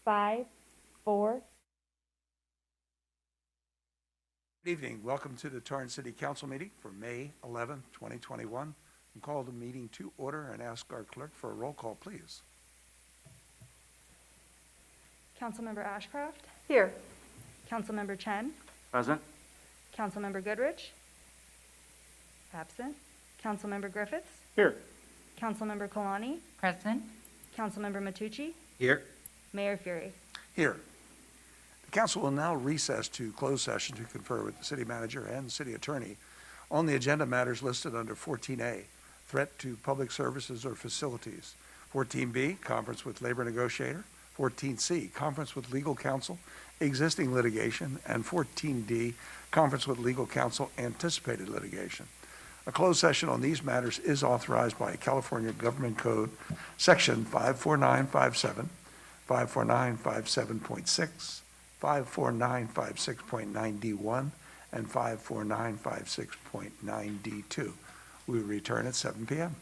5, 4. Good evening. Welcome to the Torrance City Council meeting for May 11, 2021. And call the meeting to order and ask our clerk for a roll call, please. Councilmember Ashcraft, Here. Councilmember Chen, Present. Councilmember Goodrich, absent, Councilmember Griffiths, Here. Councilmember Kalani, Present. Councilmember Matucci, Here. Mayor Fury. Here. The council will now recess to closed session to confer with the city manager and city attorney on the agenda matters listed under 14A, threat to public services or facilities. 14B, conference with labor negotiator. 14C, conference with legal counsel, existing litigation. And 14D, conference with legal counsel, anticipated litigation. A closed session on these matters is authorized by California Government Code, Section 54957, 54957.6, 54956.9D1, and 54956.9D2. We will return at 7 p.m.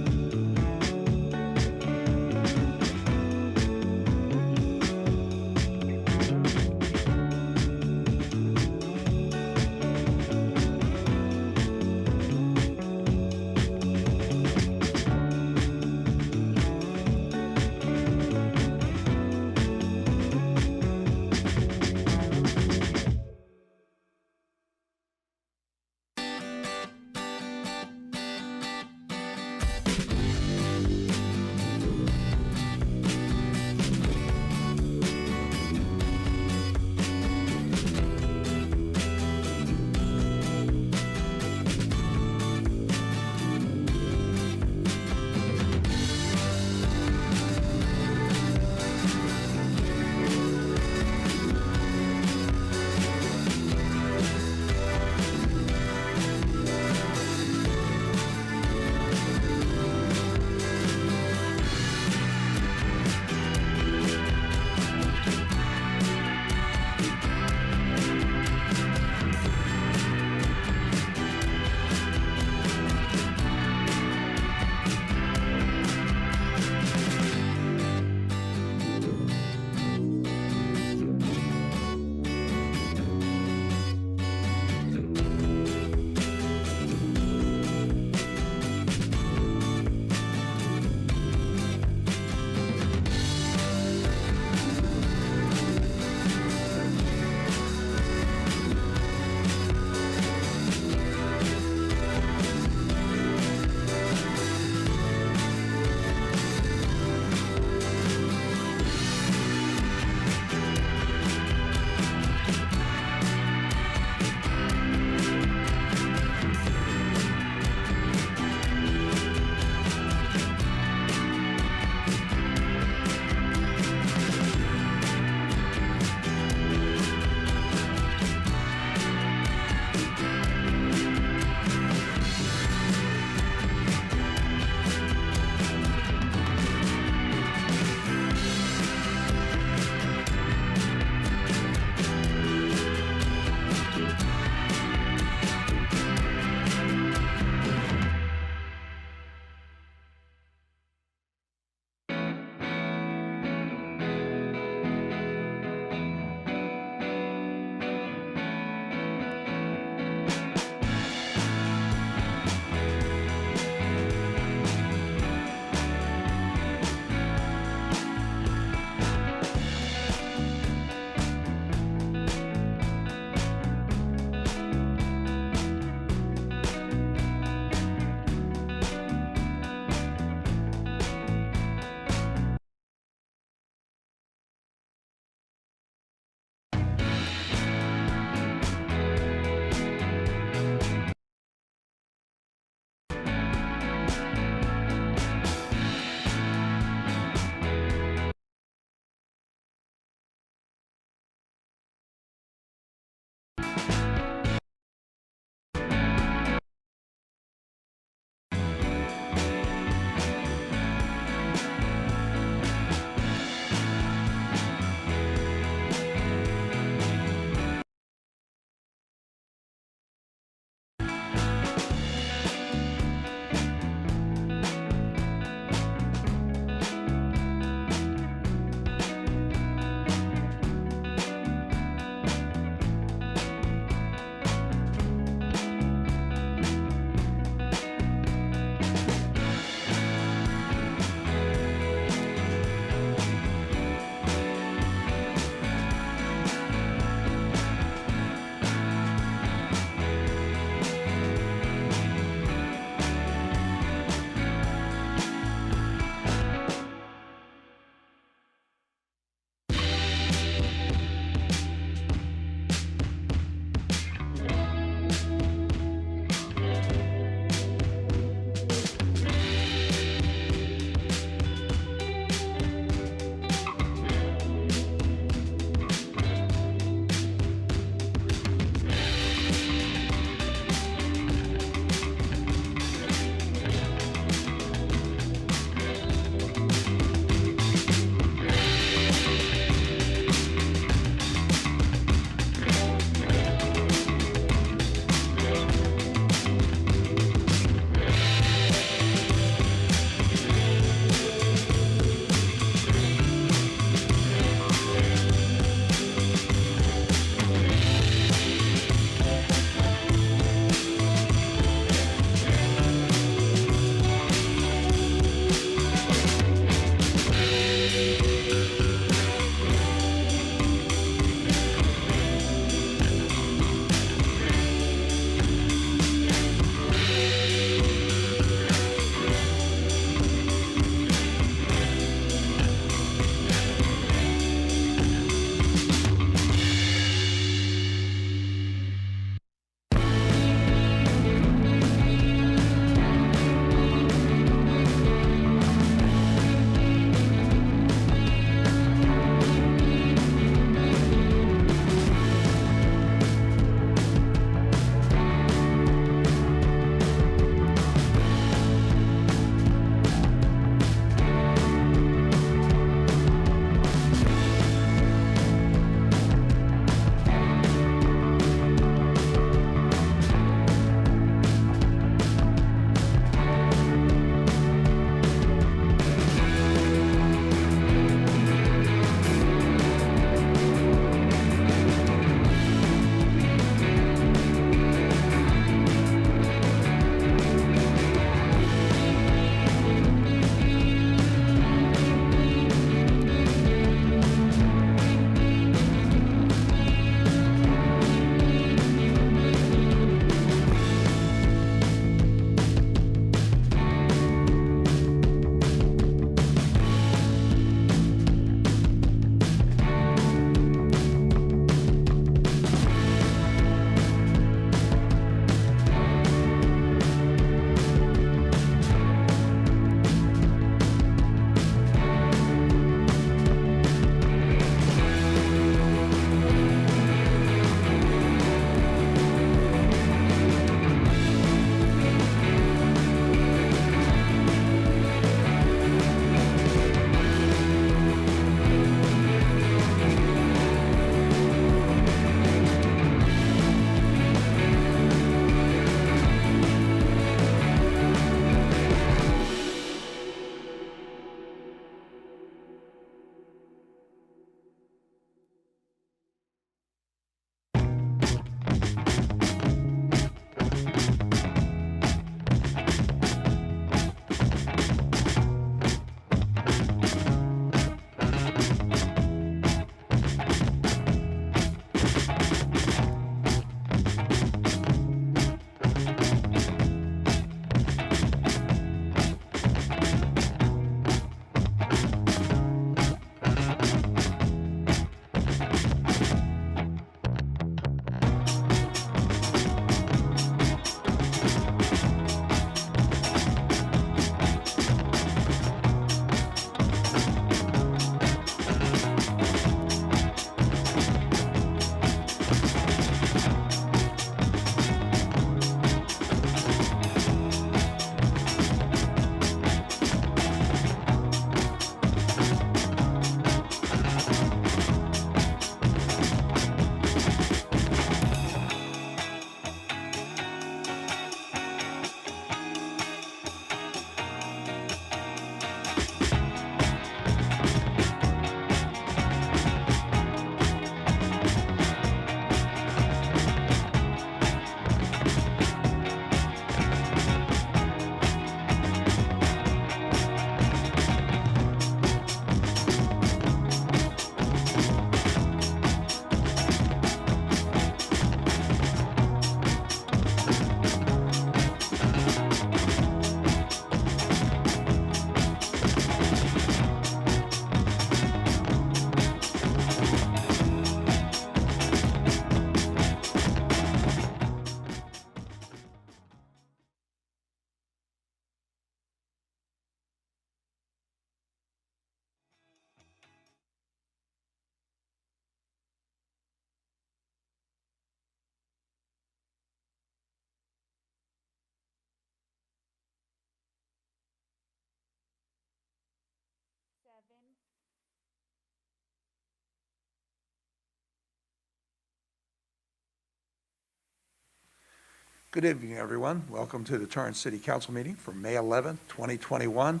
Good evening, everyone. Welcome to the Torrance City Council meeting for May 11th, 2021.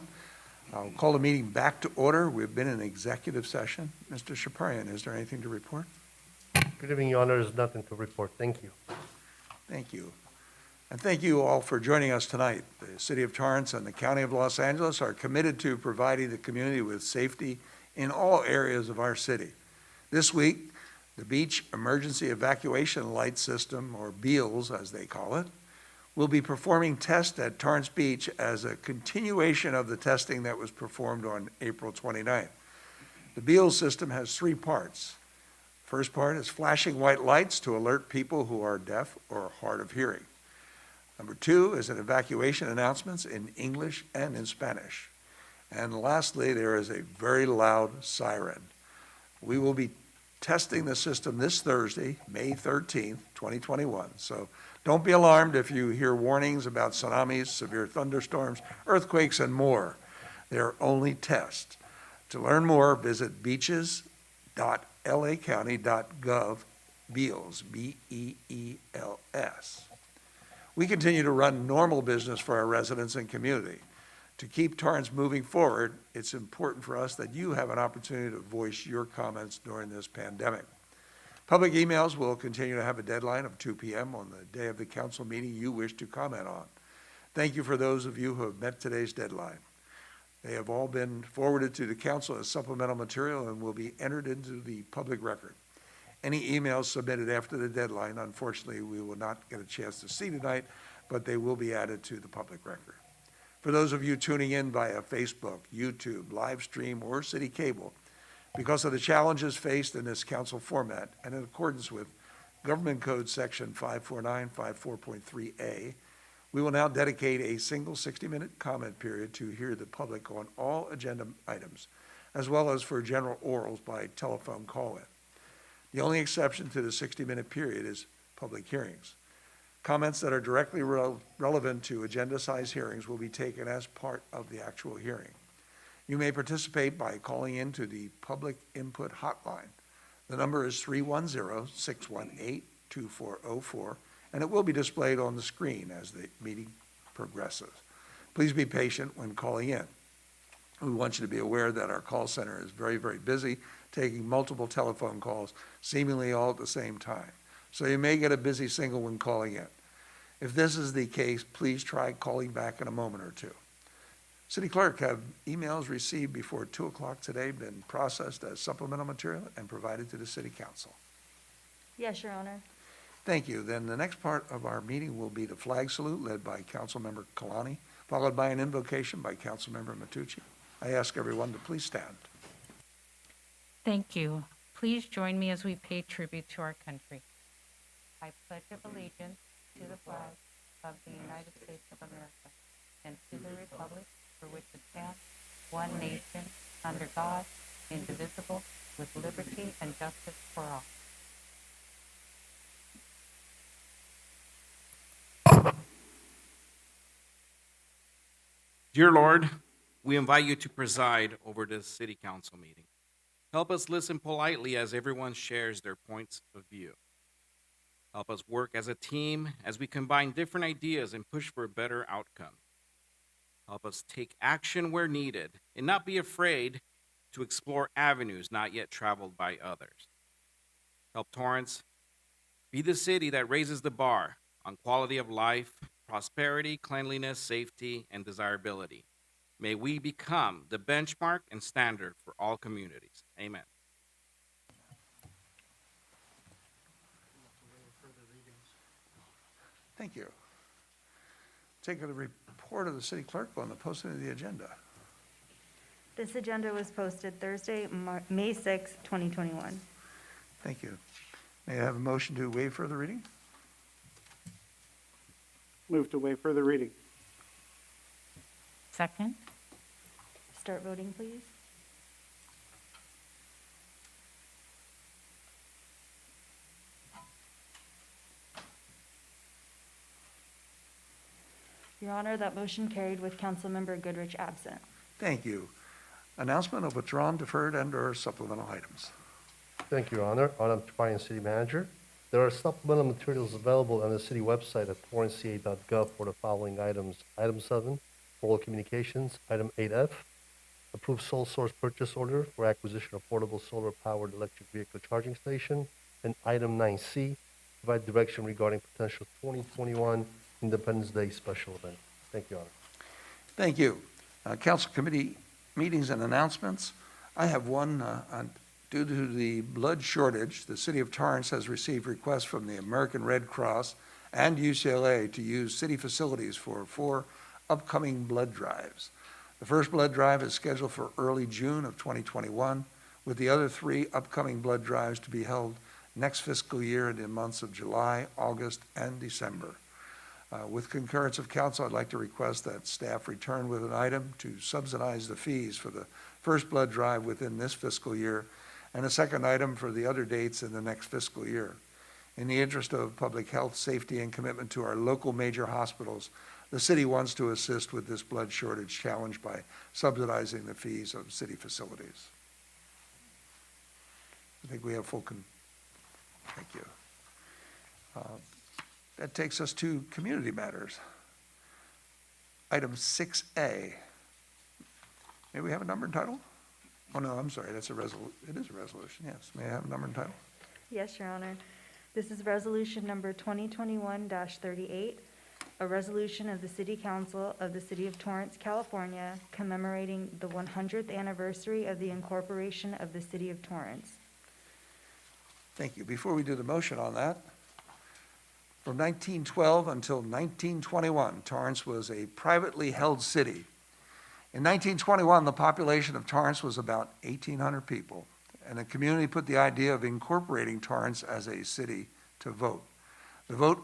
I'll call the meeting back to order. We've been in executive session. Mr. Shaparian, is there anything to report? Good evening, Your Honor. There's nothing to report. Thank you. Thank you. And thank you all for joining us tonight. The City of Torrance and the County of Los Angeles are committed to providing the community with safety in all areas of our city. This week, the Beach Emergency Evacuation Light System, or BEALS as they call it, will be performing tests at Torrance Beach as a continuation of the testing that was performed on April 29th. The BEALS system has three parts. First part is flashing white lights to alert people who are deaf or hard of hearing. Number two is an evacuation announcements in English and in Spanish. And lastly, there is a very loud siren. We will be testing the system this Thursday, May 13th, 2021. So don't be alarmed if you hear warnings about tsunamis, severe thunderstorms, earthquakes, and more. They're only tests. To learn more, visit beaches.lacounty.gov, BEALS, B-E-E-L-S. We continue to run normal business for our residents and community. To keep Torrance moving forward, it's important for us that you have an opportunity to voice your comments during this pandemic. Public emails will continue to have a deadline of 2 p.m. on the day of the council meeting you wish to comment on. Thank you for those of you who have met today's deadline. They have all been forwarded to the council as supplemental material and will be entered into the public record. Any emails submitted after the deadline, unfortunately, we will not get a chance to see tonight, but they will be added to the public record. For those of you tuning in via Facebook, YouTube, live stream, or city cable, because of the challenges faced in this council format and in accordance with Government Code Section 54954.3A, we will now dedicate a single 60-minute comment period to hear the public on all agenda items, as well as for general orals by telephone call-in. The only exception to the 60-minute period is public hearings. Comments that are directly relevant to agenda-sized hearings will be taken as part of the actual hearing. You may participate by calling into the Public Input Hotline. The number is 310-618-2404, and it will be displayed on the screen as the meeting progresses. Please be patient when calling in. We want you to be aware that our call center is very, very busy, taking multiple telephone calls, seemingly all at the same time. So you may get a busy signal when calling in. If this is the case, please try calling back in a moment or two. City Clerk, have emails received before 2 o'clock today been processed as supplemental material and provided to the City Council? Yes, Your Honor. Thank you. Then the next part of our meeting will be the flag salute led by Councilmember Kalani, followed by an invocation by Councilmember Matucci. I ask everyone to please stand. Thank you. Please join me as we pay tribute to our country. I pledge allegiance to the flag of the United States of America and to the republic for which it stands, one nation, under God, indivisible, with liberty and justice for all. Dear Lord, we invite you to preside over this city council meeting. Help us listen politely as everyone shares their points of view. Help us work as a team as we combine different ideas and push for a better outcome. Help us take action where needed and not be afraid to explore avenues not yet traveled by others. Help Torrance be the city that raises the bar on quality of life, prosperity, cleanliness, safety, and desirability. May we become the benchmark and standard for all communities. Amen. Thank you. Take a report of the City Clerk on the posting of the agenda. This agenda was posted Thursday, May 6, 2021. Thank you. May I have a motion to waive further reading? Move to waive further reading. Second? Start voting, please. Your Honor, that motion carried with Councilmember Goodrich absent. Thank you. Announcement of withdrawn, deferred, and/or supplemental items. Thank you, Your Honor. Autumn Chaparian, City Manager. There are supplemental materials available on the city website at torranceca.gov for the following items. Item 7, oral communications. Item 8F, approve sole source purchase order for acquisition of portable solar-powered electric vehicle charging station. And item 9C, provide direction regarding potential 2021 Independence Day special event. Thank you, Honor. Thank you. Council committee meetings and announcements. I have one. Due to the blood shortage, the city of Torrance has received requests from the American Red Cross and UCLA to use city facilities for 4 upcoming blood drives. The first blood drive is scheduled for early June of 2021, with the other 3 upcoming blood drives to be held next fiscal year in the months of July, August, and December. With concurrence of council, I'd like to request that staff return with an item to subsidize the fees for the first blood drive within this fiscal year, and a second item for the other dates in the next fiscal year. In the interest of public health, safety, and commitment to our local major hospitals, the city wants to assist with this blood shortage challenge by subsidizing the fees of city facilities. I think we have thank you. That takes us to community matters. Item 6A. May we have a number and title? Oh, no, I'm sorry, that's it is a resolution, yes. May I have a number and title? Yes, Your Honor. This is resolution number 2021-38, a resolution of the City Council of the City of Torrance, California, commemorating the 100th anniversary of the incorporation of the City of Torrance. Thank you. Before we do the motion on that, from 1912 until 1921, Torrance was a privately held city. In 1921, the population of Torrance was about 1,800 people, and the community put the idea of incorporating Torrance as a city to vote. The vote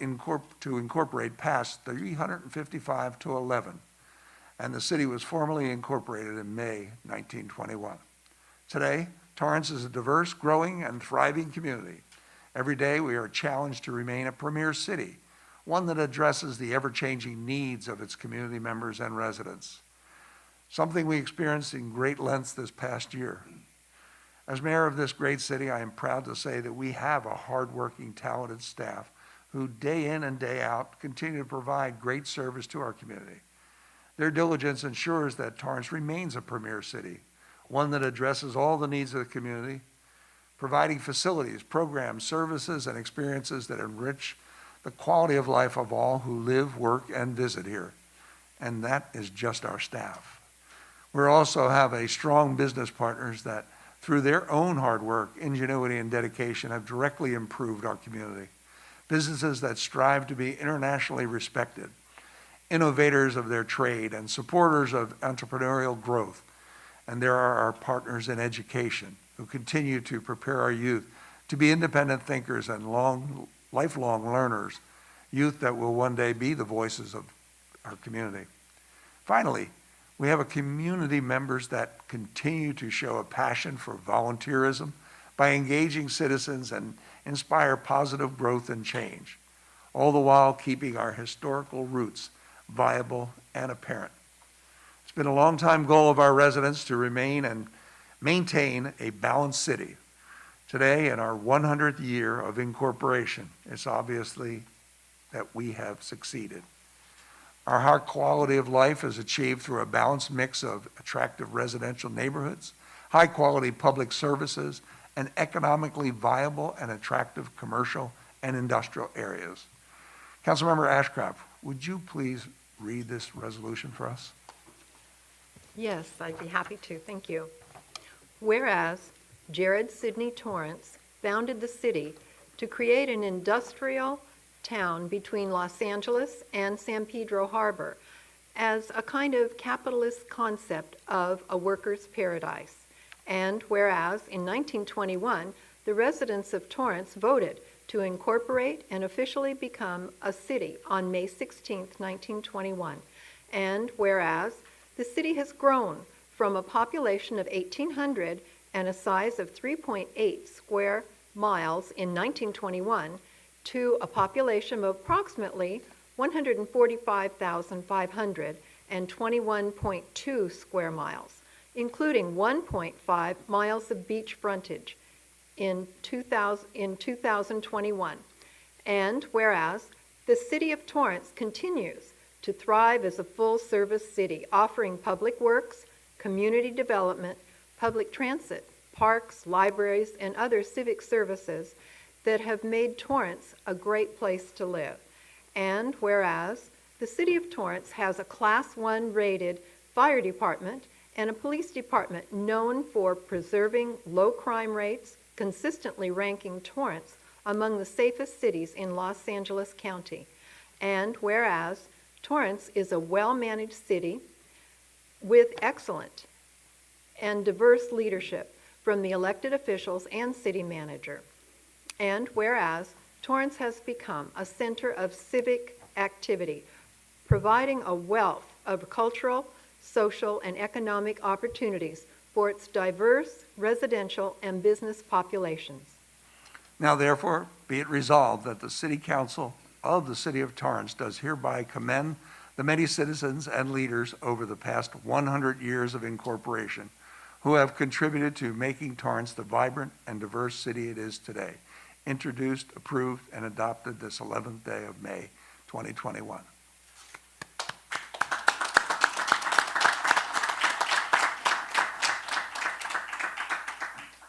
to incorporate passed 355 to 11, and the city was formally incorporated in May 1921. Today, Torrance is a diverse, growing, and thriving community. Every day, we are challenged to remain a premier city, one that addresses the ever-changing needs of its community members and residents, something we experienced in great lengths this past year. As mayor of this great city, I am proud to say that we have a hardworking, talented staff who day in and day out continue to provide great service to our community. Their diligence ensures that Torrance remains a premier city, one that addresses all the needs of the community, providing facilities, programs, services, and experiences that enrich the quality of life of all who live, work, and visit here. And that is just our staff. We also have strong business partners that, through their own hard work, ingenuity, and dedication, have directly improved our community. Businesses that strive to be internationally respected, innovators of their trade, and supporters of entrepreneurial growth. And there are our partners in education who continue to prepare our youth to be independent thinkers and lifelong learners, youth that will one day be the voices of our community. Finally, we have a community members that continue to show a passion for volunteerism by engaging citizens and inspire positive growth and change, all the while keeping our historical roots viable and apparent. It's been a long-time goal of our residents to remain and maintain a balanced city. Today, in our 100th year of incorporation, it's obviously that we have succeeded. Our high quality of life is achieved through a balanced mix of attractive residential neighborhoods, high-quality public services, and economically viable and attractive commercial and industrial areas. Councilmember Ashcraft, would you please read this resolution for us? Yes, I'd be happy to. Thank you. Whereas Jared Sidney Torrance founded the city to create an industrial town between Los Angeles and San Pedro Harbor as a kind of capitalist concept of a worker's paradise. And whereas in 1921, the residents of Torrance voted to incorporate and officially become a city on May 16, 1921. And whereas the city has grown from a population of 1,800 and a size of 3.8 square miles in 1921 to a population of approximately 145,500 and 21.2 square miles, including 1.5 miles of beach frontage in 2021. And whereas the City of Torrance continues to thrive as a full-service city, offering public works, community development, public transit, parks, libraries, and other civic services that have made Torrance a great place to live. And whereas the City of Torrance has a Class 1 rated fire department and a police department known for preserving low crime rates, consistently ranking Torrance among the safest cities in Los Angeles County. And whereas Torrance is a well-managed city with excellent and diverse leadership from the elected officials and city manager. And whereas Torrance has become a center of civic activity, providing a wealth of cultural, social, and economic opportunities for its diverse residential and business populations. Now therefore, be it resolved that the City Council of the City of Torrance does hereby commend the many citizens and leaders over the past 100 years of incorporation who have contributed to making Torrance the vibrant and diverse city it is today, introduced, approved, and adopted this 11th day of May, 2021.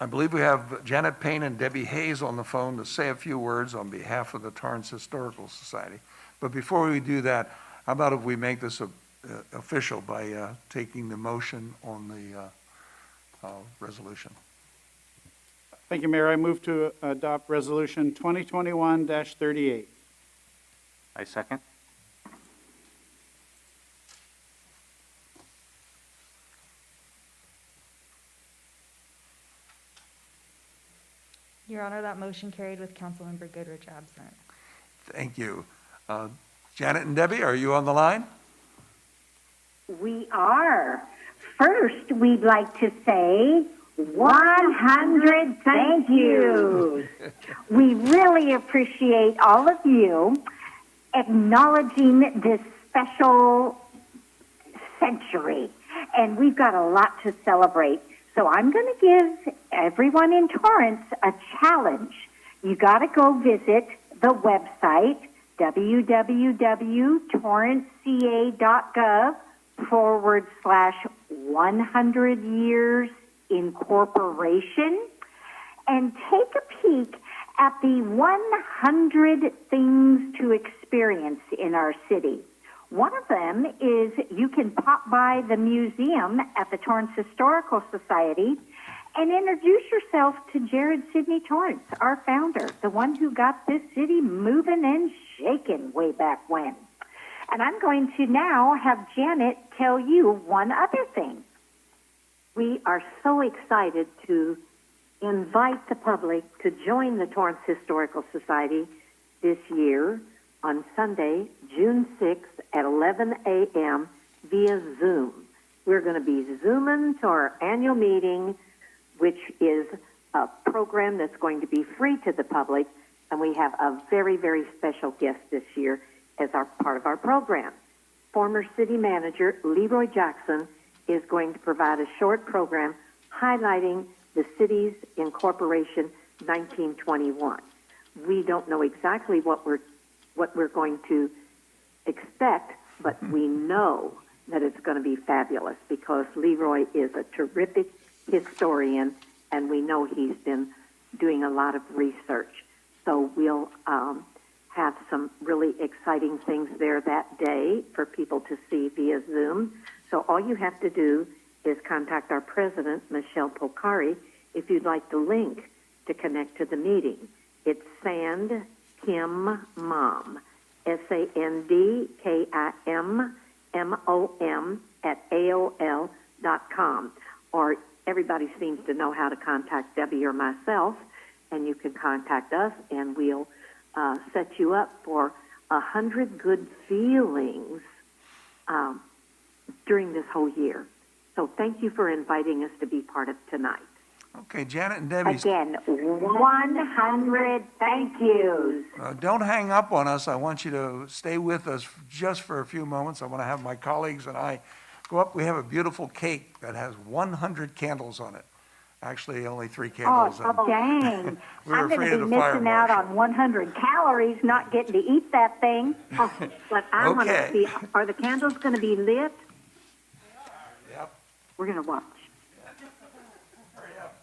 I believe we have Janet Payne and Debbie Hayes on the phone to say a few words on behalf of the Torrance Historical Society. But before we do that, how about if we make this official by taking the motion on the resolution? Thank you, Mayor. I move to adopt Resolution 2021-38. I second. Your Honor, that motion carried with Councilmember Goodrich absent. Thank you. Janet and Debbie, are you on the line? We are. First, we'd like to say 100 thank yous. We really appreciate all of you acknowledging this special century, and we've got a lot to celebrate. So I'm going to give everyone in Torrance a challenge. You got to go visit the website, www.torranceca.gov/100 years incorporation, and take a peek at the 100 things to experience in our city. One of them is you can pop by the museum at the Torrance Historical Society and introduce yourself to Jared Sidney Torrance, our founder, the one who got this city moving and shaking way back when. And I'm going to now have Janet tell you one other thing. We are so excited to invite the public to join the Torrance Historical Society this year on Sunday, June 6th at 11 a.m. via Zoom. We're going to be Zooming to our annual meeting, which is a program that's going to be free to the public, and we have a very, very special guest this year as our part of our program. Former city manager Leroy Jackson is going to provide a short program highlighting the city's incorporation 1921. We don't know exactly what we're going to expect, but we know that it's going to be fabulous because Leroy is a terrific historian, and we know he's been doing a lot of research. So we'll have some really exciting things there that day for people to see via Zoom. So all you have to do is contact our president, Michelle Polcari, if you'd like the link to connect to the meeting. It's Sand Kim Mom, SANDKIMMOM @AOL.com. Or everybody seems to know how to contact Debbie or myself, and you can contact us, and we'll set you up for 100 good feelings during this whole year. So thank you for inviting us to be part of tonight. Okay, Janet and Debbie. Again, 100 thank yous. Don't hang up on us. I want you to stay with us just for a few moments. I want to have my colleagues and I go up. We have a beautiful cake that has 100 candles on it. Actually, only 3 Oh, candles. And dang. we were I'm going afraid to of be the fire missing out marshal. on 100 calories not getting to eat that thing. Oh, but I want to Okay. see, are the candles going to be lit? Yep. We're going to watch. Hurry up.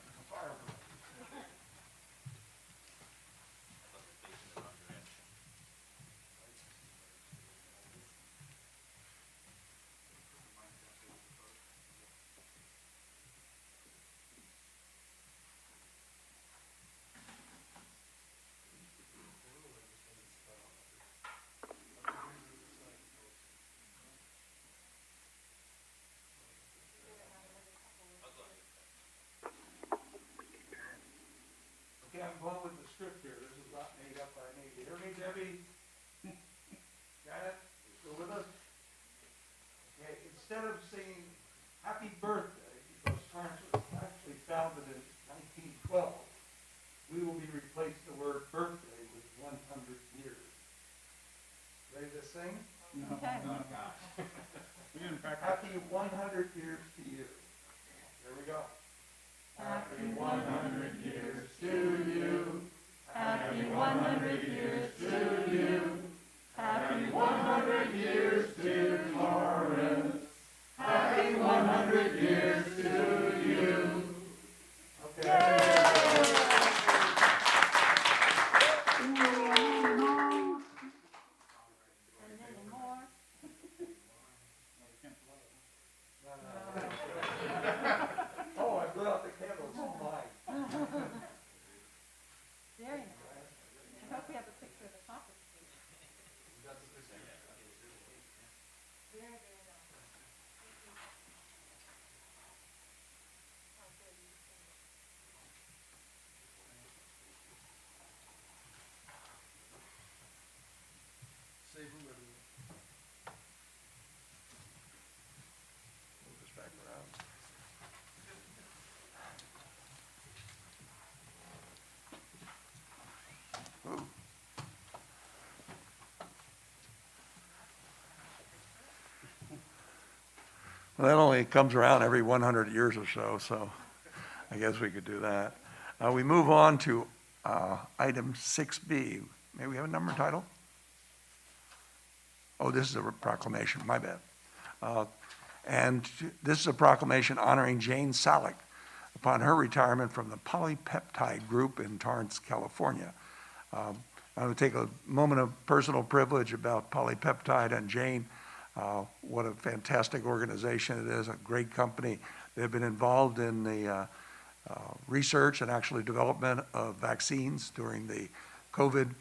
Okay, I'm going with the script here. This is not made up by me. You hear me, Debbie? Got it? You still with us? Okay, instead of saying happy birthday, because Torrance was actually founded in 1912, we will be replacing the word birthday with 100 years. Ready to sing? No. Okay. No. We didn't practice. Happy 100 years to you. There we go. Happy 100 years to you. Happy 100 years to you. Happy 100 years to Torrance. Happy 100 years to you. Okay. Oh, I blew out the candles. Mine. Very nice. I hope we have a picture of the conference. Move this back around. Ooh. Well, that only comes around every 100 years or so, so I guess we could do that. We move on to item 6B. May we have a number and title? Oh, this is a proclamation, my bad. And this is a proclamation honoring Jane Salick upon her retirement from the Polypeptide Group in Torrance, California. I want to take a moment of personal privilege about Polypeptide and Jane. What a fantastic organization it is, a great company. They've been involved in the research and actually development of vaccines during the COVID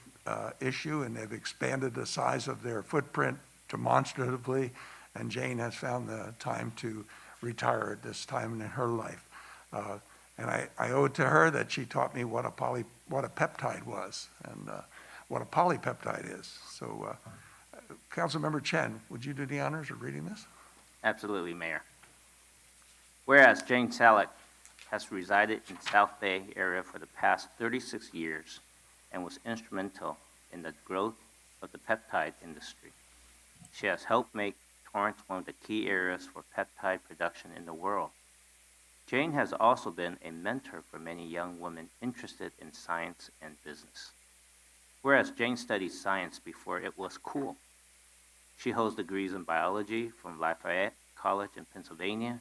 issue, and they've expanded the size of their footprint demonstratively, and Jane has found the time to retire at this time in her life. And I owe it to her that she taught me what a peptide was and what a polypeptide is. So, Councilmember Chen, would you do the honors of reading this? Absolutely, Mayor. Whereas Jane Salick has resided in South Bay area for the past 36 years and was instrumental in the growth of the peptide industry. She has helped make Torrance one of the key areas for peptide production in the world. Jane has also been a mentor for many young women interested in science and business. Whereas Jane studied science before it was cool. She holds degrees in biology from Lafayette College in Pennsylvania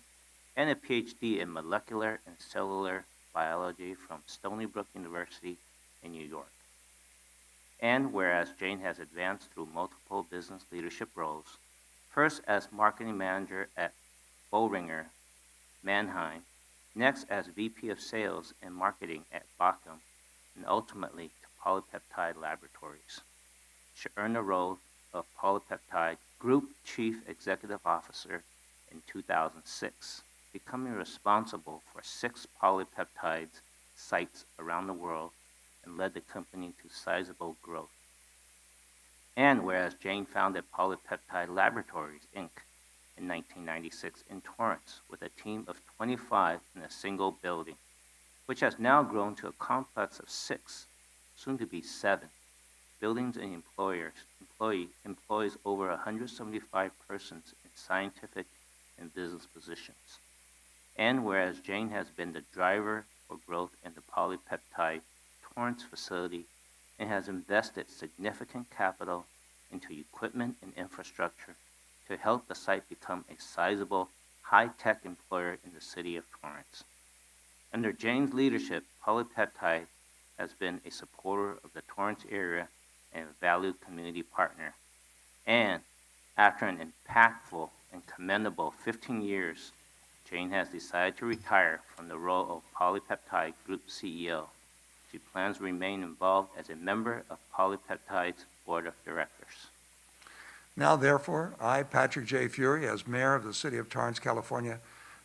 and a PhD in molecular and cellular biology from Stony Brook University in New York. And whereas Jane has advanced through multiple business leadership roles, first as marketing manager at Boehringer Mannheim, next as VP of Sales and Marketing at Bachem, and ultimately to Polypeptide Laboratories. She earned the role of Polypeptide Group Chief Executive Officer in 2006, becoming responsible for 6 polypeptide sites around the world and led the company to sizable growth. And whereas Jane founded Polypeptide Laboratories, Inc. in 1996 in Torrance with a team of 25 in a single building, which has now grown to a complex of 6, soon to be 7, buildings and employs over 175 persons in scientific and business positions. And whereas Jane has been the driver for growth in the polypeptide Torrance facility and has invested significant capital into equipment and infrastructure to help the site become a sizable, high-tech employer in the city of Torrance. Under Jane's leadership, Polypeptide has been a supporter of the Torrance area and a valued community partner. And after an impactful and commendable 15 years, Jane has decided to retire from the role of Polypeptide Group CEO. She plans to remain involved as a member of Polypeptide's Board of Directors. Now, therefore, I, Patrick J. Fury, as mayor of the city of Torrance, California,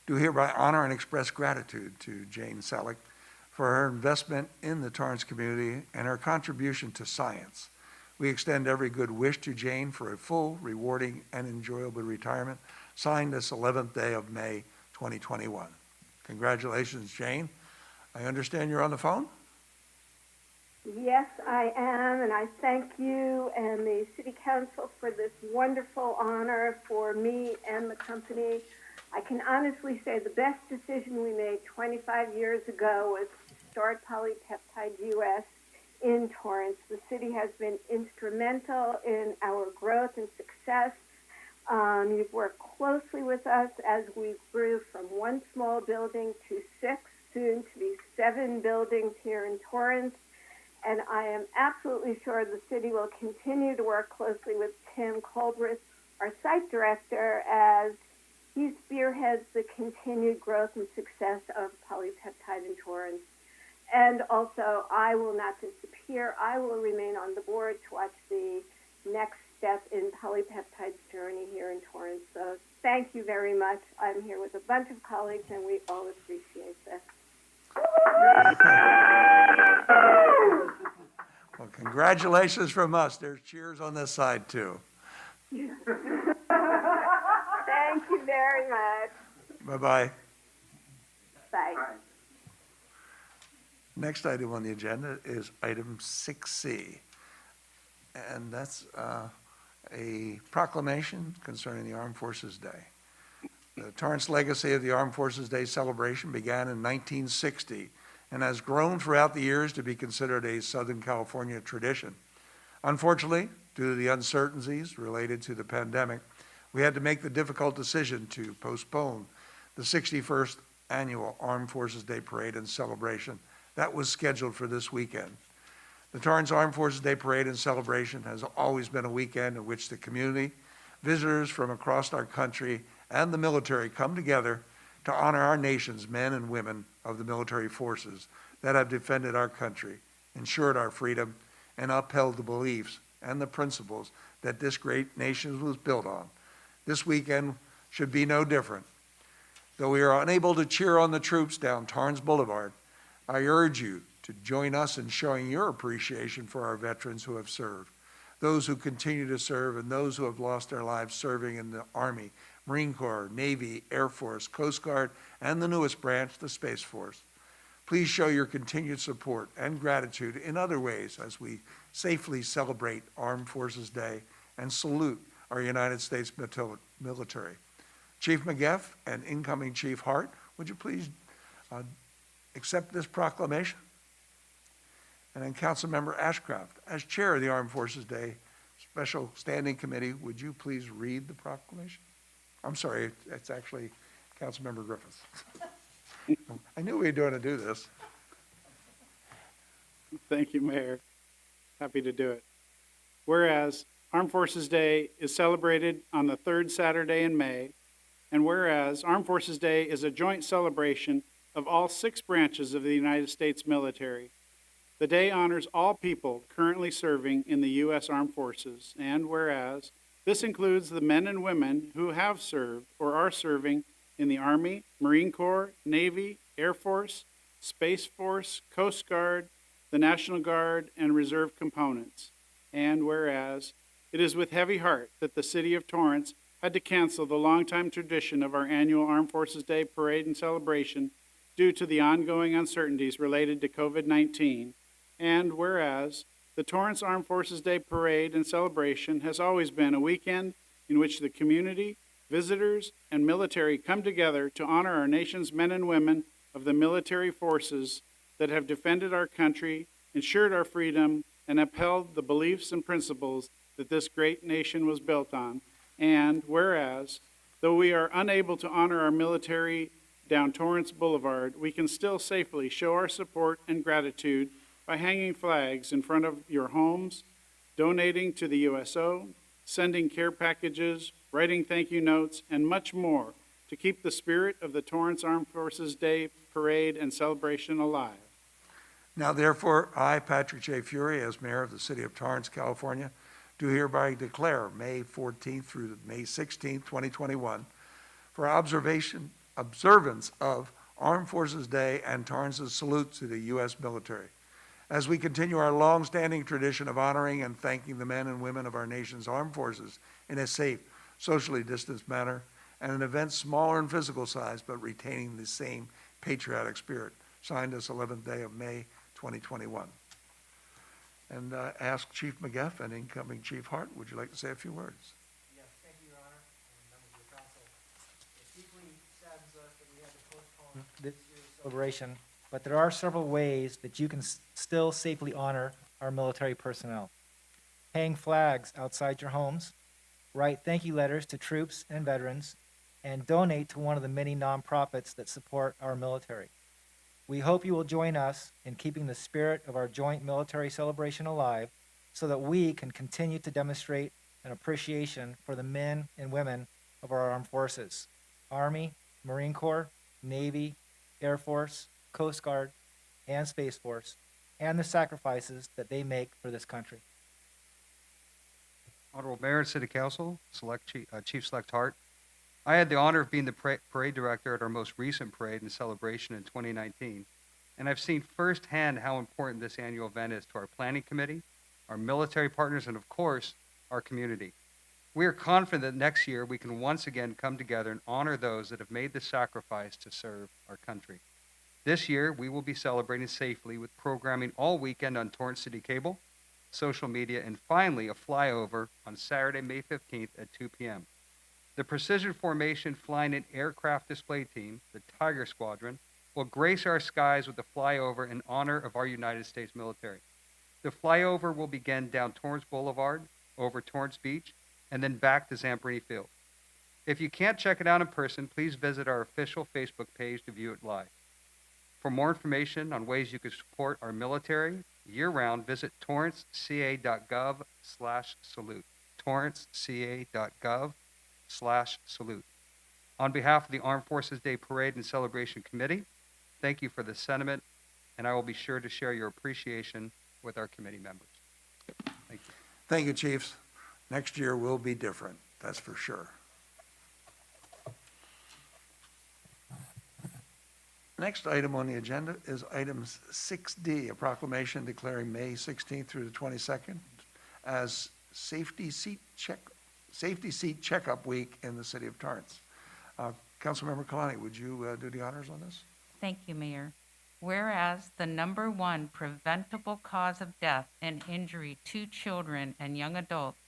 do hereby honor and express gratitude to Jane Selleck for her investment in the Torrance community and her contribution to science. We extend every good wish to Jane for a full, rewarding, and enjoyable retirement, signed this 11th day of May, 2021. Congratulations, Jane. I understand you're on the phone? Yes, I am, and I thank you and the City Council for this wonderful honor for me and the company. I can honestly say the best decision we made 25 years ago was to start Polypeptide US in Torrance. The city has been instrumental in our growth and success. You've worked closely with us as we grew from one small building to 6, soon to be 7 buildings here in Torrance. And I am absolutely sure the city will continue to work closely with Tim Colbrith, our site director, as he spearheads the continued growth and success of Polypeptide in Torrance. And also, I will not disappear. I will remain on the board to watch the next step in Polypeptide's journey here in Torrance. So thank you very much. I'm here with a bunch of colleagues, and we all appreciate this. Well, congratulations from us. There's cheers on this side, too. Thank you very much. Bye-bye. Bye. Next item on the agenda is item 6C, and that's a proclamation concerning the Armed Forces Day. The Torrance legacy of the Armed Forces Day celebration began in 1960 and has grown throughout the years to be considered a Southern California tradition. Unfortunately, due to the uncertainties related to the pandemic, we had to make the difficult decision to postpone the 61st annual Armed Forces Day Parade and celebration that was scheduled for this weekend. The Torrance Armed Forces Day Parade and celebration has always been a weekend in which the community, visitors from across our country, and the military come together to honor our nation's men and women of the military forces that have defended our country, ensured our freedom, and upheld the beliefs and the principles that this great nation was built on. This weekend should be no different. Though we are unable to cheer on the troops down Torrance Boulevard, I urge you to join us in showing your appreciation for our veterans who have served, those who continue to serve, and those who have lost their lives serving in the Army, Marine Corps, Navy, Air Force, Coast Guard, and the newest branch, the Space Force. Please show your continued support and gratitude in other ways as we safely celebrate Armed Forces Day and salute our United States military. Chief McGeff and incoming Chief Hart, would you please accept this proclamation? And then Councilmember Ashcraft, as chair of the Armed Forces Day Special Standing Committee, would you please read the proclamation? I'm sorry, it's actually Councilmember Griffiths. I knew we were going to do this. Thank you, Mayor. Happy to do it. Whereas Armed Forces Day is celebrated on the third Saturday in May, and whereas Armed Forces Day is a joint celebration of all 6 branches of the United States military, the day honors all people currently serving in the U.S. Armed Forces, and whereas this includes the men and women who have served or are serving in the Army, Marine Corps, Navy, Air Force, Space Force, Coast Guard, the National Guard, and Reserve components. And whereas it is with heavy heart that the City of Torrance had to cancel the longtime tradition of our annual Armed Forces Day Parade and celebration due to the ongoing uncertainties related to COVID-19. And whereas the Torrance Armed Forces Day Parade and celebration has always been a weekend in which the community, visitors, and military come together to honor our nation's men and women of the military forces that have defended our country, ensured our freedom, and upheld the beliefs and principles that this great nation was built on. And whereas, though we are unable to honor our military down Torrance Boulevard, we can still safely show our support and gratitude by hanging flags in front of your homes, donating to the USO, sending care packages, writing thank you notes, and much more to keep the spirit of the Torrance Armed Forces Day parade and celebration alive. Now therefore, I, Patrick J. Fury, as mayor of the city of Torrance, California, do hereby declare May 14th through May 16th, 2021, for observance of Armed Forces Day and Torrance's salute to the U.S. military. As we continue our long-standing tradition of honoring and thanking the men and women of our nation's armed forces in a safe, socially distanced manner, and an event smaller in physical size but retaining the same patriotic spirit. Signed this 11th day of May 2021. And ask Chief McGeff and incoming Chief Hart, would you like to say a few words? Yes, thank you, Your Honor, and members of the council. It deeply saddens us that we have to postpone this year's celebration, but there are several ways that you can still safely honor our military personnel. Hang flags outside your homes, write thank you letters to troops and veterans, and donate to one of the many nonprofits that support our military. We hope you will join us in keeping the spirit of our joint military celebration alive so that we can continue to demonstrate an appreciation for the men and women of our armed forces, Army, Marine Corps, Navy, Air Force, Coast Guard, and Space Force, and the sacrifices that they make for this country. Honorable Mayor and City Council, Chief Select Hart, I had the honor of being the parade director at our most recent parade and celebration in 2019, and I've seen firsthand how important this annual event is to our planning committee, our military partners, and of course, our community. We are confident that next year we can once again come together and honor those that have made the sacrifice to serve our country. This year, we will be celebrating safely with programming all weekend on Torrance City Cable, social media, and finally a flyover on Saturday, May 15th at 2 p.m. The Precision Formation Flying and Aircraft Display Team, the Tiger Squadron, will grace our skies with the flyover in honor of our United States military. The flyover will begin down Torrance Boulevard, over Torrance Beach, and then back to Zamperini Field. If you can't check it out in person, please visit our official Facebook page to view it live. For more information on ways you can support our military year-round, visit torranceca.gov/salute. torranceca.gov/salute. On behalf of the Armed Forces Day Parade and Celebration Committee, thank you for the sentiment, and I will be sure to share your appreciation with our committee members. Thank you. Thank you, Chiefs. Next year will be different, that's for sure. Next item on the agenda is item 6D, a proclamation declaring May 16th through the 22nd as Safety Seat Checkup Week in the city of Torrance. Councilmember Kalani, would you do the honors on this? Thank you, Mayor. Whereas the number one preventable cause of death and injury to children and young adults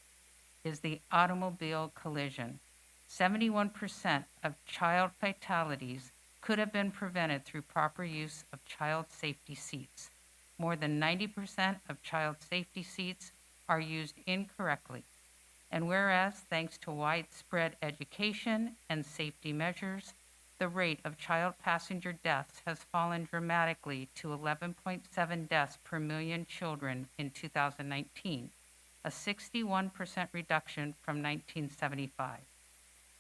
is the automobile collision. 71% of child fatalities could have been prevented through proper use of child safety seats. More than 90% of child safety seats are used incorrectly. And whereas, thanks to widespread education and safety measures, the rate of child passenger deaths has fallen dramatically to 11.7 deaths per million children in 2019, a 61% reduction from 1975.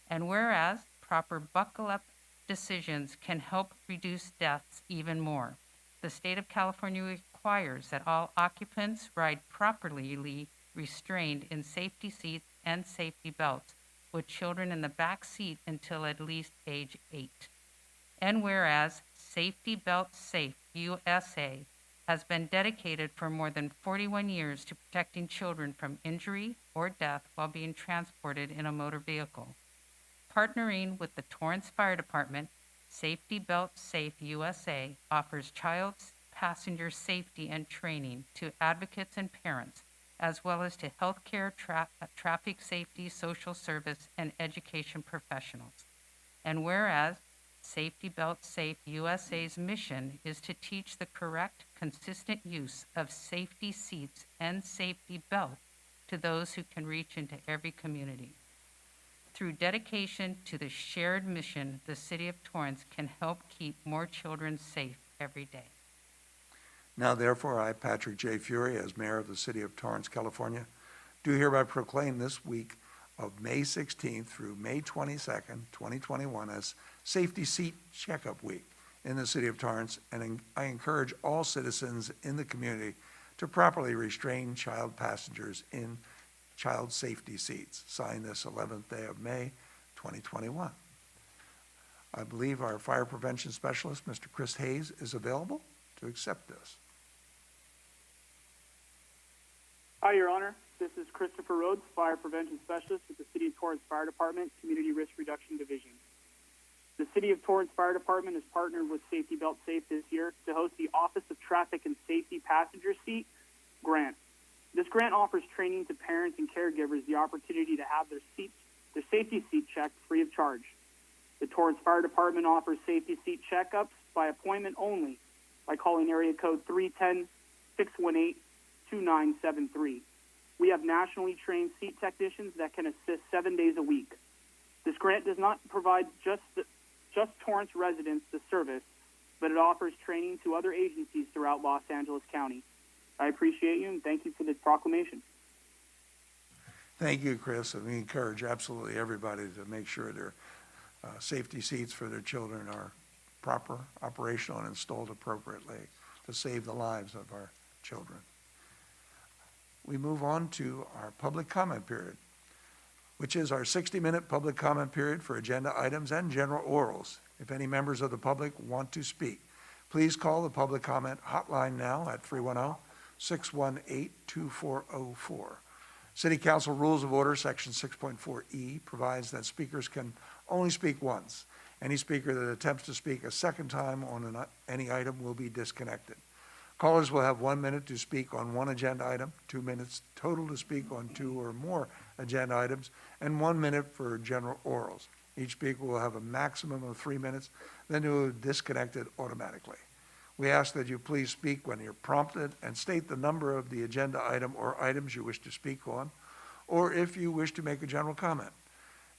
And whereas proper buckle-up decisions can help reduce deaths even more, the state of California requires that all occupants ride properly restrained in safety seats and safety belts, with children in the back seat until at least age 8. And whereas Safety Belt Safe USA has been dedicated for more than 41 years to protecting children from injury or death while being transported in a motor vehicle. Partnering with the Torrance Fire Department, Safety Belt Safe USA offers child passenger safety and training to advocates and parents, as well as to healthcare, traffic safety, social service, and education professionals. And whereas Safety Belt Safe USA's mission is to teach the correct, consistent use of safety seats and safety belt to those who can reach into every community. Through dedication to the shared mission, the City of Torrance can help keep more children safe every day. Now therefore, I, Patrick J. Fury, as Mayor of the City of Torrance, California, do hereby proclaim this week of May 16th through May 22nd, 2021 as Safety Seat Checkup Week in the City of Torrance, and I encourage all citizens in the community to properly restrain child passengers in child safety seats. Signed this 11th day of May, 2021. I believe our fire prevention specialist, Mr. Chris Hayes, is available to accept this. Hi, Your Honor. This is Christopher Rhodes, Fire Prevention Specialist with the City of Torrance Fire Department, Community Risk Reduction Division. The City of Torrance Fire Department has partnered with Safety Belt Safe this year to host the Office of Traffic and Safety Passenger Seat Grant. This grant offers training to parents and caregivers the opportunity to have their safety seat checked free of charge. The Torrance Fire Department offers safety seat checkups by appointment only by calling area code 310-618-2973. We have nationally trained seat technicians that can assist 7 days a week. This grant does not provide just Torrance residents the service, but it offers training to other agencies throughout Los Angeles County. I appreciate you and thank you for this proclamation. Thank you, Chris, and we encourage absolutely everybody to make sure their safety seats for their children are proper, operational, and installed appropriately to save the lives of our children. We move on to our public comment period, which is our 60-minute public comment period for agenda items and general orals. If any members of the public want to speak, please call the public comment hotline now at 310-618-2404. City Council Rules of Order, Section 6.4E, provides that speakers can only speak once. Any speaker that attempts to speak a second time on any item will be disconnected. Callers will have 1 minute to speak on one agenda item, 2 minutes total to speak on two or more agenda items, and 1 minute for general orals. Each speaker will have a maximum of 3 minutes, then you will be disconnected automatically. We ask that you please speak when you're prompted and state the number of the agenda item or items you wish to speak on, or if you wish to make a general comment.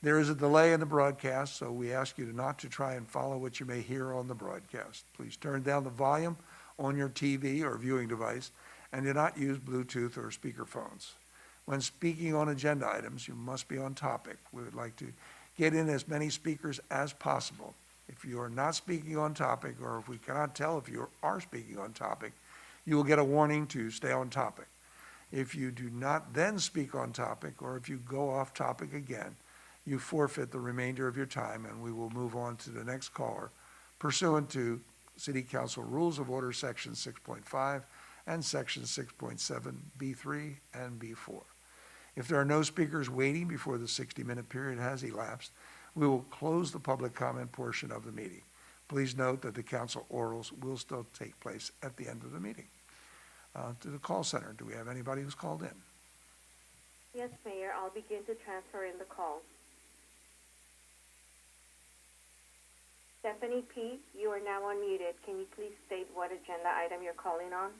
There is a delay in the broadcast, so we ask you not to try and follow what you may hear on the broadcast. Please turn down the volume on your TV or viewing device, and do not use Bluetooth or speakerphones. When speaking on agenda items, you must be on topic. We would like to get in as many speakers as possible. If you are not speaking on topic, or if we cannot tell if you are speaking on topic, you will get a warning to stay on topic. If you do not then speak on topic, or if you go off topic again, you forfeit the remainder of your time, and we will move on to the next caller pursuant to City Council Rules of Order, Section 6.5 and Section 6.7, B3 and B4. If there are no speakers waiting before the 60-minute period has elapsed, we will close the public comment portion of the meeting. Please note that the council orals will still take place at the end of the meeting. To the call center, do we have anybody who's called in? Yes, Mayor, I'll begin to transfer in the calls. Stephanie P., you are now unmuted. Can you please state what agenda item you're calling on?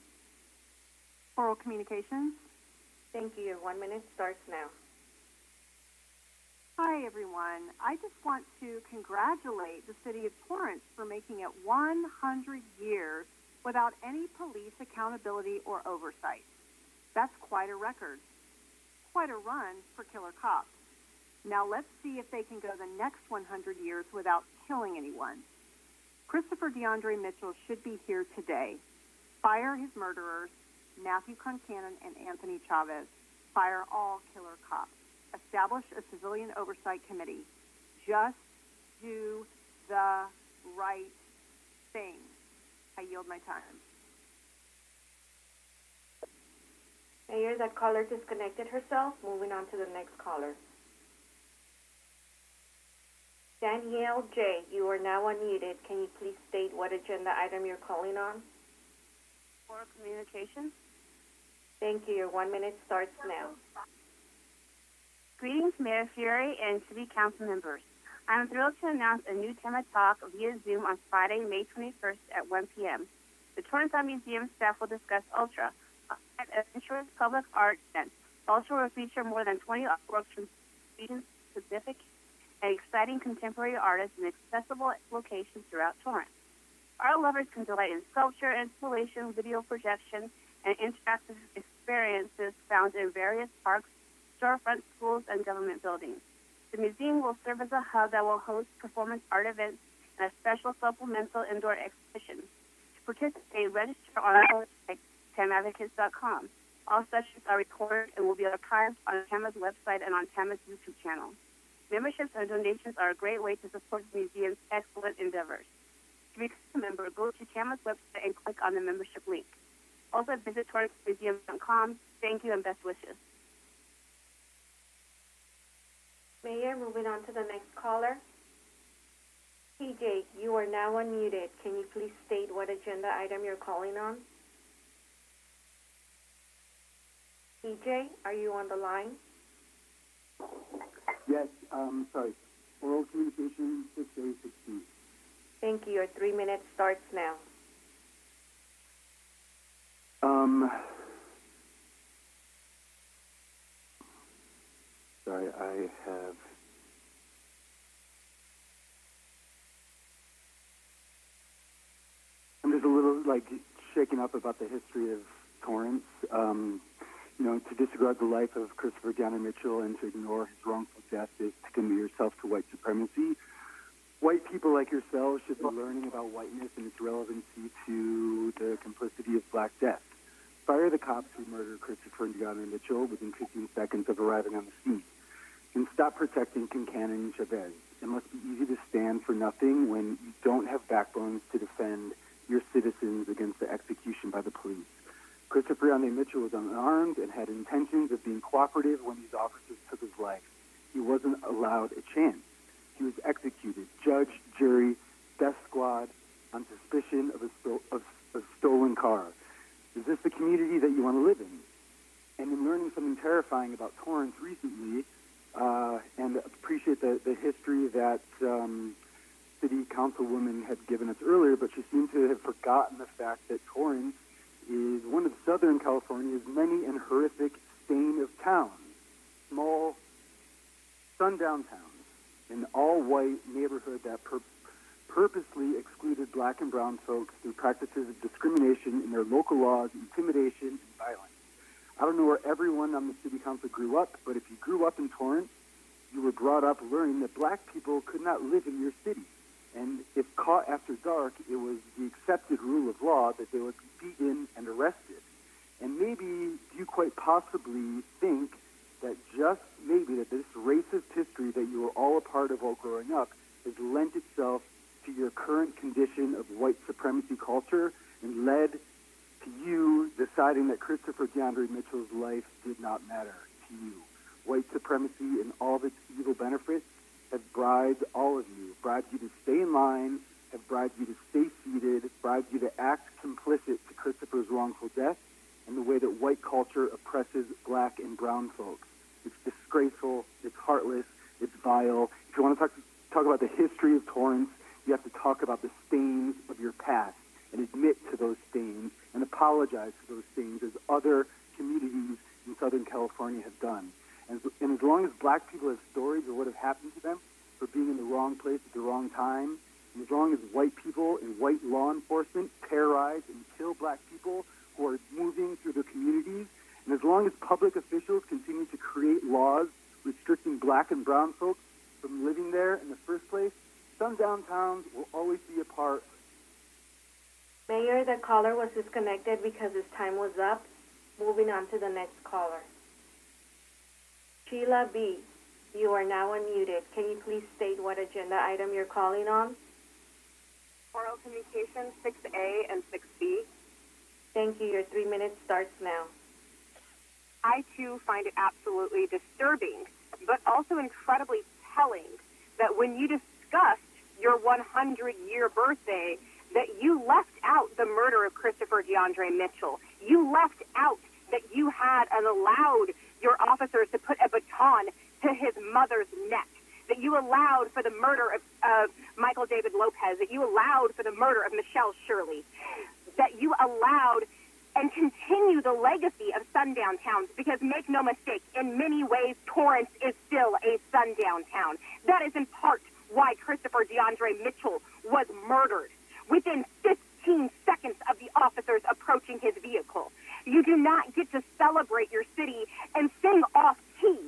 Oral communications. Thank you. Your 1 minute starts now. Hi, everyone. I just want to congratulate the City of Torrance for making it 100 years without any police accountability or oversight. That's quite a record. Quite a run for killer cops. Now let's see if they can go the next 100 years without killing anyone. Christopher DeAndre Mitchell should be here today. Fire his murderers, Matthew Concannon and Anthony Chavez. Fire all killer cops. Establish a civilian oversight committee. Just do the right thing. I yield my time. Mayor, that caller disconnected herself. Moving on to the next caller. Danielle J., you are now unmuted. Can you please state what agenda item you're calling on? Oral communications. Thank you. Your 1 minute starts now. Greetings, Mayor Fury and City Council members. I'm thrilled to announce a new tema talk via Zoom on Friday, May 21st at 1 p.m. The Torrance Museum staff will discuss Ultra, an adventurous public art event. Ultra will feature more than 20 artworks from region-specific and exciting contemporary artists in accessible locations throughout Torrance. Art lovers can delight in sculpture, installation, video projection, and interactive experiences found in various parks, storefronts, schools, and government buildings. The museum will serve as a hub that will host performance art events and a special supplemental indoor exhibition. To participate, register on our website, tamadvocates.com. All sessions are recorded and will be archived on TAMA's website and on TAMA's YouTube channel. Memberships and donations are a great way to support the museum's excellent endeavors. To become a member, go to TAMA's website and click on the membership link. Also visit torrancemuseum.com. Thank you and best wishes. Mayor, moving on to the next caller. TJ, you are now unmuted. Can you please state what agenda item you're calling on? TJ, are you on the line? Yes, sorry. Oral communication 6A16. Thank you. Your 3 minutes starts now. Sorry, I have... I'm just a little, shaken up about the history of Torrance. To disregard the life of Christopher DeAndre Mitchell and to ignore his wrongful death is to commit yourself to white supremacy. White people like yourselves should be learning about whiteness and its relevancy to the complicity of Black death. Fire the cops who murdered Christopher DeAndre Mitchell within 15 seconds of arriving on the scene. And stop protecting Kincannon and Chavez. It must be easy to stand for nothing when you don't have backbones to defend your citizens against the execution by the police. Christopher DeAndre Mitchell was unarmed and had intentions of being cooperative when these officers took his life. He wasn't allowed a chance. He was executed, judge, jury, death squad, on suspicion of a stolen car. Is this the community that you want to live in? And in learning something terrifying about Torrance recently, and appreciate the history that city councilwoman had given us earlier, but she seemed to have forgotten the fact that Torrance is one of Southern California's many and horrific stain of towns, small sundown towns, an all-white neighborhood that purposely excluded Black and brown folks through practices of discrimination in their local laws, intimidation, and violence. I don't know where everyone on the city council grew up, but if you grew up in Torrance, you were brought up learning that Black people could not live in your city. And if caught after dark, it was the accepted rule of law that they would be beaten and arrested. And maybe you quite possibly think that just maybe that this racist history that you were all a part of while growing up has lent itself to your current condition of white supremacy culture and led to you deciding that Christopher DeAndre Mitchell's life did not matter to you. White supremacy and all of its evil benefits have bribed all of you, bribed you to stay in line, have bribed you to stay seated, bribed you to act complicit to Christopher's wrongful death and the way that white culture oppresses Black and brown folks. It's disgraceful, it's heartless, it's vile. If you want to talk about the history of Torrance, you have to talk about the stains of your past and admit to those stains and apologize for those stains as other communities in Southern California have done. And as long as Black people have stories of what have happened to them for being in the wrong place at the wrong time, and as long as white people and white law enforcement terrorize and kill Black people who are moving through their communities, and as long as public officials continue to create laws restricting Black and brown folks from living there in the first place, sundown towns will always be a part. Mayor, the caller was disconnected because his time was up. Moving on to the next caller. Sheila B., you are now unmuted. Can you please state what agenda item you're calling on? Oral communication 6A and 6B. Thank you. Your 3 minutes starts now. I, too, find it absolutely disturbing, but also incredibly telling that when you discussed your 100-year birthday, that you left out the murder of Christopher DeAndre Mitchell. You left out that you had and allowed your officers to put a baton to his mother's neck, that you allowed for the murder of Michael David Lopez, that you allowed for the murder of Michelle Shirley, that you allowed and continue the legacy of sundown towns, because make no mistake, in many ways, Torrance is still a sundown town. That is in part why Christopher DeAndre Mitchell was murdered within 15 seconds of the officers approaching his vehicle. You do not get to celebrate your city and sing off key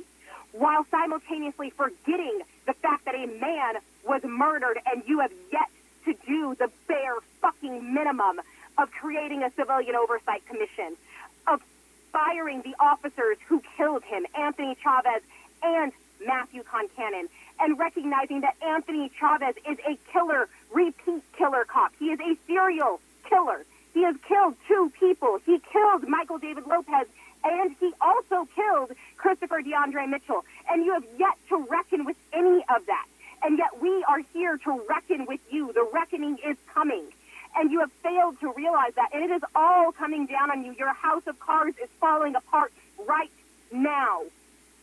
while simultaneously forgetting the fact that a man was murdered, and you have yet to do the bare fucking minimum of creating a civilian oversight commission, of firing the officers who killed him, Anthony Chavez and Matthew Concannon, and recognizing that Anthony Chavez is a killer, repeat killer cop. He is a serial killer. He has killed 2 people. He killed Michael David Lopez, and he also killed Christopher DeAndre Mitchell. And you have yet to reckon with any of that. And yet we are here to reckon with you. The reckoning is coming. And you have failed to realize that. And it is all coming down on you. Your house of cards is falling apart right now.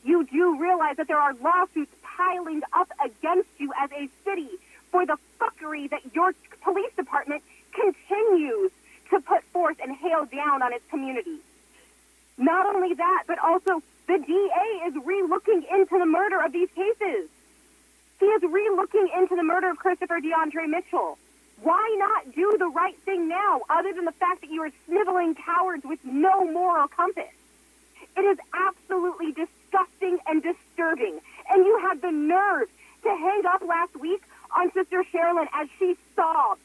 You do realize that there are lawsuits piling up against you as a city for the fuckery that your police department continues to put forth and hail down on its community. Not only that, but also the DA is re-looking into the murder of these cases. He is re-looking into the murder of Christopher DeAndre Mitchell. Why not do the right thing now, other than the fact that you are sniveling cowards with no moral compass? It is absolutely disgusting and disturbing. And you had the nerve to hang up last week on Sister Sherilyn as she sobbed.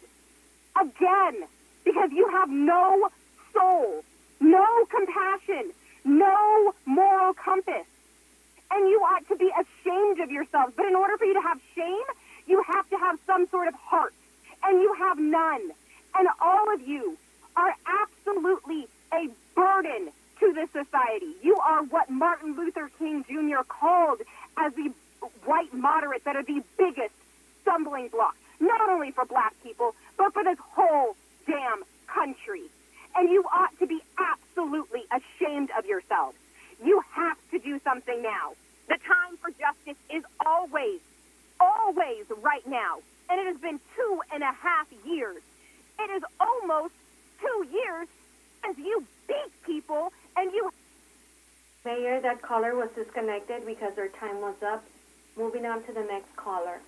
Again, because you have no soul, no compassion, no moral compass. And you ought to be ashamed of yourselves. But in order for you to have shame, you have to have some sort of heart. And you have none. And all of you are absolutely a burden to this society. You are what Martin Luther King Jr. called as the white moderates that are the biggest stumbling block, not only for black people, but for this whole damn country. And you ought to be absolutely ashamed of yourselves. You have to do something now. The time for justice is always right now. And it has been 2.5 years. It is almost 2 years since you beat people and you... Mayor, that caller was disconnected because their time was up. Moving on to the next caller.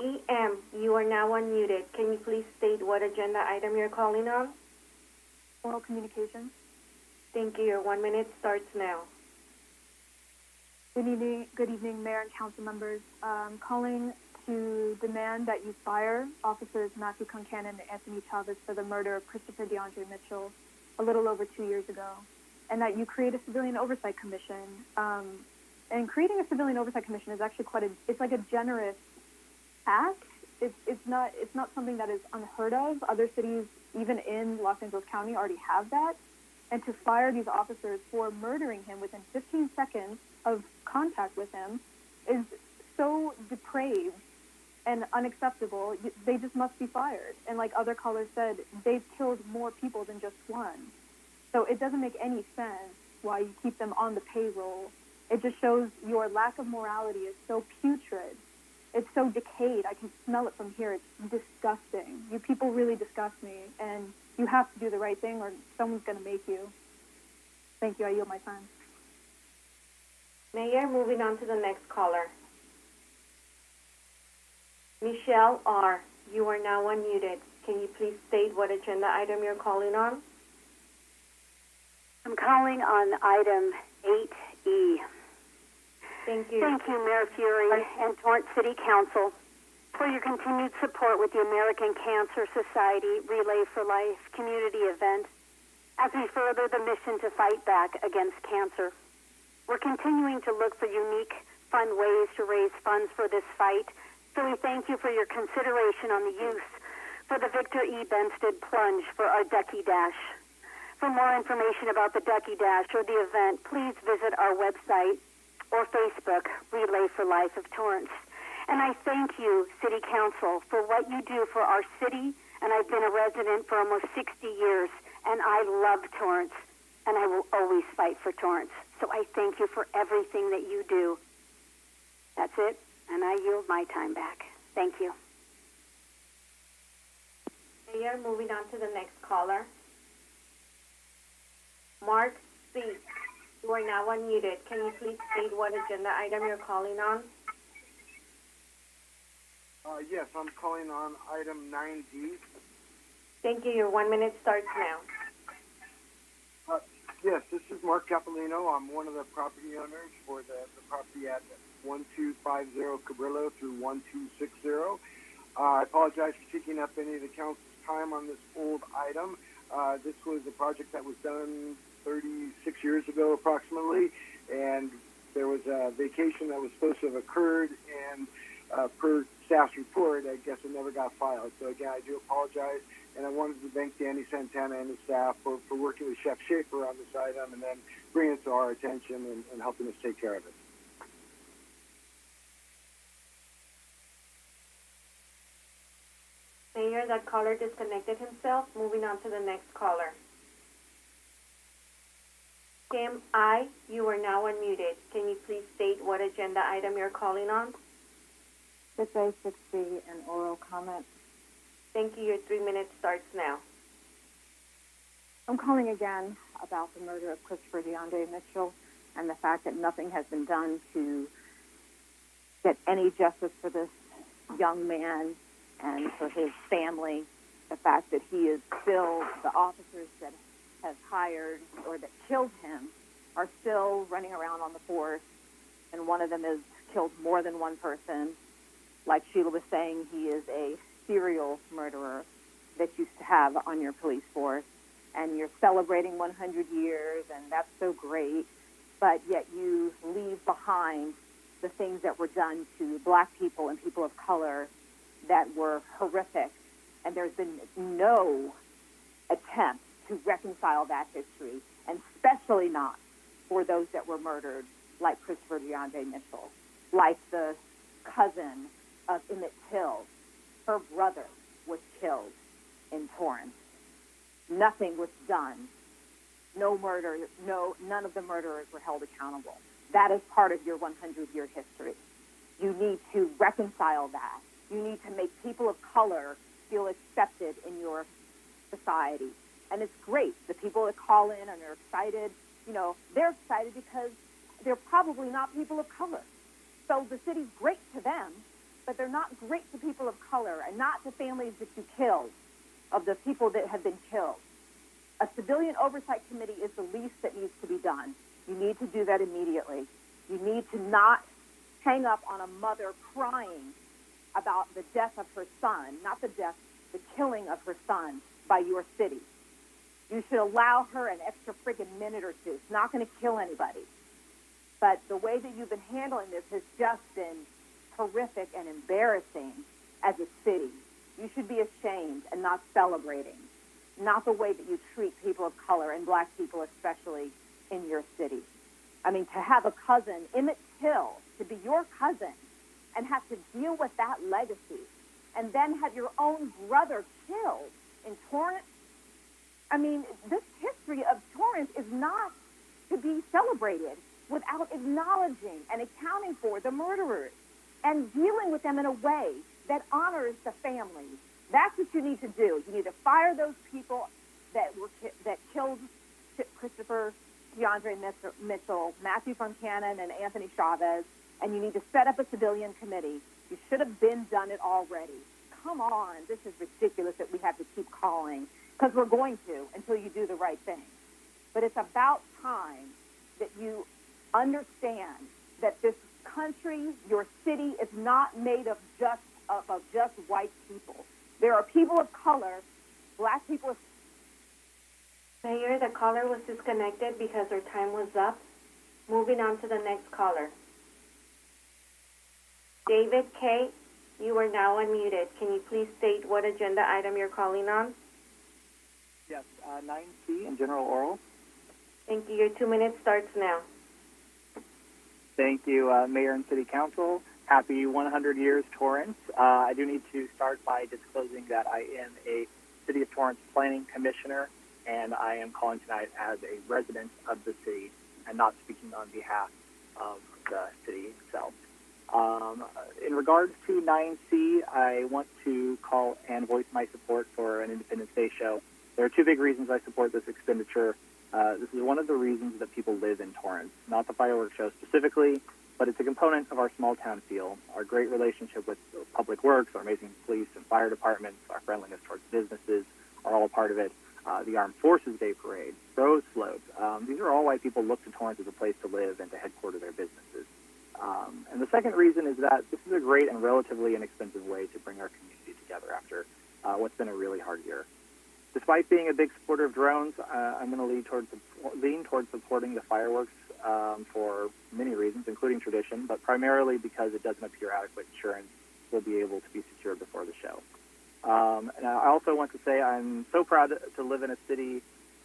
EM, you are now unmuted. Can you please state what agenda item you're calling on? Oral communications. Thank you. Your 1 minute starts now. Good evening, Mayor and council members. Calling to demand that you fire officers Matthew Concannon and Anthony Chavez for the murder of Christopher DeAndre Mitchell a little over 2 years ago, and that you create a civilian oversight commission. And creating a civilian oversight commission is actually it's like a generous act. It's not something that is unheard of. Other cities, even in Los Angeles County, already have that. And to fire these officers for murdering him within 15 seconds of contact with him is so depraved and unacceptable. They just must be fired. And like other callers said, they've killed more people than just one. So it doesn't make any sense why you keep them on the payroll. It just shows your lack of morality is so putrid. It's so decayed. I can smell it from here. It's disgusting. You people really disgust me, and you have to do the right thing or someone's going to make you. Thank you. I yield my time. Mayor, moving on to the next caller. Michelle R., you are now unmuted. Can you please state what agenda item you're calling on? I'm calling on item 8E. Thank you. Thank you, Mayor Fury and Torrance City Council, for your continued support with the American Cancer Society Relay for Life community event as we further the mission to fight back against cancer. We're continuing to look for unique, fun ways to raise funds for this fight, so we thank you for your consideration on the use for the Victor E. Benstead Plunge for our Ducky Dash. For more information about the Ducky Dash or the event, please visit our website or Facebook, Relay for Life of Torrance. And I thank you, City Council, for what you do for our city, and I've been a resident for almost 60 years, and I love Torrance. and I will always fight for Torrance. So I thank you for everything that you do. That's it, and I yield my time back. Thank you. Mayor, moving on to the next caller. Mark C., you are now unmuted. Can you please state what agenda item you're calling on? Yes, I'm calling on item 9D. Thank you. Your 1 minute starts now. Yes, this is Mark Capolino. I'm one of the property owners for the property at 1250 Cabrillo through 1260. I apologize for taking up any of the council's time on this old item. This was a project that was done 36 years ago approximately, and there was a vacation that was supposed to have occurred, and per staff's report, I guess it never got filed. So again, I do apologize, and I wanted to thank Danny Santana and his staff for working with Chef Schaefer on this item and then bringing it to our attention and helping us take care of it. Mayor, that caller disconnected himself. Moving on to the next caller. Kim I., you are now unmuted. Can you please state what agenda item you're calling on? 6A, 6B, and oral comment. Thank you. Your 3 minutes starts now. I'm calling again about the murder of Christopher DeAndre Mitchell and the fact that nothing has been done to get any justice for this young man and for his family. The fact that he is still, the officers that have hired or that killed him are still running around on the force, and one of them has killed more than one person. Like Sheila was saying, he is a serial murderer that you used to have on your police force, and you're celebrating 100 years, and that's so great, but yet you leave behind the things that were done to black people and people of color that were horrific, and there's been no attempt to reconcile that history, and especially not for those that were murdered, like Christopher DeAndre Mitchell, like the cousin of Emmett Till. Her brother was killed in Torrance. Nothing was done. No murder, none of the murderers were held accountable. That is part of your 100-year history. You need to reconcile that. You need to make people of color feel accepted in your society. And it's great. The people that call in and are excited, they're excited because they're probably not people of color. So the city's great to them, but they're not great to people of color and not to families that you killed, of the people that have been killed. A civilian oversight committee is the least that needs to be done. You need to do that immediately. You need to not hang up on a mother crying about the death of her son, not the death, the killing of her son by your city. You should allow her an extra friggin' minute or two. It's not going to kill anybody. But the way that you've been handling this has just been horrific and embarrassing as a city. You should be ashamed and not celebrating, not the way that you treat people of color and black people especially in your city. I mean, to have a cousin, Emmett Till, to be your cousin and have to deal with that legacy and then have your own brother killed in Torrance. I mean, this history of Torrance is not to be celebrated without acknowledging and accounting for the murderers and dealing with them in a way that honors the families. That's what you need to do. You need to fire those people that killed Christopher DeAndre Mitchell, Matthew Buchanan, and Anthony Chavez, and you need to set up a civilian committee. You should have been done it already. Come on, this is ridiculous that we have to keep calling, because we're going to until you do the right thing. But it's about time that you understand that this country, your city, is not made of just white people. There are people of color, black people. Mayor, the caller was disconnected because her time was up. Moving on to the next caller. David K., you are now unmuted. Can you please state what agenda item you're calling on? Yes, 9C in general oral. Thank you. Your 2 minutes starts now. Thank you, Mayor and City Council. Happy 100 years, Torrance. I do need to start by disclosing that I am a City of Torrance Planning Commissioner and I am calling tonight as a resident of the city and not speaking on behalf of the city itself. In regards to 9C, I want to call and voice my support for an Independence Day show. There are two big reasons I support this expenditure. This is one of the reasons that people live in Torrance, not the fireworks show specifically, but it's a component of our small town feel, our great relationship with public works, our amazing police and fire departments, our friendliness towards businesses are all a part of it. The Armed Forces Day Parade, Rose Float, these are all why people look to Torrance as a place to live and to headquarter their businesses. And the second reason is that this is a great and relatively inexpensive way to bring our community together after what's been a really hard year. Despite being a big supporter of drones, I'm going to lean towards supporting the fireworks for many reasons, including tradition, but primarily because it doesn't appear adequate insurance will be able to be secured before the show. And I also want to say I'm so proud to live in a city,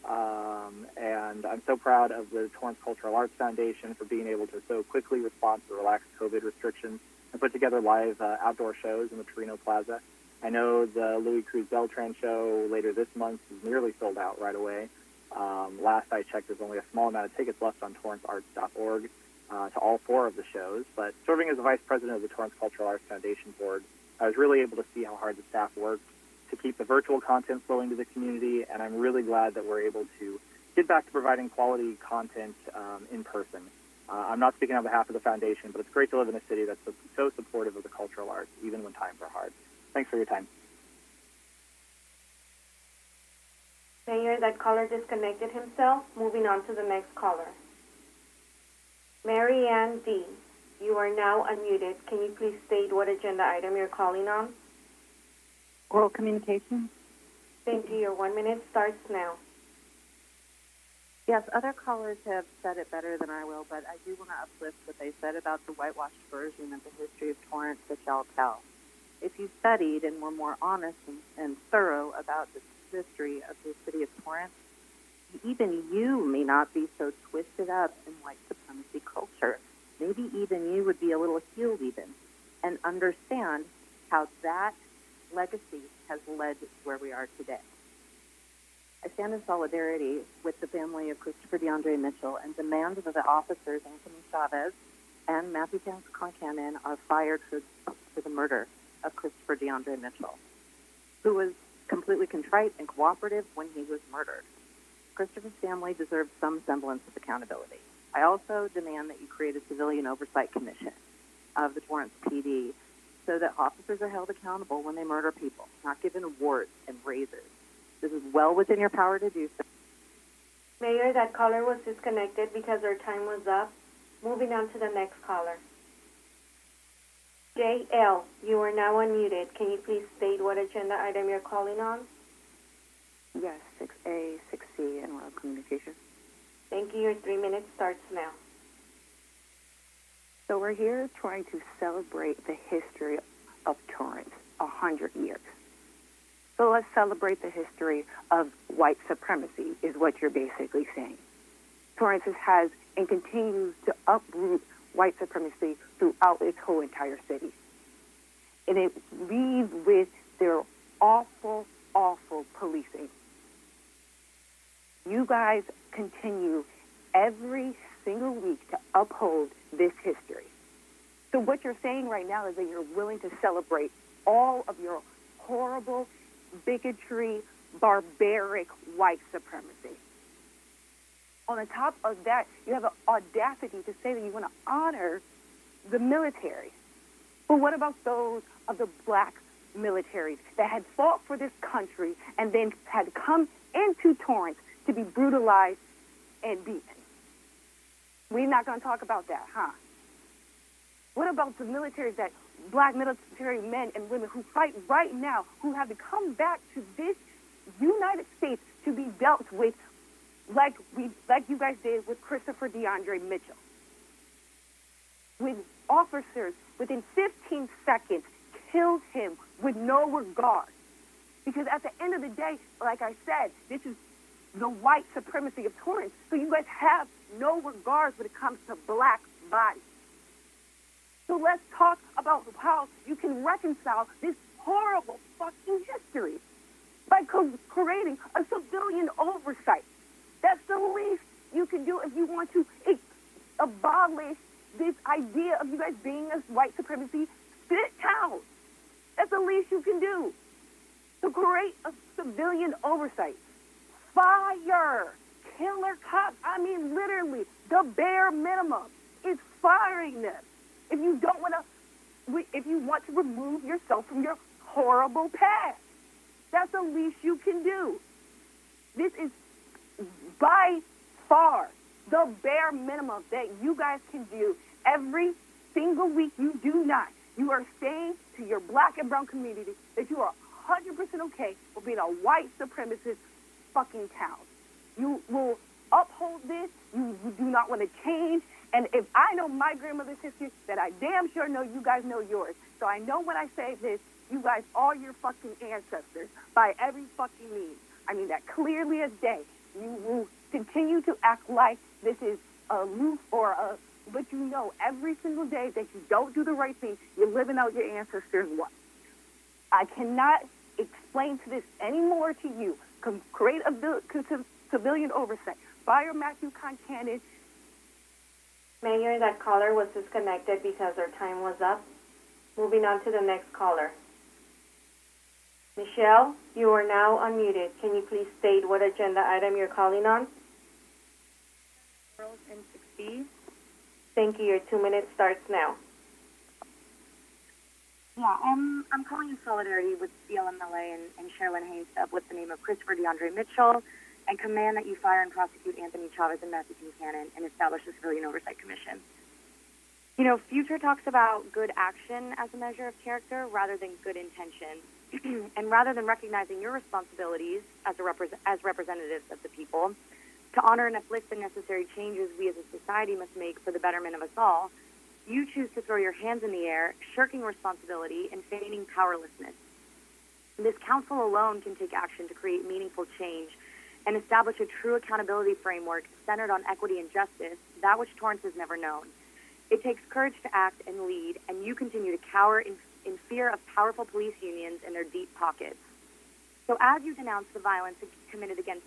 and I'm so proud of the Torrance Cultural Arts Foundation for being able to so quickly respond to the relaxed COVID restrictions and put together live outdoor shows in the Torino Plaza. I know the Louis Cruz Beltran show later this month is nearly sold out right away. Last I checked, there's only a small amount of tickets left on torrancearts.org to all four of the shows. But serving as the vice president of the Torrance Cultural Arts Foundation Board, I was really able to see how hard the staff worked to keep the virtual content flowing to the community, and I'm really glad that we're able to get back to providing quality content in person. I'm not speaking on behalf of the foundation, but it's great to live in a city that's so supportive of the cultural arts, even when times are hard. Thanks for your time. Mayor, that caller disconnected himself. Moving on to the next caller. Mary Ann D., you are now unmuted. Can you please state what agenda item you're calling on? Oral communication? Thank you. Your 1 minute starts now. Yes, other callers have said it better than I will, but I do want to uplift what they said about the whitewashed version of the history of Torrance, which I'll tell. If you studied and were more honest and thorough about the history of the city of Torrance, even you may not be so twisted up in white supremacy culture. Maybe even you would be a little healed even and understand how that legacy has led to where we are today. I stand in solidarity with the family of Christopher DeAndre Mitchell and demand that the officers Anthony Chavez and Matthew Concannon are fired for the murder of Christopher DeAndre Mitchell, who was completely contrite and cooperative when he was murdered. Christopher's family deserves some semblance of accountability. I also demand that you create a civilian oversight commission of the Torrance PD so that officers are held accountable when they murder people, not given awards and raises. This is well within your power to do so. Mayor, that caller was disconnected because our time was up. Moving on to the next caller. JL, you are now unmuted. Can you please state what agenda item you're calling on? Yes, 6A, 6C, and oral communication. Thank you. Your 3 minutes starts now. So we're here trying to celebrate the history of Torrance, 100 years. So let's celebrate the history of white supremacy, is what you're basically saying. Torrance has and continues to uproot white supremacy throughout its whole entire city. And it leads with their awful, awful policing. You guys continue every single week to uphold this history. So what you're saying right now is that you're willing to celebrate all of your horrible bigotry, barbaric white supremacy. On the top of that, you have the audacity to say that you want to honor the military. But what about those of the black military that had fought for this country and then had come into Torrance to be brutalized and beaten? We're not going to talk about that, huh? What about the military, that black military men and women who fight right now, who have to come back to this United States to be dealt with like you guys did with Christopher DeAndre Mitchell? With officers, within 15 seconds, killed him with no regard. Because at the end of the day, like I said, this is the white supremacy of Torrance. So you guys have no regards when it comes to black bodies. So let's talk about how you can reconcile this horrible fucking history. by creating a civilian oversight. That's the least you can do if you want to abolish this idea of you guys being a white supremacy spit town. That's the least you can do. To create a civilian oversight. Fire killer cops. I mean, literally, the bare minimum is firing them. If you don't want to, if you want to remove yourself from your horrible past, that's the least you can do. This is by far the bare minimum that you guys can do every single week. You do not. You are saying to your black and brown community that you are 100% okay with being a white supremacist fucking town. You will uphold this. You do not want to change. And if I know my grandmother's history, then I damn sure know you guys know yours. So I know when I say this, you guys are your fucking ancestors by every fucking means. I mean that clearly as day. You will continue to act like this is aloof but you know every single day that you don't do the right thing, you're living out your ancestors' what. I cannot explain to this anymore to you. Create a civilian oversight. Fire Matthew Concannon. Mayor, that caller was disconnected because our time was up. Moving on to the next caller. Michelle, you are now unmuted. Can you please state what agenda item you're calling on? Girls in 6B. Thank you. Your 2 minutes starts now. Yeah, I'm calling in solidarity with CLMLA and Sherilyn Haynes to uplift the name of Christopher DeAndre Mitchell and command that you fire and prosecute Anthony Chavez and Matthew Concannon and establish a civilian oversight commission. You know, Future talks about good action as a measure of character rather than good intention. And rather than recognizing your responsibilities as representatives of the people, to honor and uplift the necessary changes we as a society must make for the betterment of us all, you choose to throw your hands in the air, shirking responsibility and feigning powerlessness. This council alone can take action to create meaningful change and establish a true accountability framework centered on equity and justice, that which Torrance has never known. It takes courage to act and lead, and you continue to cower in fear of powerful police unions and their deep pockets. So as you denounce the violence committed against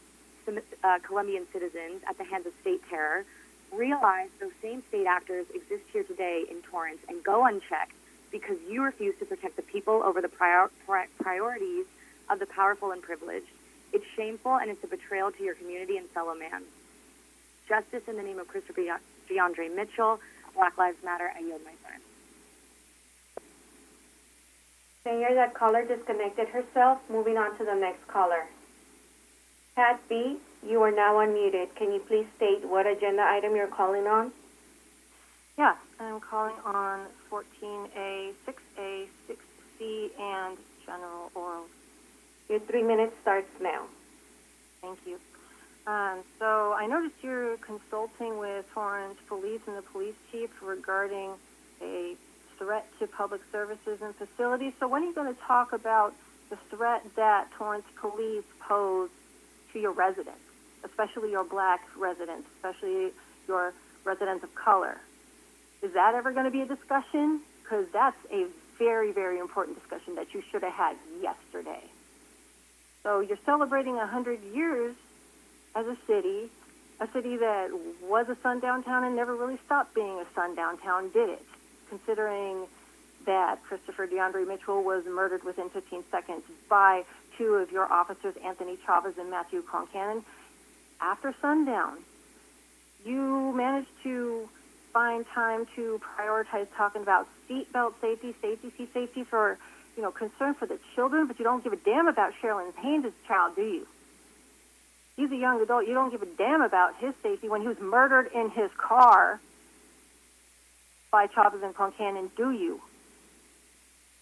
Colombian citizens at the hands of state terror, realize those same state actors exist here today in Torrance and go unchecked because you refuse to protect the people over the priorities of the powerful and privileged. It's shameful and it's a betrayal to your community and fellow man. Justice in the name of Christopher DeAndre Mitchell, Black Lives Matter. I yield my time. Mayor, that caller disconnected herself. Moving on to the next caller. Pat B., you are now unmuted. Can you please state what agenda item you're calling on? Yeah, I'm calling on 14A, 6A, 6C, and general oral. Your 3 minutes starts now. Thank you. So I noticed you're consulting with Torrance Police and the police chief regarding a threat to public services and facilities. So when are you going to talk about the threat that Torrance Police pose to your residents, especially your black residents, especially your residents of color? Is that ever going to be a discussion? Because that's a very, very important discussion that you should have had yesterday. So you're celebrating 100 years as a city that was a sundown town and never really stopped being a sundown town, did it? Considering that Christopher DeAndre Mitchell was murdered within 15 seconds by two of your officers, Anthony Chavez and Matthew Concannon, after sundown. You managed to find time to prioritize talking about seatbelt safety for, concern for the children, but you don't give a damn about Sherilyn Haynes' child, do you? He's a young adult. You don't give a damn about his safety when he was murdered in his car by Chavez and Concannon, do you?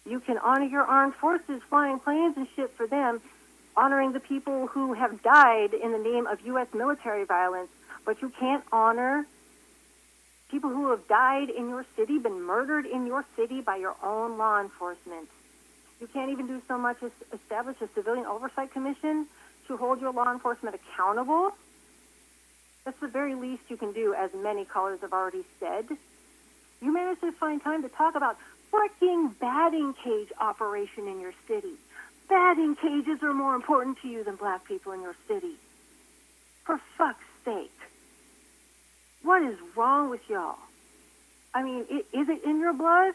You can honor your armed forces flying planes and shit for them, honoring the people who have died in the name of U.S. military violence, but you can't honor people who have died in your city, been murdered in your city by your own law enforcement. You can't even do so much as establish a civilian oversight commission to hold your law enforcement accountable. That's the very least you can do, as many callers have already said. You managed to find time to talk about freaking batting cage operation in your city. batting cages are more important to you than black people in your city. For fuck's sake. What is wrong with y'all? I mean, is it in your blood?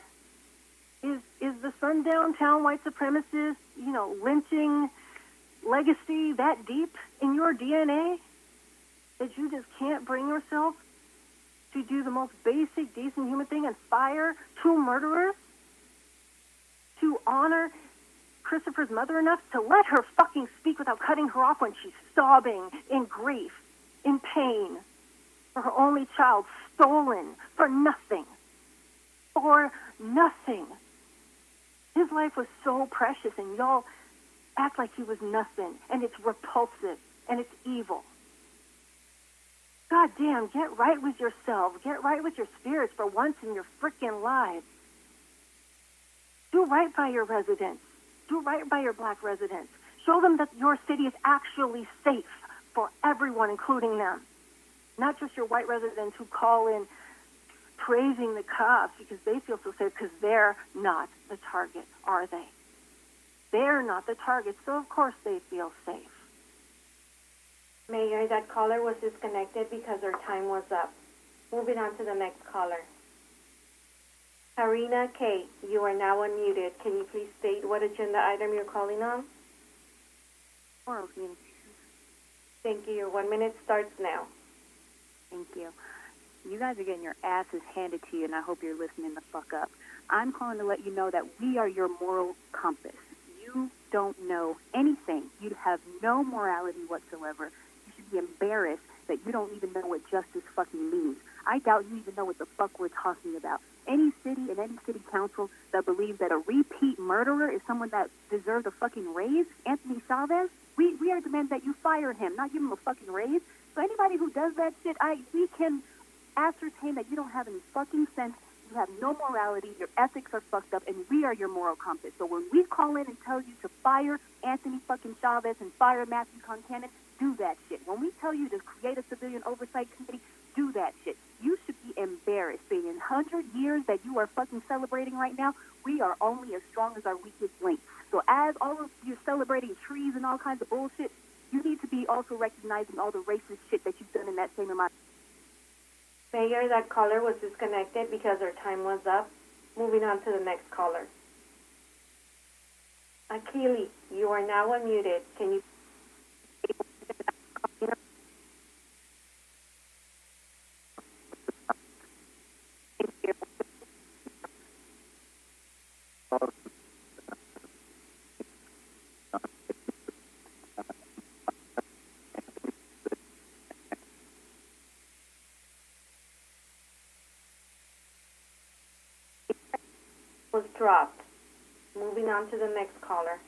Is the sundown town white supremacist, lynching legacy that deep in your DNA that you just can't bring yourself to do the most basic, decent human thing and fire two murderers? To honor Christopher's mother enough to let her fucking speak without cutting her off when she's sobbing in grief, in pain, for her only child stolen for nothing. For nothing. His life was so precious, and y'all act like he was nothing, and it's repulsive, and it's evil. God damn, get right with yourselves. Get right with your spirits for once in your frickin' lives. Do right by your residents. Do right by your black residents. Show them that your city is actually safe for everyone, including them. Not just your white residents who call in praising the cops because they feel so safe, because they're not the target, are they? They're not the target, so of course they feel safe. Mayor, that caller was disconnected because her time was up. Moving on to the next caller. Karina K., you are now unmuted. Can you please state what agenda item you're calling on? Oral communications. Thank you. Your 1 minute starts now. Thank you. You guys are getting your asses handed to you, and I hope you're listening the fuck up. I'm calling to let you know that we are your moral compass. You don't know anything. You have no morality whatsoever. You should be embarrassed that you don't even know what justice fucking means. I doubt you even know what the fuck we're talking about. Any city and any city council that believes that a repeat murderer is someone that deserves a fucking raise, Anthony Chavez, we are demanding that you fire him, not give him a fucking raise. So anybody who does that shit, we can ascertain that you don't have any fucking sense, you have no morality, your ethics are fucked up, and we are your moral compass. So when we call in and tell you to fire Anthony fucking Chavez and fire Matthew Concannon, do that shit. When we tell you to create a civilian oversight committee, do that shit. You should be embarrassed. Being in 100 years that you are fucking celebrating right now, we are only as strong as our weakest link. So as all of you celebrating trees and all kinds of bullshit, you need to be also recognizing all the racist shit that you've done in that same amount. Mayor, that caller was disconnected because her time was up. Moving on to the next caller. Akili, you are now unmuted. Can you... was dropped. Moving on to the next caller.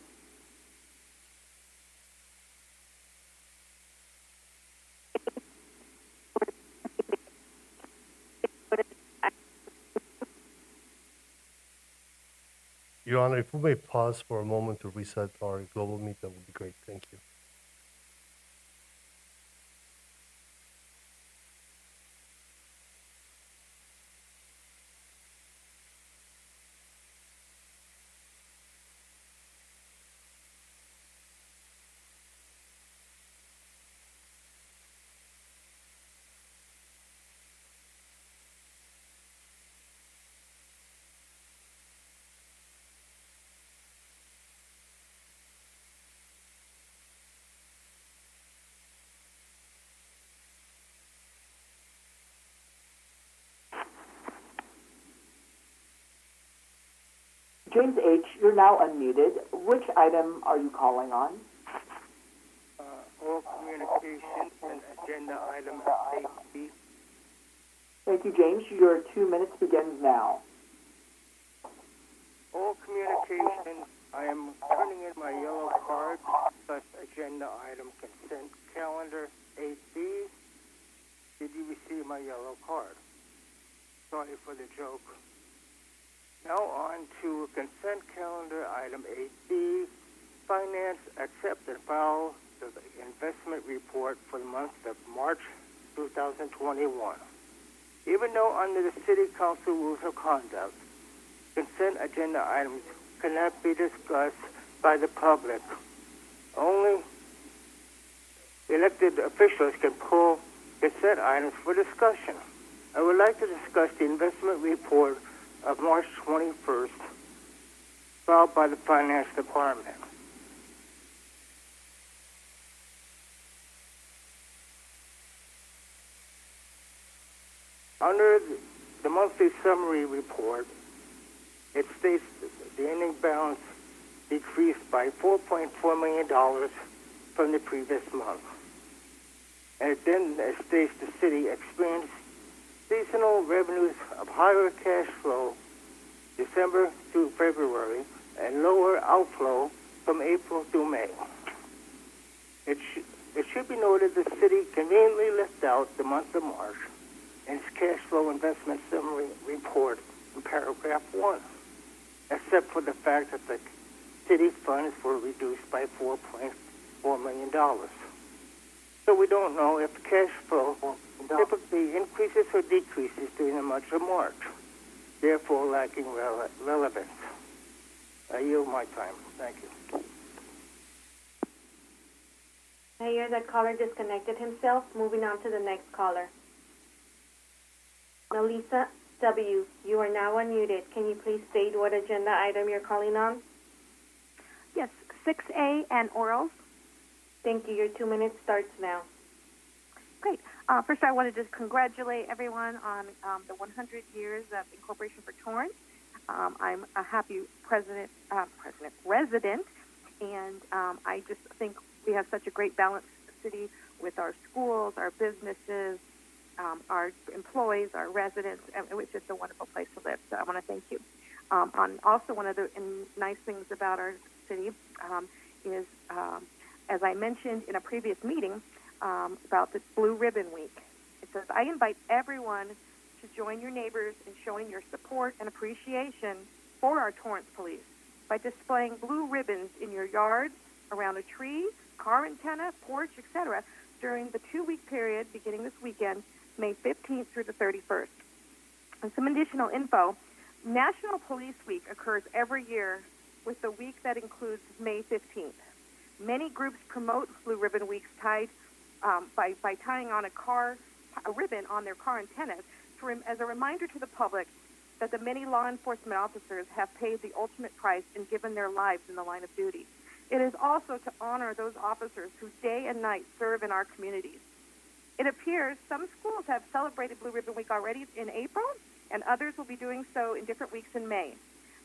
Your Honor, if we may pause for a moment to reset our global meet, that would be great. Thank you. James H., you're now unmuted. Which item are you calling on? Oral communication and agenda item 8B. Thank you, James. Your 2 minutes begins now. Oral communication, I am turning in my yellow card plus agenda item consent calendar 8B. Did you receive my yellow card? Sorry for the joke. Now on to consent calendar item 8B, finance, accept and file the investment report for the month of March 2021. Even though under the City Council rules of conduct, consent agenda items cannot be discussed by the public. Only elected officials can pull consent items for discussion. I would like to discuss the investment report of March 21st, filed by the Finance Department. Under the monthly summary report, it states that the ending balance decreased by $4.4 million from the previous month. And it then states the city experienced seasonal revenues of higher cash flow December through February and lower outflow from April through May. It should be noted the city conveniently left out the month of March in its cash flow investment summary report in paragraph 1, except for the fact that the city funds were reduced by $4.4 million. So we don't know if cash flow typically increases or decreases during the month of March, therefore lacking relevance. I yield my time. Thank you. Mayor, that caller disconnected himself. Moving on to the next caller. Melissa W., you are now unmuted. Can you please state what agenda item you're calling on? Yes, 6A and orals. Thank you. Your 2 minutes starts now. Great. First, I wanted to congratulate everyone on the 100 years of Incorporation for Torrance. I'm a happy resident, and I just think we have such a great balanced city with our schools, our businesses, our employees, our residents, and it's just a wonderful place to live. So I want to thank you. Also, one of the nice things about our city is, as I mentioned in a previous meeting, about the Blue Ribbon Week. It says, I invite everyone to join your neighbors in showing your support and appreciation for our Torrance police by displaying blue ribbons in your yard, around a tree, car antenna, porch, etc. during the 2-week period beginning this weekend, May 15th through the 31st. And some additional info, National Police Week occurs every year with the week that includes May 15th. Many groups promote Blue Ribbon Weeks tied by tying on a ribbon on their car antennas as a reminder to the public that the many law enforcement officers have paid the ultimate price and given their lives in the line of duty. It is also to honor those officers who day and night serve in our communities. It appears some schools have celebrated Blue Ribbon Week already in April, and others will be doing so in different weeks in May.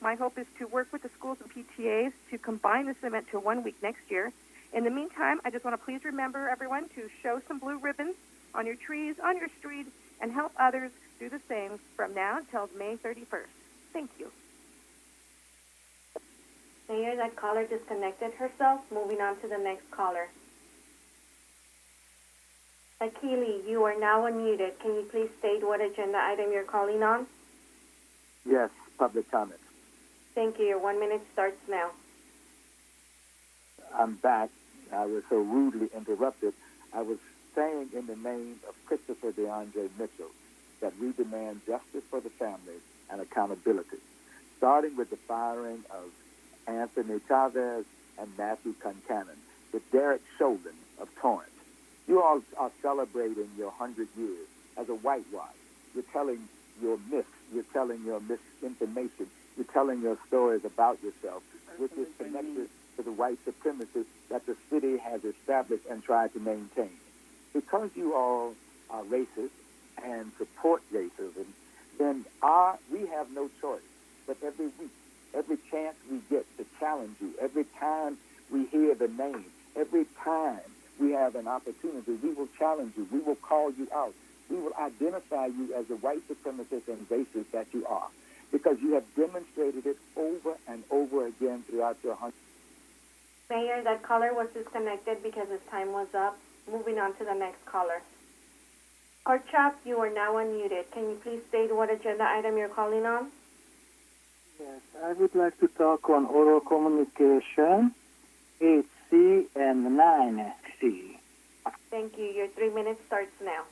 My hope is to work with the schools and PTAs to combine this event to 1 week next year. In the meantime, I just want to please remember everyone to show some blue ribbons on your trees, on your street, and help others do the same from now until May 31st. Thank you. Mayor, that caller disconnected herself. Moving on to the next caller. Akili, you are now unmuted. Can you please state what agenda item you're calling on? Yes, public comment. Thank you. Your 1 minute starts now. I'm back. I was so rudely interrupted. I was saying in the name of Christopher DeAndre Mitchell that we demand justice for the families and accountability, starting with the firing of Anthony Chavez and Matthew Concannon, with Derek Chauvin of Torrance. You all are celebrating your 100 years as a whitewash. You're telling your myths. You're telling your misinformation. You're telling your stories about yourself, which is connected to the white supremacy that the city has established and tried to maintain. Because you all are racist and support racism, then we have no choice. But every week, every chance we get to challenge you, every time we hear the name, every time we have an opportunity, we will challenge you. We will call you out. We will identify you as the white supremacist and racist that you are, because you have demonstrated it over and over again throughout your 100. Mayor, that caller was disconnected because his time was up. Moving on to the next caller. Chap, you are now unmuted. Can you please state what agenda item you're calling on? Yes, I would like to talk on oral communication, 8C and 9C. Thank you. Your 3 minutes starts now.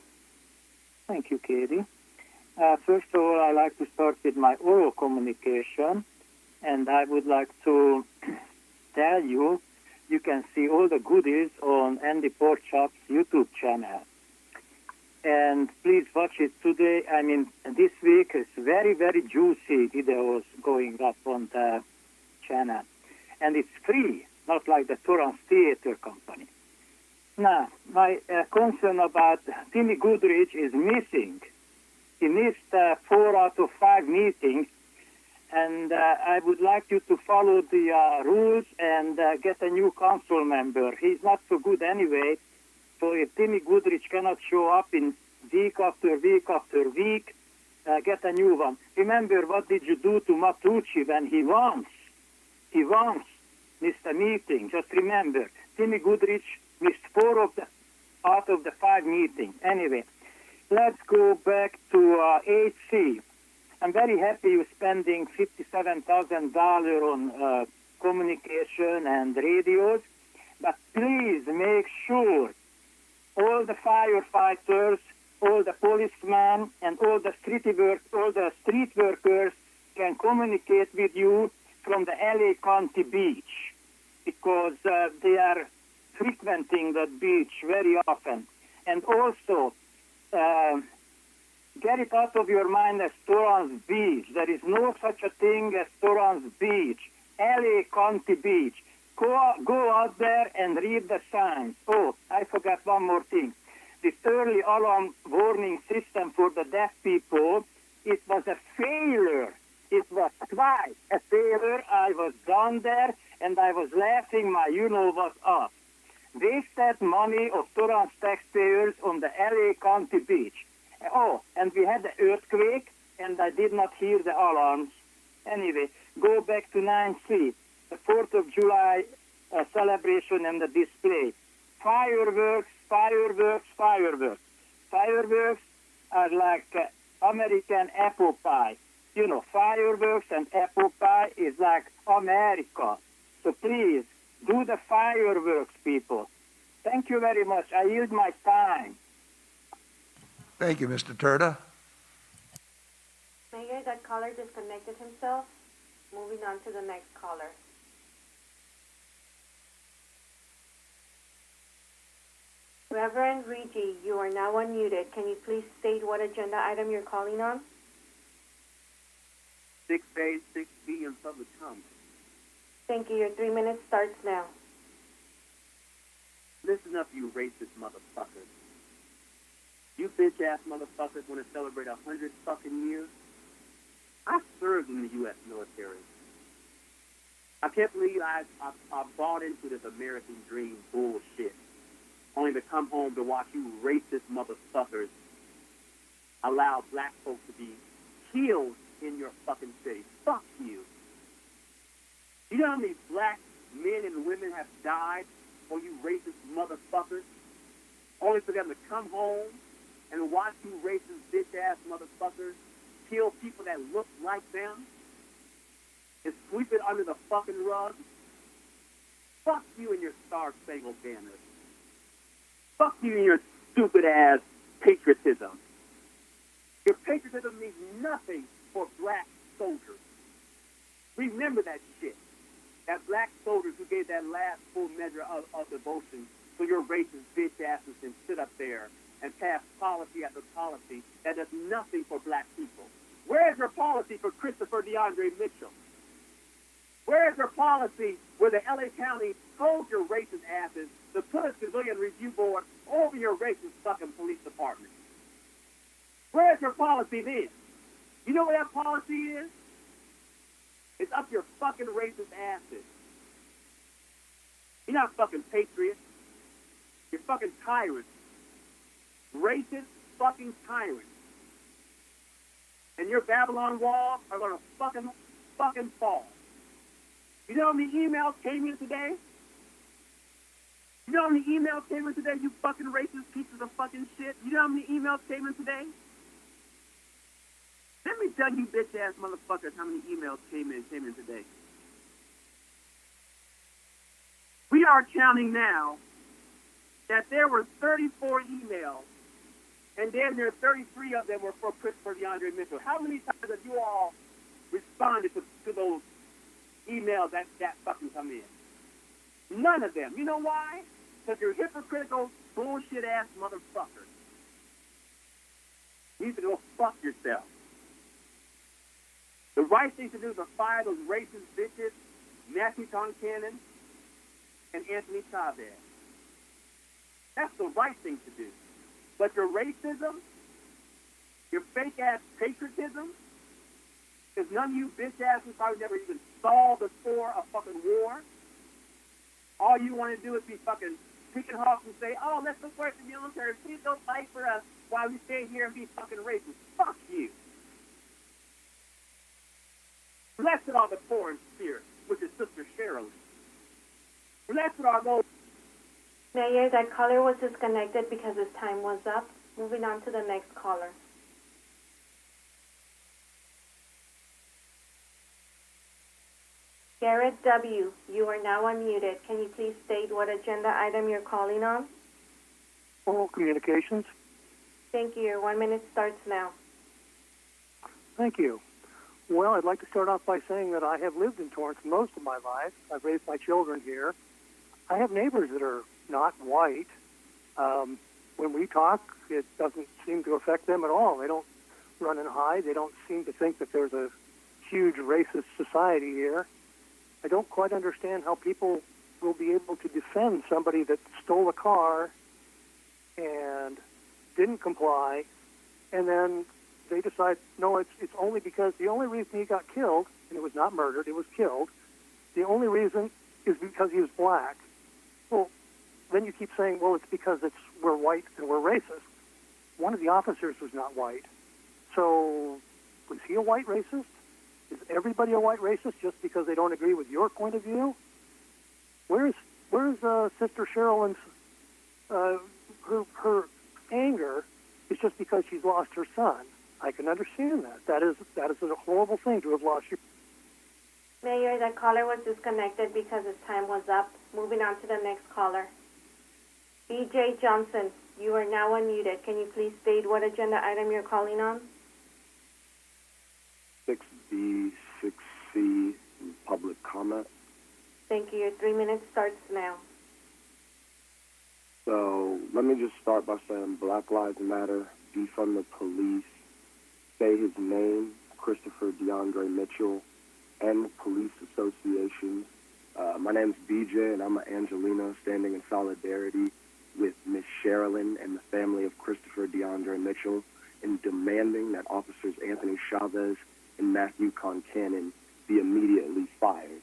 Thank you, Katie. First of all, I'd like to start with my oral communication, and I would like to tell you, you can see all the goodies on Andy Porkchop's YouTube channel. And please watch it today. I mean, this week is very, very juicy videos going up on the channel. And it's free, not like the Torrance Theater Company. Now, my concern about Timmy Goodrich is missing. He missed 4 out of 5 meetings, and I would like you to follow the rules and get a new council member. He's not so good anyway, so if Timmy Goodrich cannot show up in week after week after week, get a new one. Remember, what did you do to Matucci when he once missed a meeting? Just remember, Timmy Goodrich missed 4 out of the 5 meetings. Anyway, let's go back to 8C. I'm very happy you're spending $57,000 on communication and radios, but please make sure all the firefighters, all the policemen, and all the street workers can communicate with you from the LA County beach, because they are frequenting that beach very often. And also, get it out of your mind as Torrance Beach. There is no such a thing as Torrance Beach, LA County Beach. Go out there and read the signs. Oh, I forgot one more thing. This early alarm warning system for the deaf people, it was a failure. It was twice a failure. I was down there and I was laughing my you-know-what off. Wasted money of Torrance taxpayers on the LA County Beach. Oh, and we had the earthquake, and I did not hear the alarms. Anyway, go back to 9C, the 4th of July celebration and the display. Fireworks, fireworks, fireworks. Fireworks are like American apple pie. You know, fireworks and apple pie is like America. So please, do the fireworks, people. Thank you very much. I yield my time. Thank you, Mr. Turda. Mayor, that caller disconnected himself. Moving on to the next caller. Reverend Rigi, you are now unmuted. Can you please state what agenda item you're calling on? 6A, 6B, and public comment. Thank you. Your 3 minutes starts now. Listen up, you racist motherfuckers. You bitch-ass motherfuckers want to celebrate 100 fucking years? I served in the U.S. military. I can't believe I bought into this American dream bullshit, only to come home to watch you racist motherfuckers allow black folks to be killed in your fucking city. Fuck you. You know how many black men and women have died for you racist motherfuckers? Only for them to come home and watch you racist bitch-ass motherfuckers kill people that look like them and sweep it under the fucking rug? Fuck you and your Star-Spangled Banner. Fuck you and your stupid-ass patriotism. Your patriotism means nothing for black soldiers. Remember that shit. That black soldiers who gave that last full measure of devotion so your racist bitch asses can sit up there and pass policy after policy that does nothing for black people. Where's your policy for Christopher DeAndre Mitchell? Where's your policy where the LA County told your racist asses to put a civilian review board over your racist fucking police department? Where's your policy then? You know what that policy is? It's up your fucking racist asses. You're not fucking patriots. You're fucking tyrants. Racist fucking tyrants. And your Babylon walls are gonna fucking fall. You know how many emails came in today? You know how many emails came in today, you fucking racist pieces of fucking shit? You know how many emails came in today? Let me tell you bitch-ass motherfuckers how many emails came in today. We are counting now that there were 34 emails, and damn near 33 of them were for Christopher DeAndre Mitchell. How many times have you all responded to those emails that fucking come in? None of them. You know why? Because you're hypocritical, bullshit-ass motherfuckers. You need to go fuck yourself. The right thing to do is to fire those racist bitches, Matthew Concannon and Anthony Chavez. That's the right thing to do. But your racism, your fake-ass patriotism, because none of you bitch-asses probably never even saw before a fucking war. All you want to do is be fucking picking hawks and say, oh, let's support the military. Please don't fight for us while we stay here and be fucking racist. Fuck you. Blessed are the poor in spirit, which is Sister Cheryl. Blessed are those. Mayor, that caller was disconnected because his time was up. Moving on to the next caller. Garrett W., you are now unmuted. Can you please state what agenda item you're calling on? Oral communications. Thank you. Your 1 minute starts now. Thank you. Well, I'd like to start off by saying that I have lived in Torrance most of my life. I've raised my children here. I have neighbors that are not white. When we talk, it doesn't seem to affect them at all. They don't run and hide. They don't seem to think that there's a huge racist society here. I don't quite understand how people will be able to defend somebody that stole a car and didn't comply, and then they decide, no, it's only because the only reason he got killed, and it was not murdered, it was killed, the only reason is because he was black. Well, then you keep saying, well, it's because we're white and we're racist. One of the officers was not white. So was he a white racist? Is everybody a white racist just because they don't agree with your point of view? Where's Sister Sherilyn's her anger is just because she's lost her son? I can understand that. That is a horrible thing to have lost your. Mayor, that caller was disconnected because his time was up.Moving on to the next caller. B.J. Johnson, you are now unmuted. Can you please state what agenda item you're calling on? 6B, 6C, public comment. Thank you. Your 3 minutes starts now. So let me just start by saying Black Lives Matter, defund the police, say his name, Christopher DeAndre Mitchell, and the police associations. My name's BJ, and I'm an Angelina standing in solidarity with Miss Sherilyn and the family of Christopher DeAndre Mitchell in demanding that officers Anthony Chavez and Matthew Concannon be immediately fired.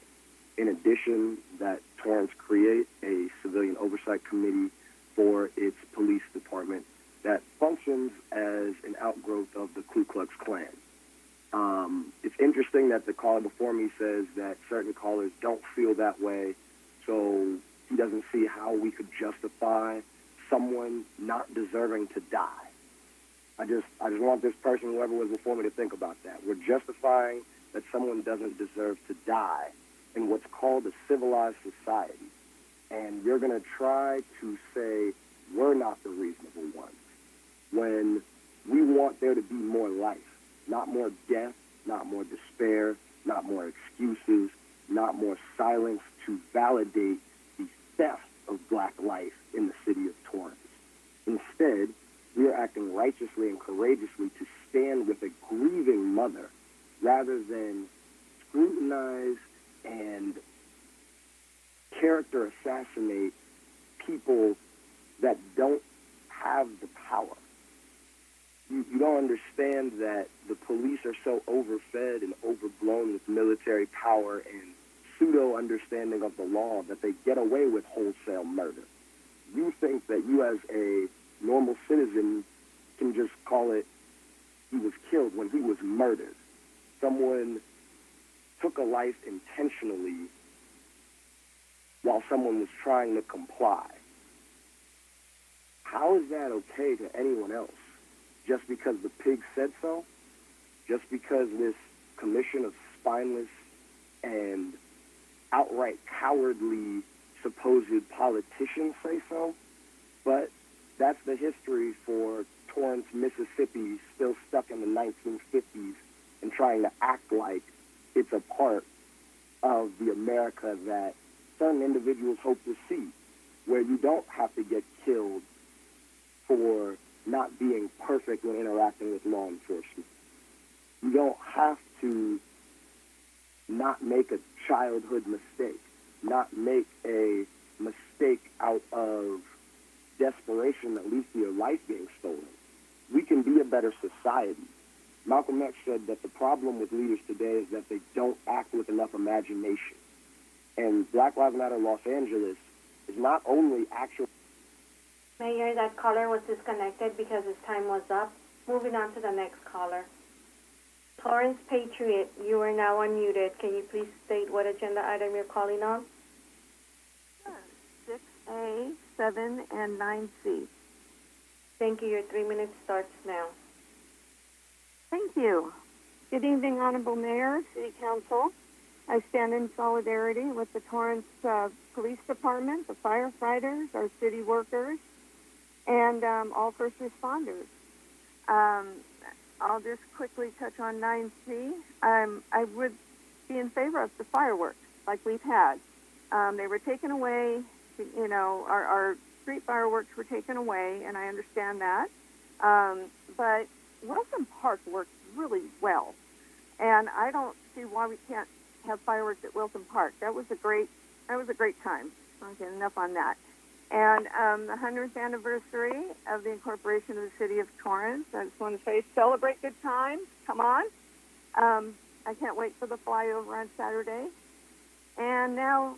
In addition, that Torrance create a civilian oversight committee for its police department that functions as an outgrowth of the Ku Klux Klan. It's interesting that the caller before me says that certain callers don't feel that way, so he doesn't see how we could justify someone not deserving to die. I just want this person, whoever was before me, to think about that. We're justifying that someone doesn't deserve to die in what's called a civilized society. And you're going to try to say we're not the reasonable ones when we want there to be more life, not more death, not more despair, not more excuses, not more silence to validate the theft of black life in the city of Torrance. Instead, we are acting righteously and courageously to stand with a grieving mother rather than scrutinize and character assassinate people that don't have the power. You don't understand that the police are so overfed and overblown with military power and pseudo-understanding of the law that they get away with wholesale murder. You think that you as a normal citizen can just call it he was killed when he was murdered. Someone took a life intentionally while someone was trying to comply. How is that okay to anyone else? Just because the pig said so? Just because this commission of spineless and outright cowardly supposed politicians say so? But that's the history for Torrance, Mississippi, still stuck in the 1950s and trying to act like it's a part of the America that certain individuals hope to see, where you don't have to get killed for not being perfect when interacting with law enforcement. You don't have to not make a childhood mistake, not make a mistake out of desperation that leads to your life being stolen. We can be a better society. Malcolm X said that the problem with leaders today is that they don't act with enough imagination. And Black Lives Matter Los Angeles is not only actual... Mayor, that caller was disconnected because his time was up. Moving on to the next caller. Torrance Patriot, you are now unmuted. Can you please state what agenda item you're calling on? 6A, 7, and 9C. Thank you. Your 3 minutes starts now. Thank you. Good evening, Honorable Mayor, City Council. I stand in solidarity with the Torrance Police Department, the firefighters, our city workers, and all first responders. I'll just quickly touch on 9C. I would be in favor of the fireworks like we've had. They were taken away, you know, our street fireworks were taken away, and I understand that. But Wilson Park works really well, and I don't see why we can't have fireworks at Wilson Park. That was a great time. Okay, enough on that. And the 100th anniversary of the incorporation of the city of Torrance. I just want to say, celebrate good times. Come on. I can't wait for the flyover on Saturday. And now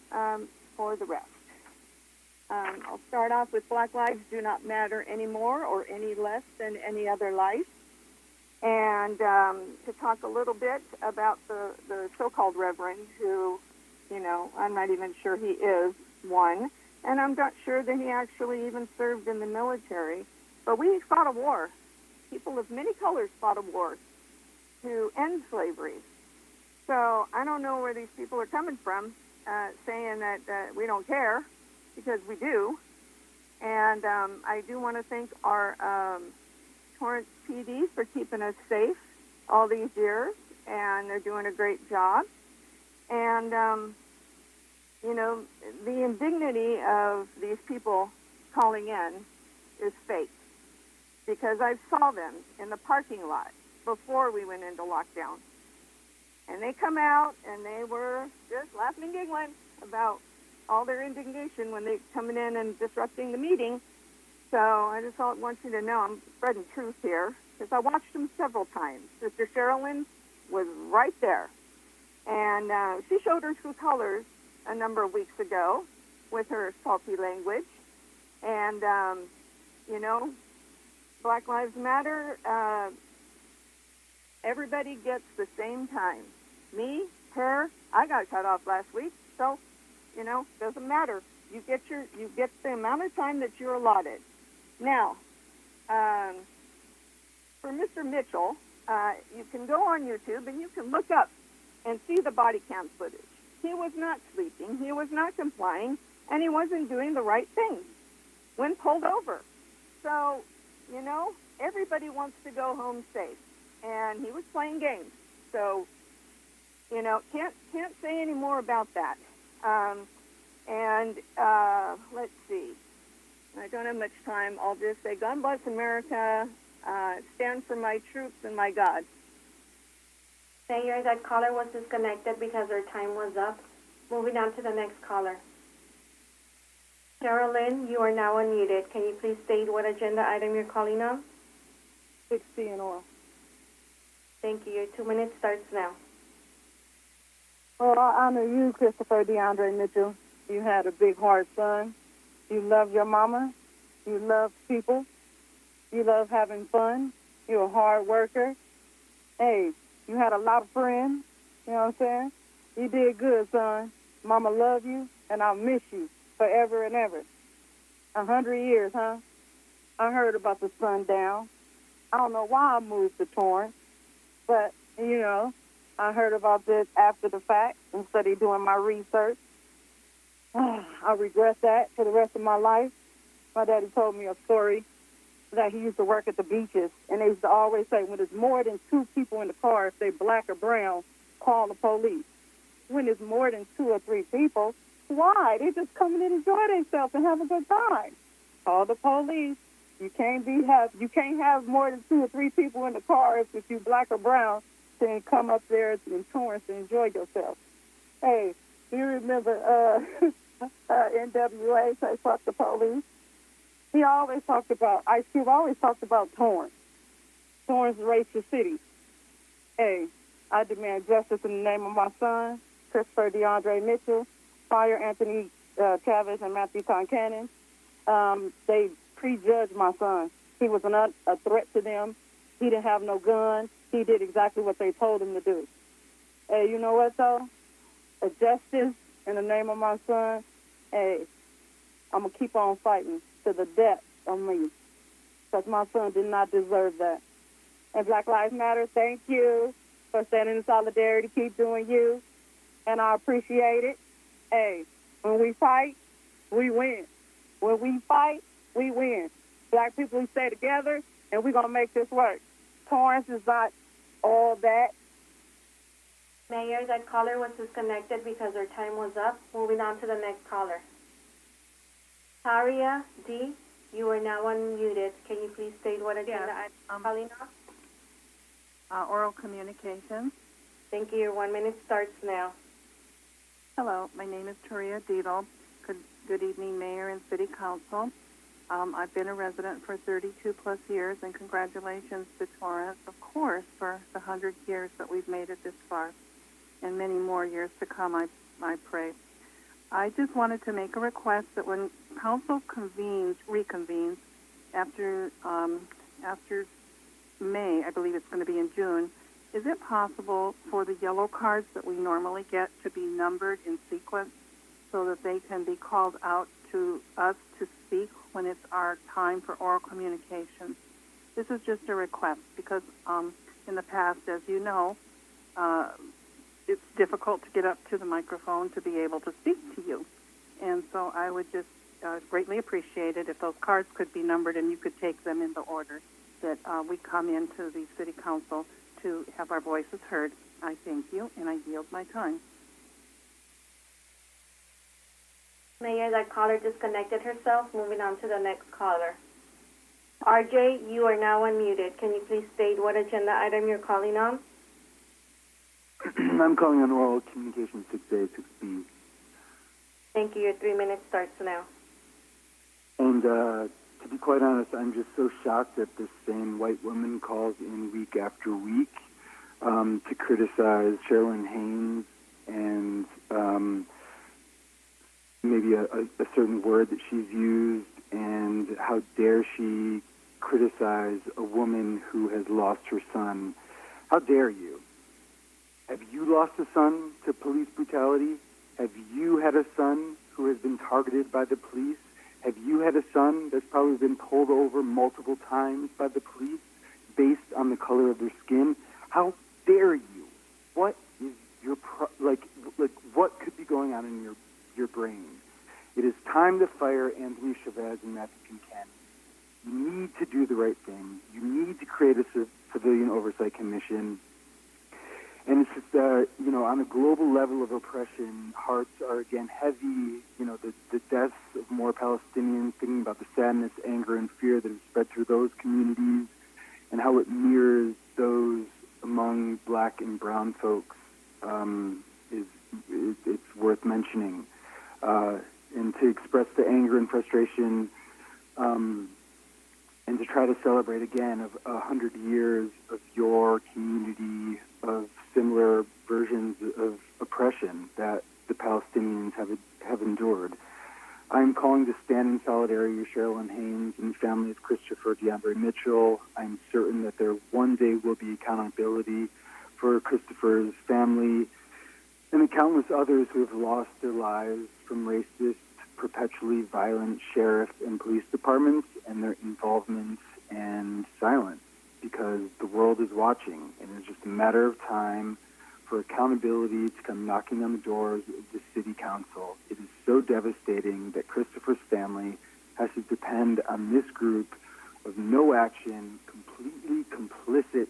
for the rest. I'll start off with Black Lives Do Not Matter Anymore or any less than any other life. And to talk a little bit about the so-called reverend who, you know, I'm not even sure he is one. And I'm not sure that he actually even served in the military. But we fought a war. People of many colors fought a war to end slavery. So I don't know where these people are coming from saying that we don't care, because we do. And I do want to thank our Torrance PD for keeping us safe all these years, and they're doing a great job. And you know, the indignity of these people calling in is fake, because I saw them in the parking lot before we went into lockdown. And they come out, and they were just laughing and giggling about all their indignation when they coming in and disrupting the meeting. So I just want you to know I'm spreading truth here, because I watched them several times. Sister Sherilyn was right there. And she showed her true colors a number of weeks ago with her salty language. And, you know, Black Lives Matter, everybody gets the same time. Me, her, I got cut off last week, so, you know, doesn't matter. You get the amount of time that you're allotted. Now, for Mr. Mitchell, you can go on YouTube and you can look up and see the body cam footage. He was not sleeping, he was not complying, and he wasn't doing the right thing when pulled over. So, you know, everybody wants to go home safe, and he was playing games. So, you know, can't say any more about that. Let's see. I don't have much time. I'll just say, God bless America. Stand for my troops and my God. Mayor, that caller was disconnected because her time was up. Moving on to the next caller. Sherilyn, you are now unmuted. Can you please state what agenda item you're calling on? 6C and oil. Thank you. Your 2 minutes starts now. Well, I honor you, Christopher DeAndre Mitchell. You had a big heart, son. You love your mama. You love people. You love having fun. You're a hard worker. Hey, you had a lot of friends. You know what I'm saying? You did good, son. Mama love you, and I'll miss you forever and ever. 100 years, huh? I heard about the sundown. I don't know why I moved to Torrance, but, you know, I heard about this after the fact instead of doing my research. I regret that for the rest of my life. My daddy told me a story that he used to work at the beaches, and they used to always say, when there's more than 2 people in the car, if they're black or brown, call the police. When there's more than 2 or 3 people, Why? They just come in and enjoy themselves and have a good time. Call the police. You can't have more than 2 or 3 people in the car if you black or brown to come up there in Torrance and enjoy yourself. Hey, do you remember NWA say fuck the police? He always talked about, Ice Cube always talked about Torrance. Torrance racist city. Hey, I demand justice in the name of my son, Christopher DeAndre Mitchell, fire Anthony Chavez and Matthew Concannon. They prejudged my son. He was a threat to them. He didn't have no gun. He did exactly what they told him to do. Hey, you know what, though? A justice in the name of my son, hey, I'm going to keep on fighting to the death of me because my son did not deserve that. And Black Lives Matter, thank you for standing in solidarity. Keep doing you, and I appreciate it. Hey, when we fight, we win. When we fight, we win. Black people, we stay together, and we're going to make this work. Torrance is not all that. Mayor, that caller was disconnected because her time was up. Moving on to the next caller. Taria D., you are now unmuted. Can you please state what agenda item calling on? Oral communications. Thank you. Your 1 minute starts now. Hello, my name is Taria Deedle. Good evening, Mayor and City Council. I've been a resident for 32 plus years, and congratulations to Torrance, of course, for the 100 years that we've made it this far, and many more years to come, I pray. I just wanted to make a request that when Council reconvenes after May, I believe it's going to be in June, is it possible for the yellow cards that we normally get to be numbered in sequence so that they can be called out to us to speak when it's our time for oral communication? This is just a request because in the past, as you know, it's difficult to get up to the microphone to be able to speak to you. And so I would just greatly appreciate it if those cards could be numbered and you could take them in the order that we come into the City Council to have our voices heard. I thank you, and I yield my time. Mayor, that caller disconnected herself. Moving on to the next caller. RJ, you are now unmuted. Can you please state what agenda item you're calling on? I'm calling on oral communication 6A, 6B. Thank you. Your 3 minutes starts now. And to be quite honest, I'm just so shocked that this same white woman calls in week after week to criticize Sherilyn Haynes and maybe a certain word that she's used, and how dare she criticize a woman who has lost her son. How dare you? Have you lost a son to police brutality? Have you had a son who has been targeted by the police? Have you had a son that's probably been pulled over multiple times by the police based on the color of their skin? How dare you? What is your what could be going on in your brain? It is time to fire Anthony Chavez and Matthew Concannon. You need to do the right thing. You need to create a civilian oversight commission. And it's just, on a global level of oppression, hearts are again heavy. The deaths of more Palestinians, thinking about the sadness, anger, and fear that has spread through those communities, and how it mirrors those among black and brown folks, it's worth mentioning. And to express the anger and frustration, and to try to celebrate again of 100 years of your community, of similar versions of oppression that the Palestinians have endured. I'm calling to stand in solidarity with Sherilyn Haynes and the family of Christopher DeAndre Mitchell. I'm certain that there one day will be accountability for Christopher's family and the countless others who have lost their lives from racist, perpetually violent sheriff and police departments and their involvement and silence, because the world is watching, and it's just a matter of time for accountability to come knocking on the doors of the City Council. It is so devastating that Christopher's family has to depend on this group of no action, completely complicit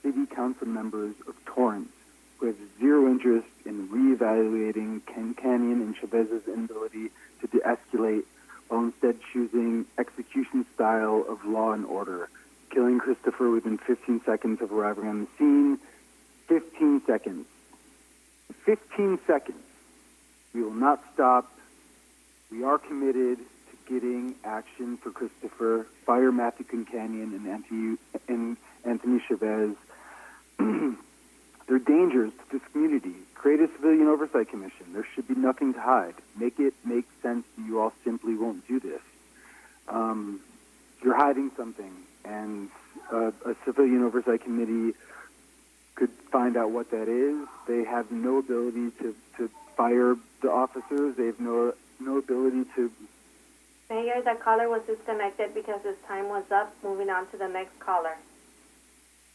City Council members of Torrance, who who have zero interest in reevaluating Canyon and Chavez's inability to de-escalate while instead choosing execution style of law and order, killing Christopher within 15 seconds of arriving on the scene. 15 seconds. 15 seconds. We will not stop. We are committed to getting action for Christopher. Fire Matthew Canyon and Anthony Chavez. They're dangers to this community. Create a civilian oversight commission. There should be nothing to hide. Make it make sense that you all simply won't do this. You're hiding something, and a civilian oversight committee could find out what that is. They have no ability to fire the officers. They have no ability to... Mayor, the caller was disconnected because his time was up. Moving on to the next caller.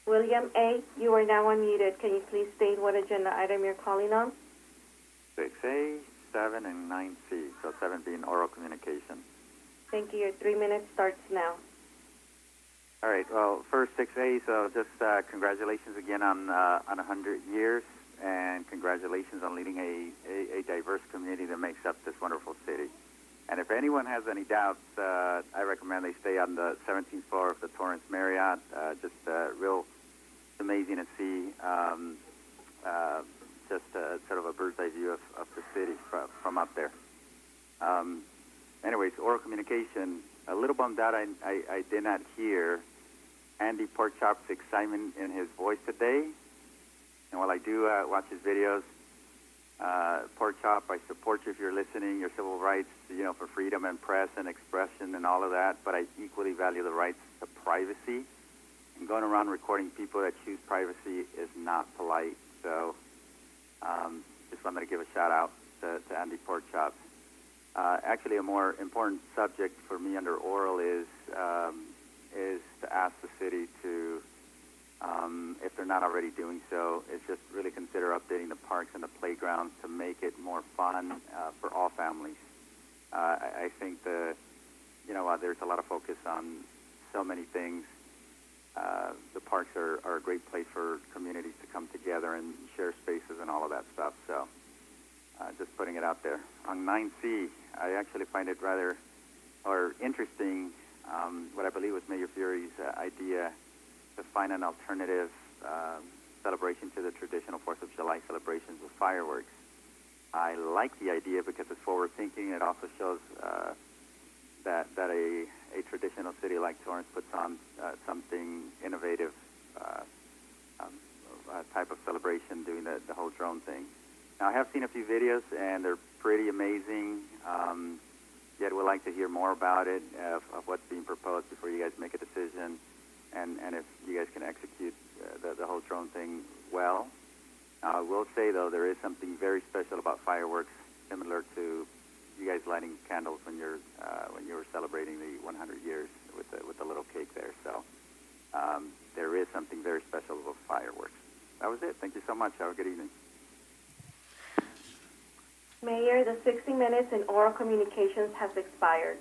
William A., you are now unmuted. Can you please state what agenda item you're calling on? 6A, 7, and 9C. So 7 being oral communication. Thank you. Your 3 minutes starts now. All right. Well, first 6A. So just congratulations again on 100 years, and congratulations on leading a diverse community that makes up this wonderful city. And if anyone has any doubts, I recommend they stay on the 17th floor of the Torrance Marriott. Just real amazing to see. Just sort of a bird's eye view of the city from up there. Anyways, oral communication. A little bummed out I did not hear Andy Porkchop's excitement in his voice today. And while I do watch his videos, Porkchop, I support you if you're listening, your civil rights, for freedom and press and expression and all of that, but I equally value the rights to privacy. And going around recording people that choose privacy is not polite. So just wanted to give a shout out to Andy Porkchop. Actually, a more important subject for me under oral is to ask the city to, if they're not already doing so, is just really consider updating the parks and the playgrounds to make it more fun for all families. I think there's a lot of focus on so many things. The parks are a great place for communities to come together and share spaces and all of that stuff. So just putting it out there. On 9C, I actually find it rather interesting what I believe was Mayor Fury's idea to find an alternative celebration to the traditional 4th of July celebrations with fireworks. I like the idea because it's forward-thinking. It also shows that a traditional city like Torrance puts on something innovative type of celebration, doing the whole drone thing. Now, I have seen a few videos, and they're pretty amazing. Yet we'd like to hear more about it, of what's being proposed before you guys make a decision, and if you guys can execute the whole drone thing well. I will say, though, there is something very special about fireworks, similar to you guys lighting candles when you were celebrating the 100 years with the little cake there. So there is something very special about fireworks. That was it. Thank you so much. Have a good evening. Mayor, the 60 minutes in oral communications has expired.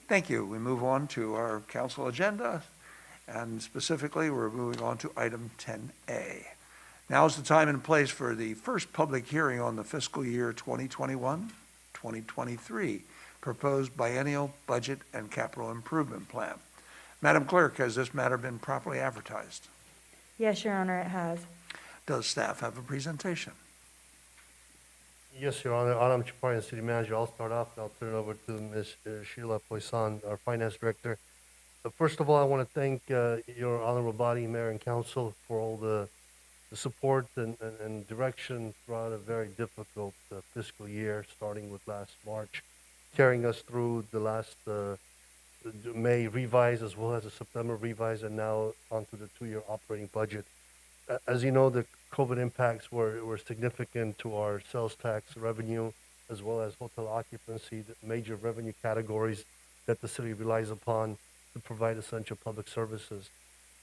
Thank you. We move on to our council agenda, and specifically, we're moving on to item 10A. Now is the time and place for the first public hearing on the fiscal year 2021-2023 proposed biennial budget and capital improvement plan. Madam Clerk, has this matter been properly advertised? Yes, Your Honor, it has. Does staff have a presentation? Yes, Your Honor. Adam Chaparrian, City Manager. I'll start off, and I'll turn it over to Ms. Sheila Poisson, our Finance Director. First of all, I want to thank your honorable body, Mayor and Council, for all the support and direction throughout a very difficult fiscal year, starting with last March, carrying us through the last May revise as well as the September revise, and now onto the 2-year operating budget. As you know, the COVID impacts were significant to our sales tax revenue, as well as hotel occupancy, the major revenue categories that the city relies upon to provide essential public services.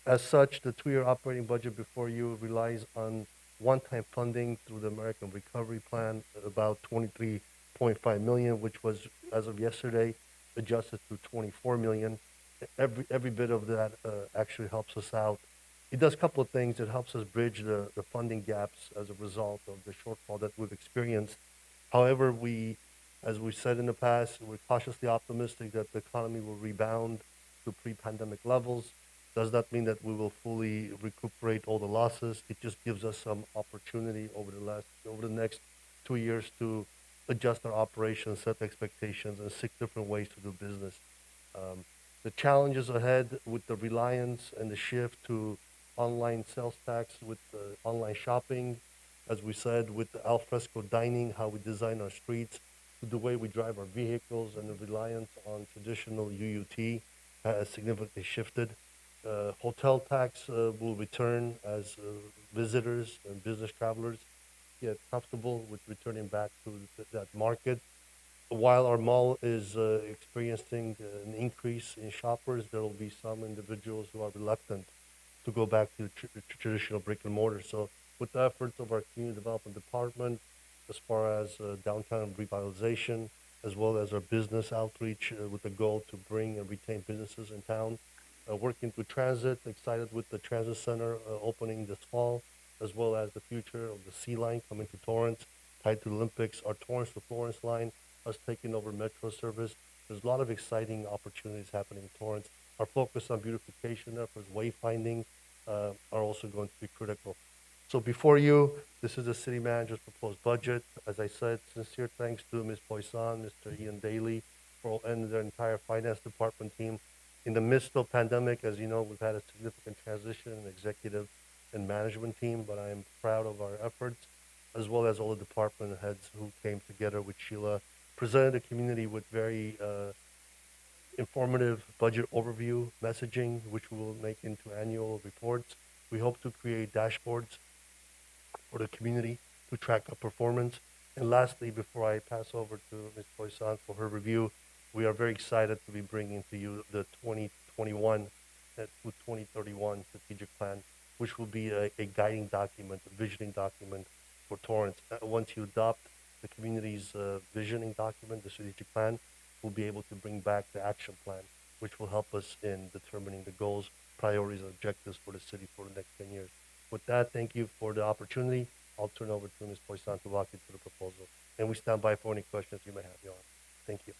As such, the 2-year operating budget before you relies on one-time funding through the American Recovery Plan, about $23.5 million, which was, as of yesterday, adjusted to $24 million. Every bit of that actually helps us out It does a couple of things. It helps us bridge the funding gaps as a result of the shortfall that we've experienced. However, as we said in the past, we're cautiously optimistic that the economy will rebound to pre-pandemic levels. Does that mean that we will fully recuperate all the losses? It just gives us some opportunity over the next 2 years to adjust our operations, set expectations, and seek different ways to do business. The challenges ahead with the reliance and the shift to online sales tax, with online shopping, as we said, with the alfresco dining, how we design our streets, to the way we drive our vehicles, and the reliance on traditional UUT has significantly shifted. Hotel tax will return as visitors and business travelers get comfortable with returning back to that market. While our mall is experiencing an increase in shoppers, there will be some individuals who are reluctant to go back to traditional brick and mortar. So with the efforts of our community development department, as far as downtown revitalization, as well as our business outreach with the goal to bring and retain businesses in town, working through transit, excited with the transit center opening this fall, as well as the future of the Sea Line coming to Torrance, tied to the Olympics, our Torrance to Florence line, us taking over Metro service. There's a lot of exciting opportunities happening in Torrance. Our focus on beautification efforts, wayfinding, are also going to be critical. So before you, this is the city manager's proposed budget. As I said, sincere thanks to Ms. Poisson, Mr. Ian Daly, and their entire finance department team. In the midst of pandemic, as you know, we've had a significant transition in executive and management team, but I am proud of our efforts, as well as all the department heads who came together with Sheila, presented the community with very informative budget overview messaging, which we will make into annual reports. We hope to create dashboards for the community to track our performance. And lastly, before I pass over to Ms. Poisson for her review, we are very excited to be bringing to you the 2021 to 2031 strategic plan, which will be a guiding document, a visioning document for Torrance. Once you adopt the community's visioning document, the strategic plan, we'll be able to bring back the action plan, which will help us in determining the goals, priorities, and objectives for the city for the next 10 years. With that, thank you for the opportunity. I'll turn over to Ms. Poisson to walk you through the proposal. And we stand by for any questions you may have, Your Honor. Thank you.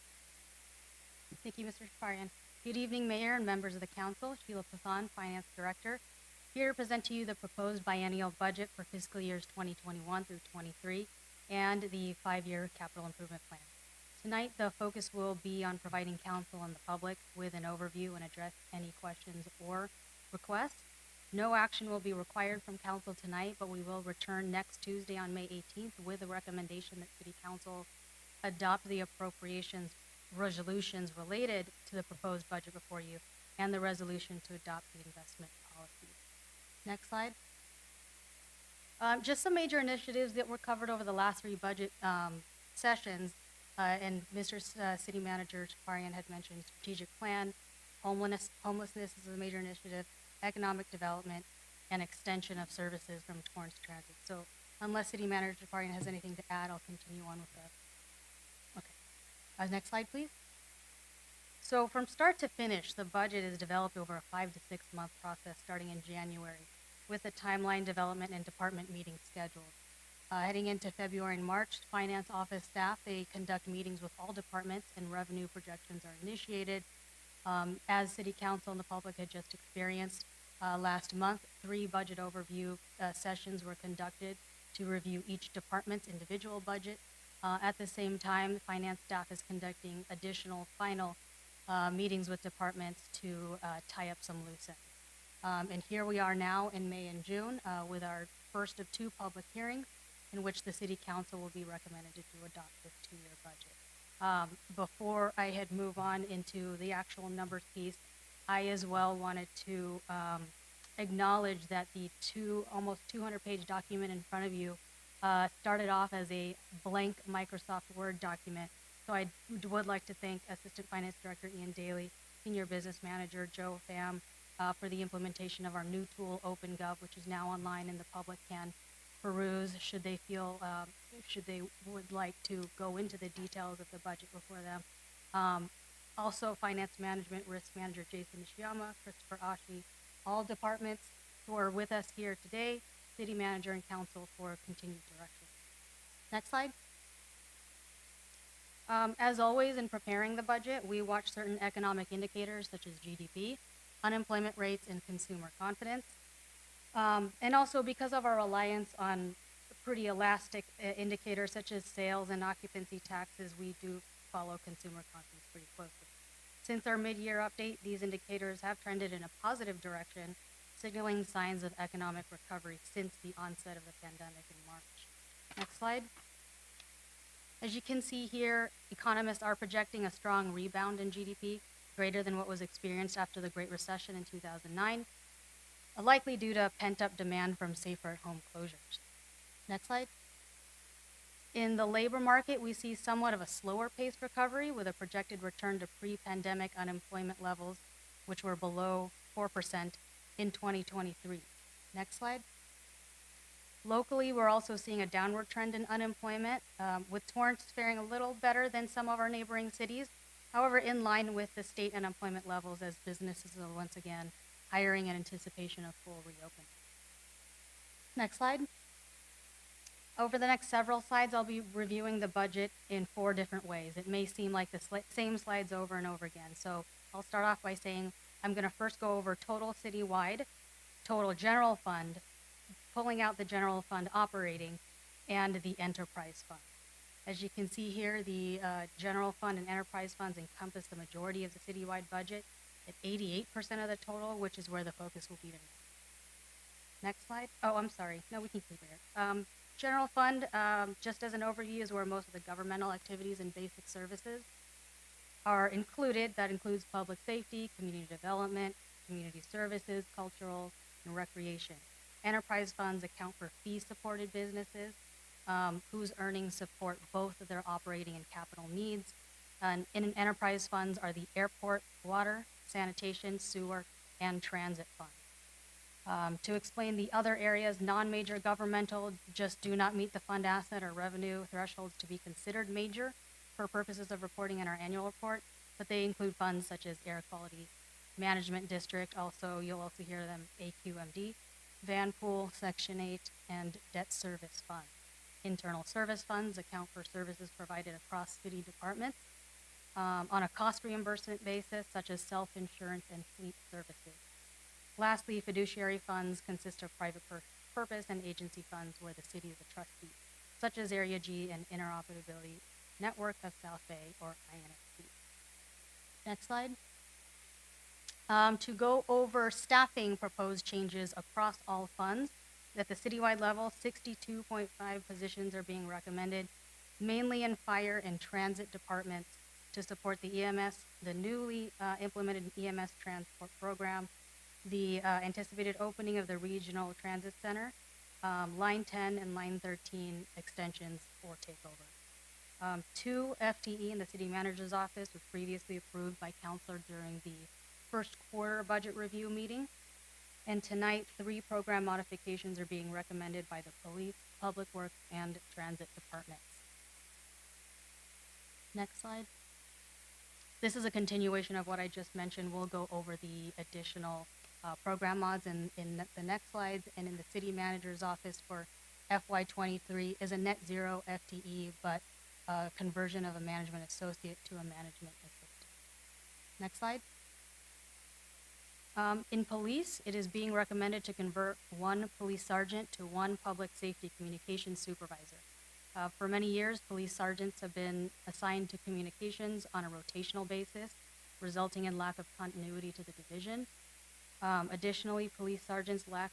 Thank you, Mr. Shaparian. Good evening, Mayor and members of the Council. Sheila Poisson, Finance Director, here to present to you the proposed biennial budget for fiscal years 2021 through 23 and the 5-year capital improvement plan. Tonight, the focus will be on providing council and the public with an overview and address any questions or requests. No action will be required from council tonight, but we will return next Tuesday on May 18th with a recommendation that City Council adopt the appropriations resolutions related to the proposed budget before you and the resolution to adopt the investment policies. Next slide. Just some major initiatives that were covered over the last 3 budget sessions, and Mr. City Manager Shaparian had mentioned strategic plan, homelessness is a major initiative, economic development, and extension of services from Torrance Transit. So unless City Manager Shaparian has anything to add, I'll continue on with the, okay. Next slide, please. So from start to finish, the budget is developed over a 5 to 6 month process starting in January, with a timeline development and department meetings scheduled. Heading into February and March, finance office staff, they conduct meetings with all departments and revenue projections are initiated. As City Council and the public had just experienced last month, 3 budget overview sessions were conducted to review each department's individual budget. At the same time, the finance staff is conducting additional final meetings with departments to tie up some loose ends. And here we are now in May and June with our first of 2 public hearings in which the City Council will be recommended to adopt this 2-year budget. Before I had moved on into the actual numbers piece, I as well wanted to acknowledge that the almost 200-page document in front of you started off as a blank Microsoft Word document. So I would like to thank Assistant Finance Director Ian Daly, Senior Business Manager Joe Pham, for the implementation of our new tool, OpenGov, which is now online and the public can peruse should they feel, should they would like to go into the details of the budget before them. Also, Finance Management Risk Manager Jason Nishiyama, Christopher Ashi, all departments who are with us here today, city manager and council, for continued direction. Next slide. As always, in preparing the budget, we watch certain economic indicators such as GDP, unemployment rates, and consumer confidence. And also, because of our reliance on pretty elastic indicators such as sales and occupancy taxes, we do follow consumer confidence pretty closely. Since our mid-year update, these indicators have trended in a positive direction, signaling signs of economic recovery since the onset of the pandemic in March. Next slide. As you can see here, economists are projecting a strong rebound in GDP, greater than what was experienced after the Great Recession in 2009, likely due to pent-up demand from safer-at-home closures. Next slide. In the labor market, we see somewhat of a slower paced recovery with a projected return to pre-pandemic unemployment levels, which were below 4% in 2023. Next slide. Locally, we're also seeing a downward trend in unemployment, with Torrance faring a little better than some of our neighboring cities, however, in line with the state unemployment levels as businesses are once again hiring in anticipation of full reopening. Next slide. Over the next several slides, I'll be reviewing the budget in 4 different ways. It may seem like the same slides over and over again, so I'll start off by saying I'm going to first go over total citywide, total general fund, pulling out the general fund operating, and the enterprise fund. As you can see here, the general fund and enterprise funds encompass the majority of the citywide budget at 88% of the total, which is where the focus will be tonight. Next slide. Oh, I'm sorry. No, we can keep it here. General fund, just as an overview, is where most of the governmental activities and basic services are included. That includes public safety, community development, community services, cultural, and recreation. Enterprise funds account for fee-supported businesses whose earnings support both of their operating and capital needs. And in enterprise funds are the airport, water, sanitation, sewer, and transit funds. To explain the other areas, non-major governmental just do not meet the fund asset or revenue thresholds to be considered major for purposes of reporting in our annual report, but they include funds such as Air Quality Management District, you'll also hear them AQMD, Van Pool, Section 8, and Debt Service Fund. Internal service funds account for services provided across city departments on a cost reimbursement basis, such as self-insurance and fleet services. Lastly, fiduciary funds consist of private purpose and agency funds where the city is a trustee, such as Area G and Interoperability Network of South Bay, or INSP. Next slide. To go over staffing proposed changes across all funds, at the citywide level, 62.5 positions are being recommended, mainly in fire and transit departments to support the EMS, the newly implemented EMS transport program, the anticipated opening of the regional transit center, line 10 and line 13 extensions for takeover. 2 FTE in the city manager's office was previously approved by councilor during the first quarter budget review meeting. And tonight, 3 program modifications are being recommended by the police, public works, and transit departments. Next slide. This is a continuation of what I just mentioned. We'll go over the additional program mods in the next slides, and in the city manager's office for FY23 is a net 0 FTE, but conversion of a management associate to a management assistant. Next slide. In police, it is being recommended to convert 1 police sergeant to 1 public safety communications supervisor. For many years, police sergeants have been assigned to communications on a rotational basis, resulting in lack of continuity to the division. Additionally, police sergeants lack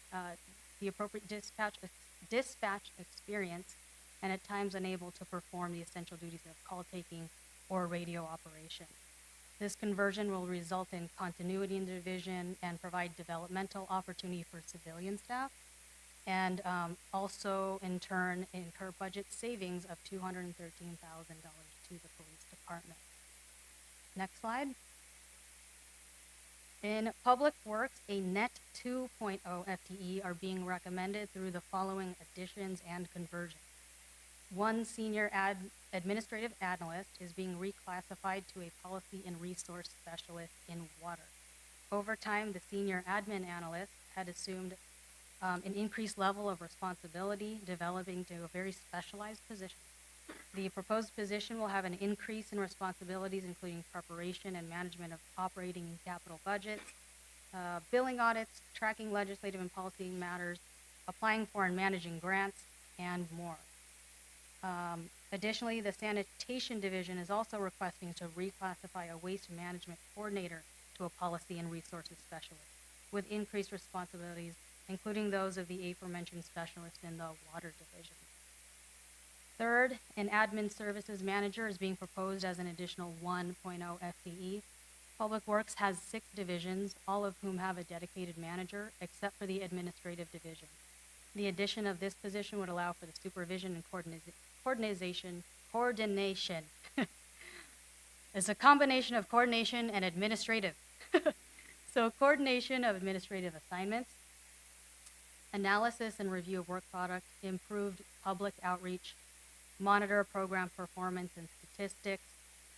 the appropriate dispatch experience and at times unable to perform the essential duties of call taking or radio operation. This conversion will result in continuity in the division and provide developmental opportunity for civilian staff, and also in turn incur budget savings of $213,000 to the police department. Next slide. In public works, a net 2.0 FTE are being recommended through the following additions and conversions. 1 senior administrative analyst is being reclassified to a policy and resource specialist in water. Over time, the senior admin analyst had assumed an increased level of responsibility, developing to a very specialized position. The proposed position will have an increase in responsibilities, including preparation and management of operating and capital budgets, billing audits, tracking legislative and policy matters, applying for and managing grants, and more. Additionally, the Sanitation Division is also requesting to reclassify a waste management coordinator to a policy and resources specialist, with increased responsibilities, including those of the aforementioned specialist in the Water Division. Third, an admin services manager is being proposed as an additional 1.0 FTE. Public Works has 6 divisions, all of whom have a dedicated manager, except for the administrative division. The addition of this position would allow for the supervision and coordination. It's a combination of coordination and administrative. So coordination of administrative assignments, analysis and review of work product, improved public outreach, monitor program performance and statistics,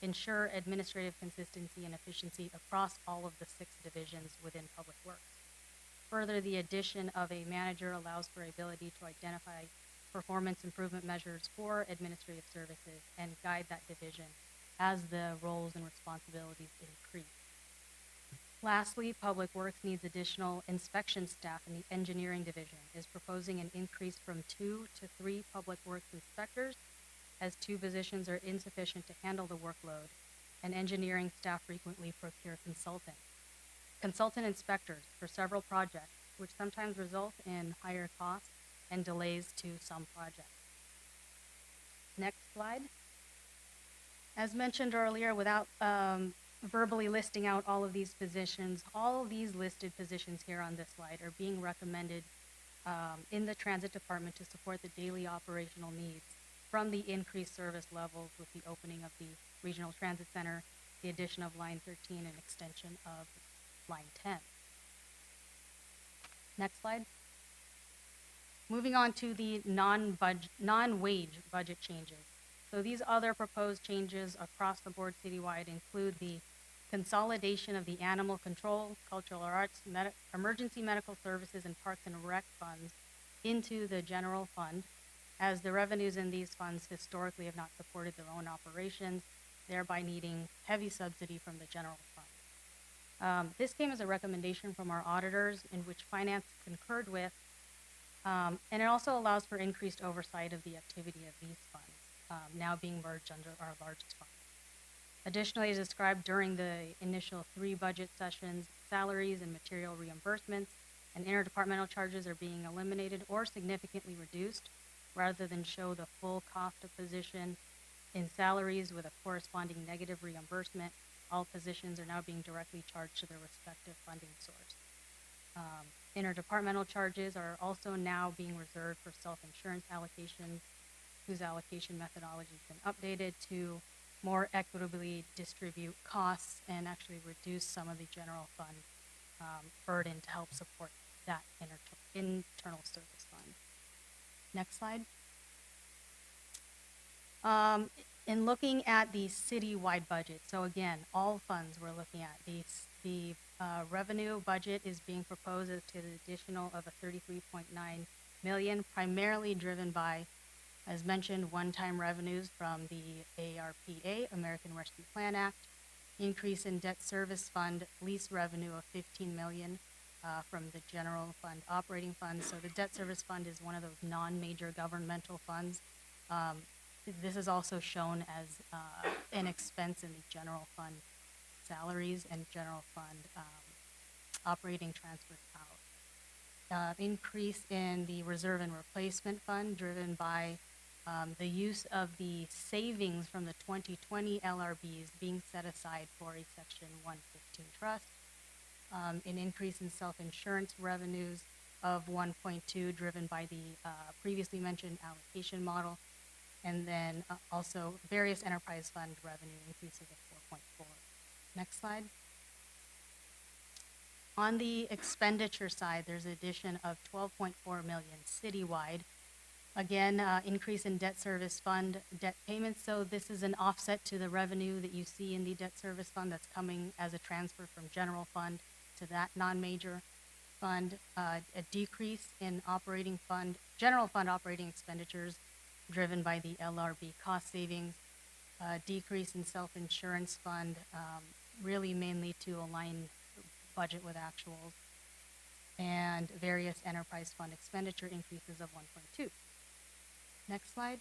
ensure administrative consistency and efficiency across all of the 6 divisions within Public Works. Further, the addition of a manager allows for ability to identify performance improvement measures for administrative services and guide that division as the roles and responsibilities increase. Lastly, Public Works needs additional inspection staff in the engineering division, is proposing an increase from 2 to 3 Public Works inspectors, as 2 positions are insufficient to handle the workload, and engineering staff frequently procure consultant inspectors for several projects, which sometimes result in higher costs and delays to some projects. Next slide. As mentioned earlier, without verbally listing out all of these positions, all of these listed positions here on this slide are being recommended in the Transit Department to support the daily operational needs from the increased service levels with the opening of the Regional Transit Center, the addition of Line 13, and extension of Line 10. Next slide. Moving on to the non-wage budget changes. So these other proposed changes across the board citywide include the consolidation of the animal control, cultural arts, emergency medical services, and parks and rec funds into the general fund, as the revenues in these funds historically have not supported their own operations, thereby needing heavy subsidy from the general fund. This came as a recommendation from our auditors, in which finance concurred with, and it also allows for increased oversight of the activity of these funds, now being merged under our largest fund. Additionally, as described during the initial 3 budget sessions, salaries and material reimbursements and interdepartmental charges are being eliminated or significantly reduced, rather than show the full cost of position in salaries with a corresponding negative reimbursement. All positions are now being directly charged to their respective funding source. Interdepartmental charges are also now being reserved for self-insurance allocations, whose allocation methodology has been updated to more equitably distribute costs and actually reduce some of the general fund burden to help support that internal service fund. Next slide. In looking at the citywide budget, so again, all funds we're looking at, the revenue budget is being proposed to the additional of a $33.9 million, primarily driven by, as mentioned, one-time revenues from the ARPA, American Rescue Plan Act, increase in debt service fund lease revenue of $15 million from the general fund operating fund. So the debt service fund is one of those non-major governmental funds. This is also shown as an expense in the general fund salaries and general fund operating transfers out. Increase in the reserve and replacement fund driven by the use of the savings from the 2020 LRBs being set aside for a Section 115 trust. An increase in self-insurance revenues of 1.2 driven by the previously mentioned allocation model, and then also various enterprise fund revenue increases of 4.4. Next slide. On the expenditure side, there's an addition of 12.4 million citywide. Again, increase in debt service fund debt payments. So this is an offset to the revenue that you see in the debt service fund that's coming as a transfer from general fund to that non-major. fund, a decrease in general fund operating expenditures driven by the LRB cost savings, decrease in self-insurance fund, really mainly to align budget with actuals, and various enterprise fund expenditure increases of 1.2. Next slide.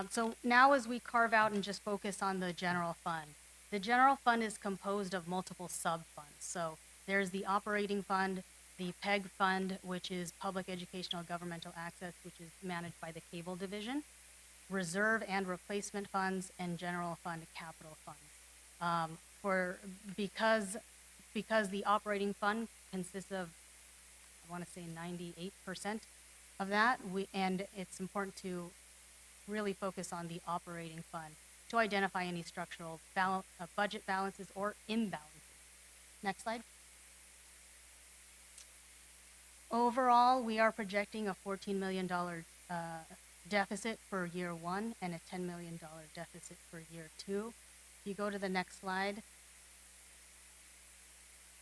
So now as we carve out and just focus on the general fund, the general fund is composed of multiple sub-funds. So there's the operating fund, the PEG fund, which is Public Educational Governmental Access, which is managed by the Cable Division, reserve and replacement funds, and general fund capital funds. Because the operating fund consists of, I want to say 98% of that, and it's important to really focus on the operating fund to identify any structural budget balances or imbalances. Next slide. Overall, we are projecting a $14 million deficit for year one and a $10 million deficit for year two. If you go to the next slide,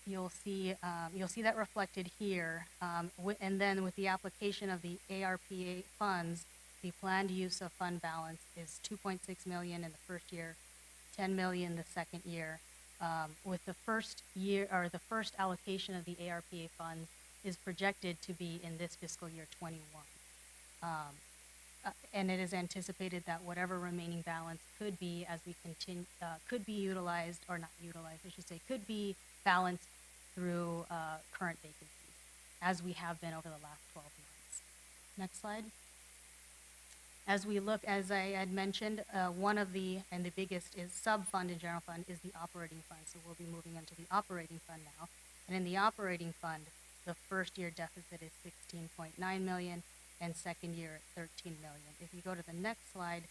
you'll see that reflected here. And then with the application of the ARPA funds, the planned use of fund balance is $2.6 million in the first year, $10 million the second year. With the first year, or the first allocation of the ARPA funds is projected to be in this fiscal year 21. And it is anticipated that whatever remaining balance could be, as we continue, could be utilized, or not utilized, I should say, could be balanced through current vacancies, as we have been over the last 12 months. Next slide. As we look, as I had mentioned, one of the, and the biggest is sub-fund and general fund, is the operating fund. So we'll be moving into the operating fund now. And in the operating fund, the first year deficit is $16.9 million, and second year at $13 million. If you go to the next slide,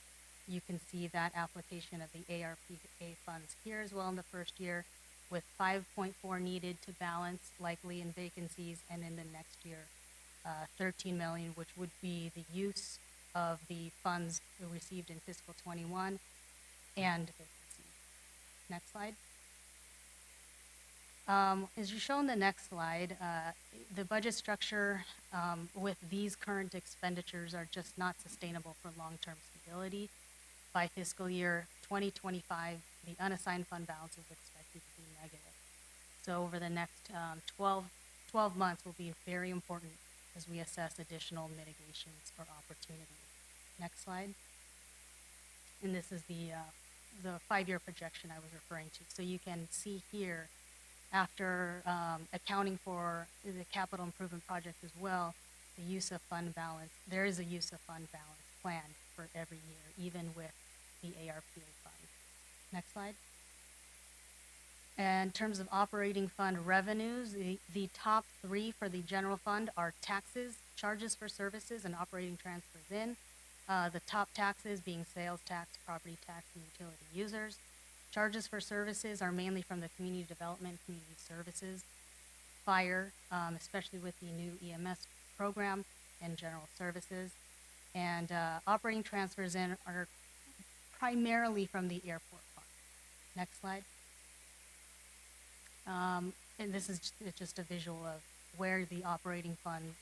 you can see that application of the ARPA funds here as well in the first year, with 5.4 needed to balance, likely in vacancies, and in the next year, 13 million, which would be the use of the funds received in fiscal 21 and vacancies. Next slide. As you show in the next slide, the budget structure with these current expenditures are just not sustainable for long-term stability. By fiscal year 2025, the unassigned fund balance is expected to be negative. So over the next 12 months will be very important as we assess additional mitigations or opportunities. Next slide. And this is the 5-year projection I was referring to. So you can see here, after accounting for the capital improvement project as well, the use of fund balance, there is a use of fund balance planned for every year, even with the ARPA fund. Next slide. And in terms of operating fund revenues, the top 3 for the general fund are taxes, charges for services, and operating transfers in. The top taxes being sales tax, property tax, and utility users. Charges for services are mainly from the community development, community services, fire, especially with the new EMS program, and general services. And operating transfers in are primarily from the airport fund. Next slide. And this is just a visual of where the operating fund,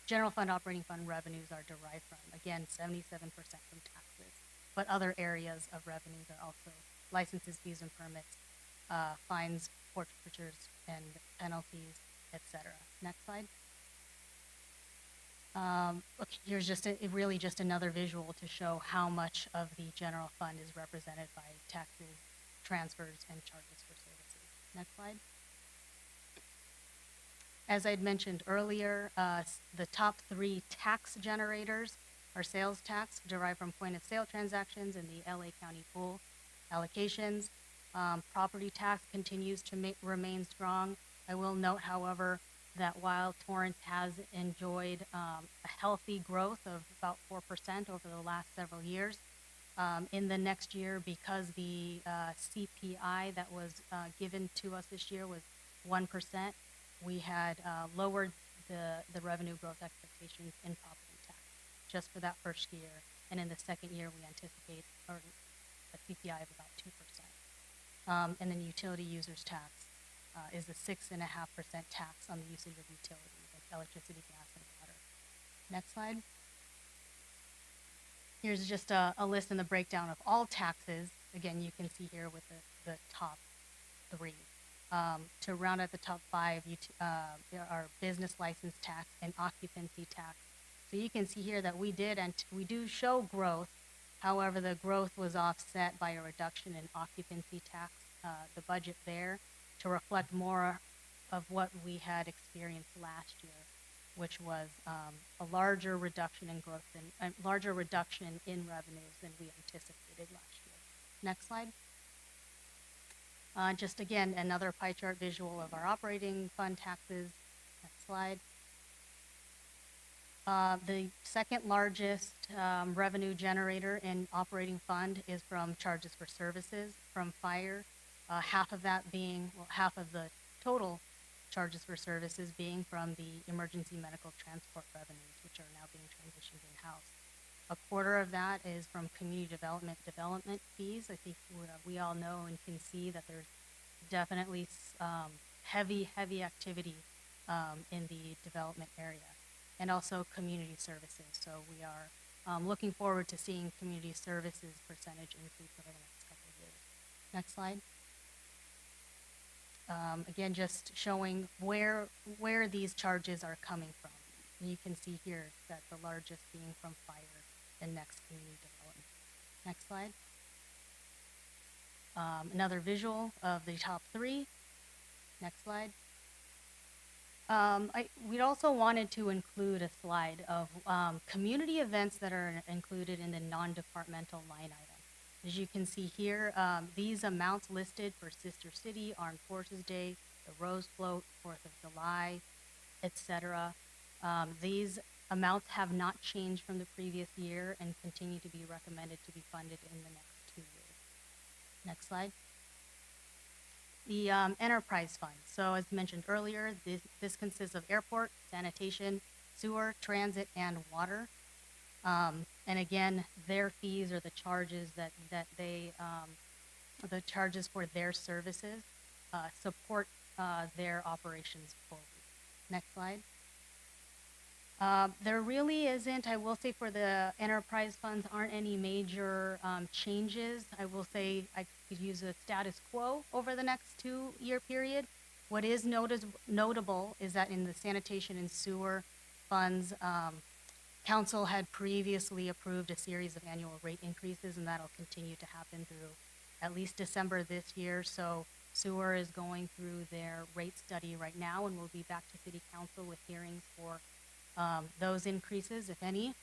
general fund operating fund revenues are derived from. Again, 77% from taxes, but other areas of revenues are also licenses, fees, and permits, fines, forfeitures, and penalties, etc. Next slide. Look, here's just really just another visual to show how much of the general fund is represented by taxes, transfers, and charges for services. Next slide. As I'd mentioned earlier, the top 3 tax generators are sales tax, derived from point-of-sale transactions in the LA County pool allocations. Property tax continues to remain strong. I will note, however, that while Torrance has enjoyed a healthy growth of about 4% over the last several years, in the next year, because the CPI that was given to us this year was 1%, we had lowered the revenue growth expectations in property tax just for that first year. And in the second year, we anticipate a CPI of about 2%. And then utility users tax is the 6.5% tax on the usage of utilities like electricity, gas, and water. Next slide. Here's just a list and the breakdown of all taxes. Again, you can see here with the top three. To round out the top five, there are business license tax and occupancy tax. So you can see here that we do show growth. However, the growth was offset by a reduction in occupancy tax, the budget there, to reflect more of what we had experienced last year, which was a larger reduction in growth and a larger reduction in revenues than we anticipated last year. Next slide. Just again, another pie chart visual of our operating fund taxes. Next slide. The second largest revenue generator in operating fund is from charges for services from fire. Half of that being, well, half of the total charges for services being from the emergency medical transport revenues, which are now being transitioned in-house. A quarter of that is from community development fees. I think we all know and can see that there's definitely heavy activity in the development area, and also community services. So we are looking forward to seeing community services percentage increase over the next couple of years. Next slide. Again, just showing where these charges are coming from. And you can see here that the largest being from fire and next community development. Next slide. Another visual of the top three. Next slide. We also wanted to include a slide of community events that are included in the non-departmental line item. As you can see here, these amounts listed for Sister City, Armed Forces Day, the Rose Float, 4th of July, etc. These amounts have not changed from the previous year and continue to be recommended to be funded in the next 2 years. Next slide. The enterprise fund. So as mentioned earlier, this consists of airport, sanitation, sewer, transit, and water. And again, their fees are the charges that they, the charges for their services support their operations forward. Next slide. There really isn't, I will say for the enterprise funds, aren't any major changes. I will say I could use a status quo over the next 2-year period. What is notable is that in the sanitation and sewer funds, Council had previously approved a series of annual rate increases, and that'll continue to happen through at least December this year. So sewer is going through their rate study right now, and we'll be back to City Council with hearings for those increases, if any.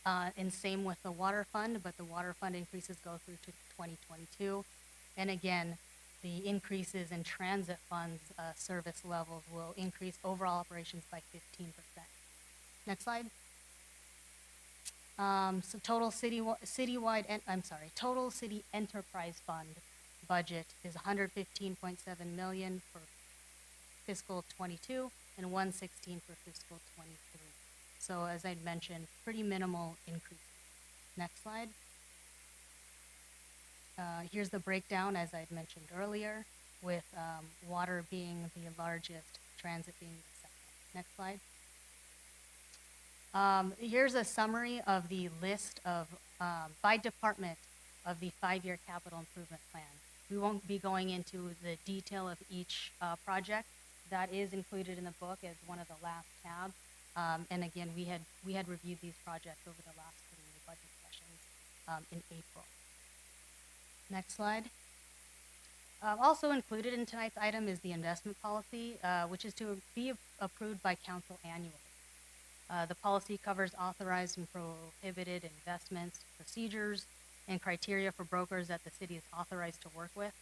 And same with the water fund, but the water fund increases go through to 2022. And again, the increases in transit funds service levels will increase overall operations by 15%. Next slide. So total total city enterprise fund budget is 115.7 million for fiscal 22 and 116 for fiscal 23. So as I'd mentioned, pretty minimal increase. Next slide. Here's the breakdown, as I'd mentioned earlier, with water being the largest, transit being the second. Next slide. Here's a summary of the list of, by department, of the 5-year capital improvement plan. We won't be going into the detail of each project. That is included in the book as one of the last tabs. And again, we had reviewed these projects over the last 3 budget sessions in April. Next slide. Also included in tonight's item is the investment policy, which is to be approved by council annually. The policy covers authorized and prohibited investments, procedures, and criteria for brokers that the city is authorized to work with.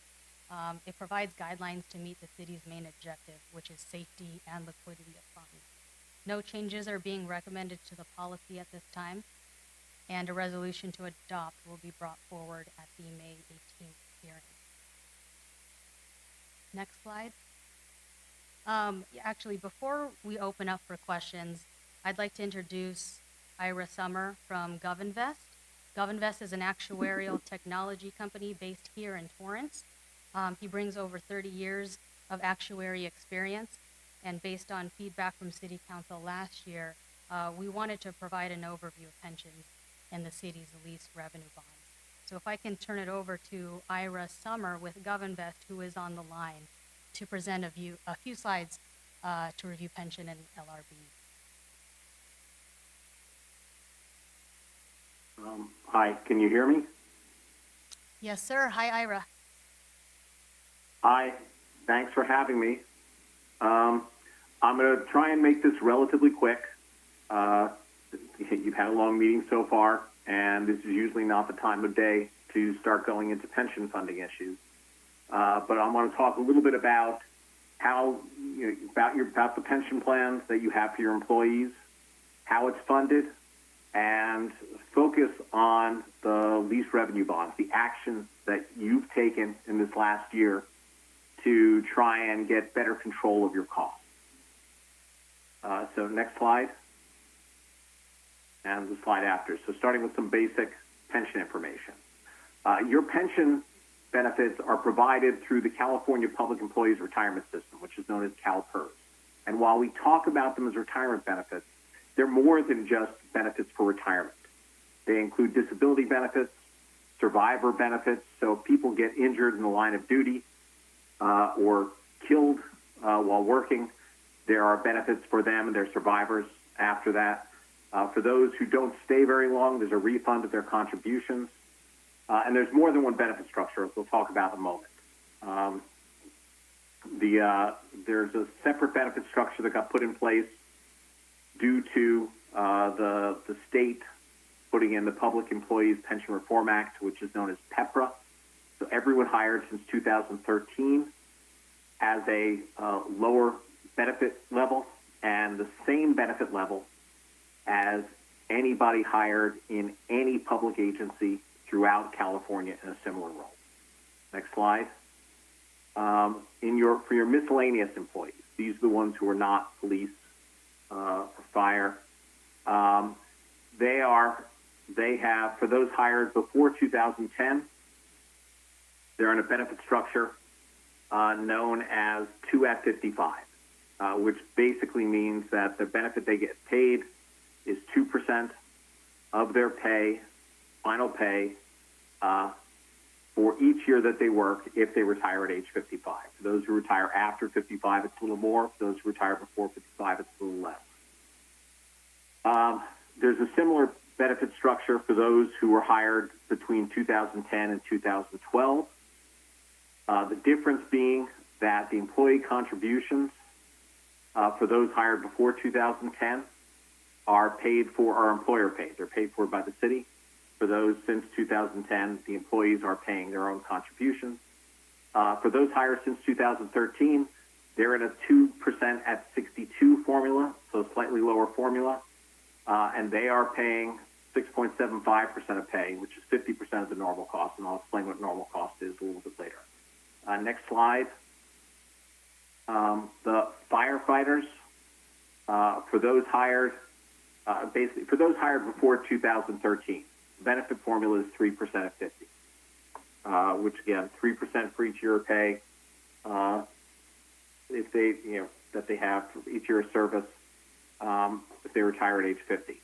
It provides guidelines to meet the city's main objective, which is safety and liquidity of funds. No changes are being recommended to the policy at this time, and a resolution to adopt will be brought forward at the May 18th hearing. Next slide. Actually, before we open up for questions, I'd like to introduce Ira Summer from GovInvest. GovInvest is an actuarial technology company based here in Torrance. He brings over 30 years of actuary experience, and based on feedback from City Council last year, we wanted to provide an overview of pensions and the city's lease revenue bonds. So if I can turn it over to Ira Summer with GovInvest, who is on the line, to present a few slides to review pension and LRB. Hi, can you hear me? Yes, sir. Hi, Ira. Hi, thanks for having me. I'm going to try and make this relatively quick. You've had a long meeting so far, and this is usually not the time of day to start going into pension funding issues. But I want to talk a little bit about how, about the pension plans that you have for your employees, how it's funded, and focus on the lease revenue bonds, the actions that you've taken in this last year to try and get better control of your costs. So next slide, and the slide after. So starting with some basic pension information. Your pension benefits are provided through the California Public Employees Retirement System, which is known as CalPERS. And while we talk about them as retirement benefits, they're more than just benefits for retirement. They include disability benefits, survivor benefits, so if people get injured in the line of duty or killed while working, there are benefits for them and their survivors after that. For those who don't stay very long, there's a refund of their contributions. And there's more than one benefit structure, as we'll talk about in a moment. There's a separate benefit structure that got put in place due to the state putting in the Public Employees Pension Reform Act, which is known as PEPRA. So everyone hired since 2013 has a lower benefit level and the same benefit level as anybody hired in any public agency throughout California in a similar role. Next slide. For your miscellaneous employees, these are the ones who are not police or fire. They have, for those hired before 2010, they're in a benefit structure known as 2F55, which basically means that the benefit they get paid is 2% of their pay, final pay, for each year that they work if they retire at age 55. For those who retire after 55, it's a little more. For those who retire before 55, it's a little less. There's a similar benefit structure for those who were hired between 2010 and 2012. The difference being that the employee contributions for those hired before 2010 are paid for, are employer paid. They're paid for by the city. For those since 2010, the employees are paying their own contributions. For those hired since 2013, they're in a 2% at 62 formula, so a slightly lower formula, and they are paying 6.75% of pay, which is 50% of the normal cost, and I'll explain what normal cost is a little bit later. Next slide. The firefighters, for those hired, basically for those hired before 2013, the benefit formula is 3% of 50, which again, 3% for each year of pay, if they, that they have for each year of service, if they retire at age 50.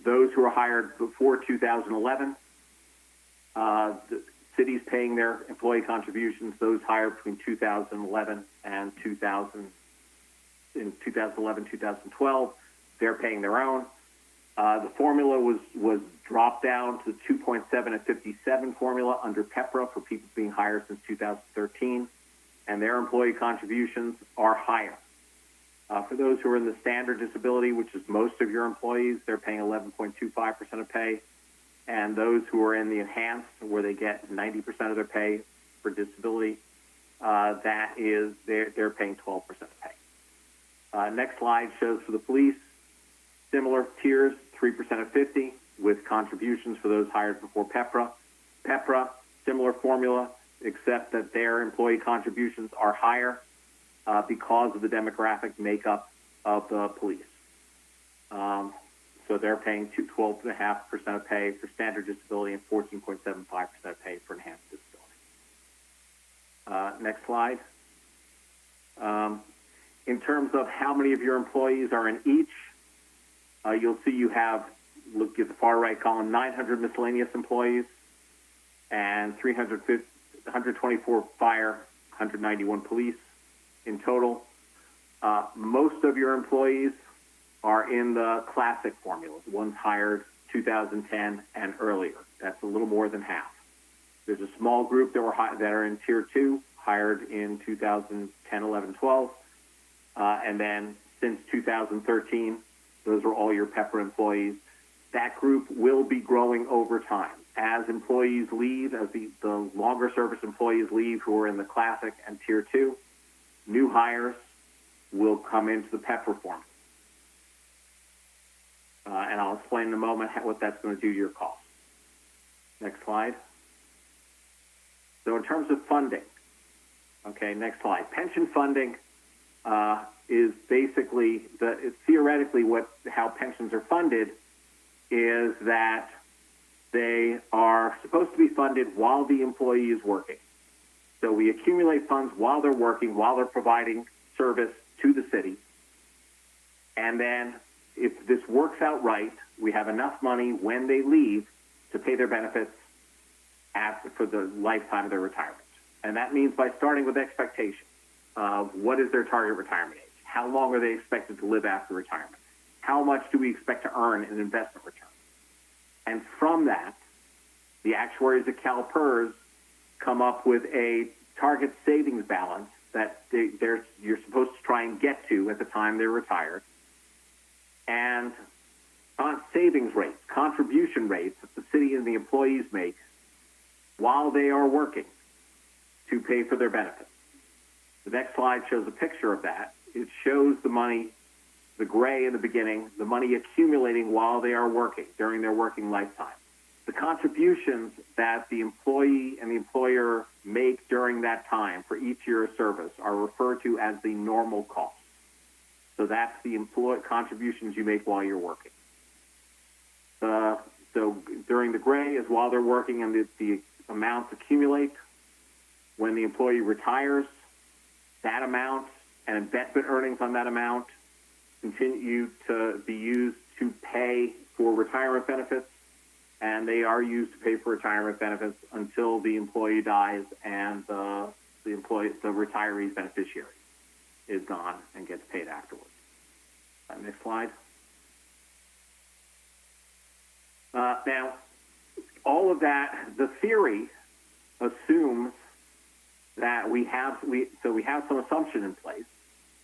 Those who are hired before 2011, the city's paying their employee contributions. Those hired between 2011 and 2012, they're paying their own. The formula was dropped down to 2.7 and 57 formula under PEPRA for people being hired since 2013, and their employee contributions are higher. For those who are in the standard disability, which is most of your employees, they're paying 11.25% of pay. And those who are in the enhanced, where they get 90% of their pay for disability, that is, they're paying 12% of pay. Next slide shows for the police, similar tiers, 3% of 50, with contributions for those hired before PEPRA. PEPRA, similar formula, except that their employee contributions are higher because of the demographic makeup of the police. So So they're paying 12.5% of pay for standard disability and 14.75% of pay for enhanced disability. Next slide. In terms of how many of your employees are in each, you'll see you have, look at the far right column, 900 miscellaneous employees and 124 fire, 191 police in total. Most of your employees are in the classic formula, the ones hired 2010 and earlier. That's a little more than half. There's a small group that are in Tier 2, hired in 2010, 11, 12. And then since 2013, those are all your PEPRA employees. That group will be growing over time. As employees leave, as the longer service employees leave who are in the classic and Tier 2, new hires will come into the PEPRA formula. And I'll explain in a moment what that's going to do to your costs. Next slide. So in terms of funding, okay, next slide. Pension funding is basically, theoretically how pensions are funded is that they are supposed to be funded while the employee is working. So we accumulate funds while they're working, while they're providing service to the city. And then if this works out right, we have enough money when they leave to pay their benefits for the lifetime of their retirement. And that means by starting with expectations of what is their target retirement age? How long are they expected to live after retirement? How much do we expect to earn in investment return? And from that, the actuaries at CalPERS come up with a target savings balance that you're supposed to try and get to at the time they're retired. And on savings rates, contribution rates that the city and the employees make while they are working to pay for their benefits. The next slide shows a picture of that. It shows the money, the gray in the beginning, the money accumulating while they are working, during their working lifetime. The contributions that the employee and the employer make during that time for each year of service are referred to as the normal cost. So that's the contributions you make while you're working. So during the gray is while they're working and the amounts accumulate. When the employee retires, that amount and investment earnings on that amount continue to be used to pay for retirement benefits, and they are used to pay for retirement benefits until the employee dies and the retiree's beneficiary is gone and gets paid afterwards. Next slide. Now, all of that, the theory assumes that we have some assumption in place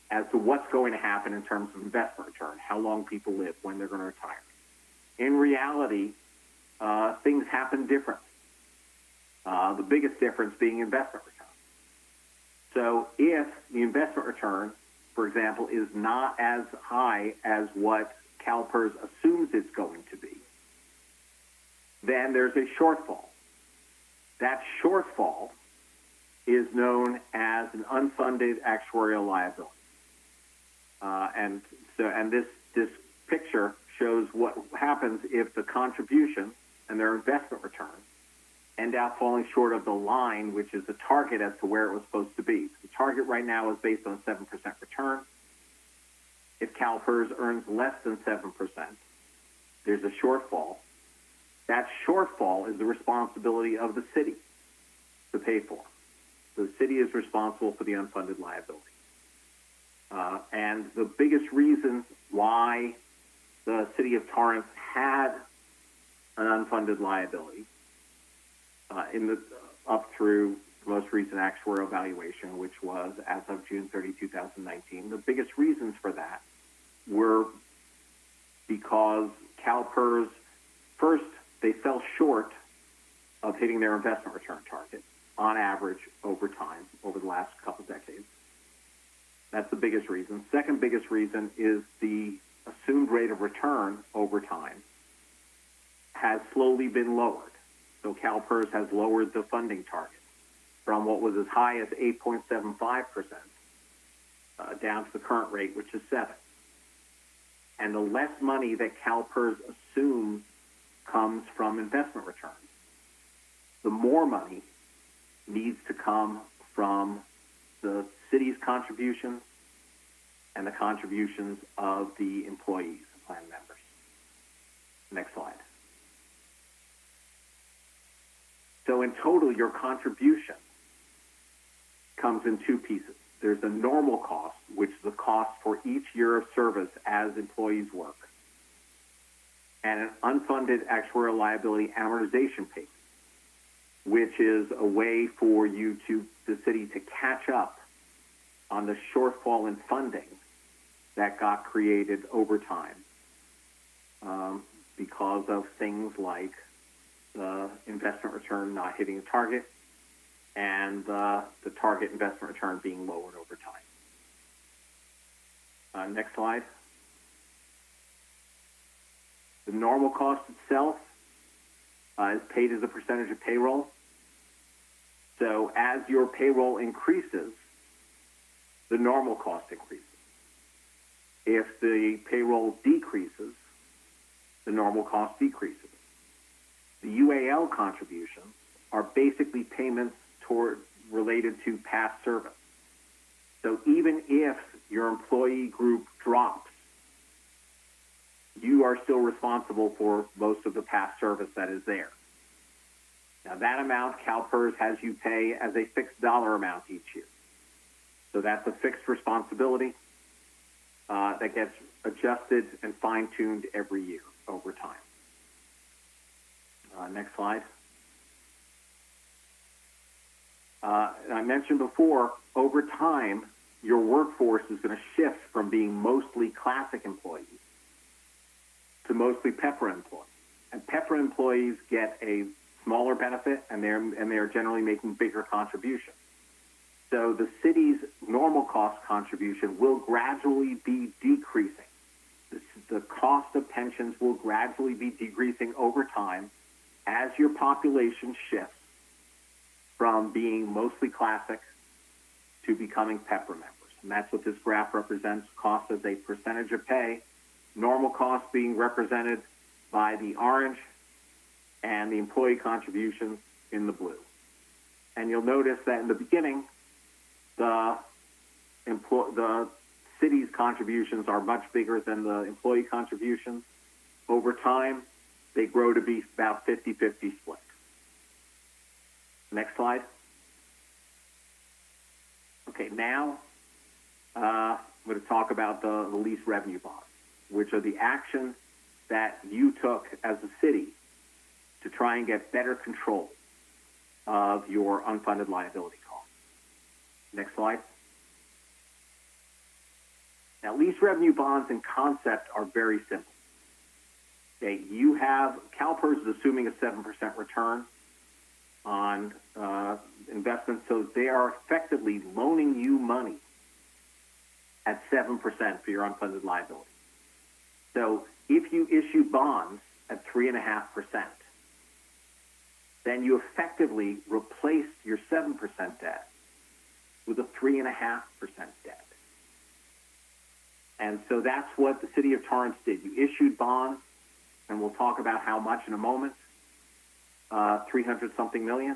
as to what's going to happen in terms of investment return, how long people live, when they're going to retire. In reality, things happen differently. The biggest difference being investment return. So if the investment return, for example, is not as high as what CalPERS assumes it's going to be, then there's a shortfall. That shortfall is known as an unfunded actuarial liability. And this picture shows what happens if the contribution and their investment return end up falling short of the line, which is the target as to where it was supposed to be. The target right now is based on a 7% return. If CalPERS earns less than 7%, there's a shortfall. That shortfall is the responsibility of the city to pay for. The city is responsible for the unfunded liability. And the biggest reason why the city of Torrance had an unfunded liability up through the most recent actuarial evaluation, which was as of June 30, 2019, the biggest reasons for that were because CalPERS, first, they fell short of hitting their investment return target on average over time, over the last couple decades. That's the biggest reason. Second biggest reason is the assumed rate of return over time has slowly been lowered. So CalPERS has lowered the funding target from what was as high as 8.75% down to the current rate, which is 7%. and the less money that CalPERS assumes comes from investment returns, the more money needs to come from the city's contributions and the contributions of the employees, plan members. Next slide. So in total, your contribution comes in two pieces. There's a normal cost, which is the cost for each year of service as employees work, and an unfunded actuarial liability amortization payment, which is a way for the city to catch up on the shortfall in funding that got created over time because of things like the investment return not hitting the target and the target investment return being lowered over time. Next slide. The normal cost itself is paid as a percentage of payroll. So as your payroll increases, the normal cost increases. If the payroll decreases, the normal cost decreases. The UAL contributions are basically payments related to past service. So even if your employee group drops, you are still responsible for most of the past service that is there. Now that amount, CalPERS has you pay as a fixed dollar amount each year. So that's a fixed responsibility that gets adjusted and fine-tuned every year over time. Next slide. I mentioned before, over time, your workforce is going to shift from being mostly classic employees to mostly PEPRA employees. And PEPRA employees get a smaller benefit, and they're generally making bigger contributions. So the city's normal cost contribution will gradually be decreasing. The cost of pensions will gradually be decreasing over time as your population shifts from being mostly classic to becoming PEPRA members. And that's what this graph represents, cost as a percentage of pay, normal cost being represented by the orange and the employee contributions in the blue. And you'll notice that in the beginning, the city's contributions are much bigger than the employee contributions. Over time, they grow to be about 50-50 split. Next slide. Okay, now I'm going to talk about the lease revenue bonds, which are the actions that you took as a city to try and get better control of your unfunded liability costs. Next slide. Now, lease revenue bonds in concept are very simple. Okay, you have, CalPERS is assuming a 7% return on investments, so they are effectively loaning you money at 7% for your unfunded liability. So if you issue bonds at 3.5%, then you effectively replace your 7% debt with a 3.5% debt. And so that's what the city of Torrance did. You issued bonds, and we'll talk about how much in a moment, 300-something million.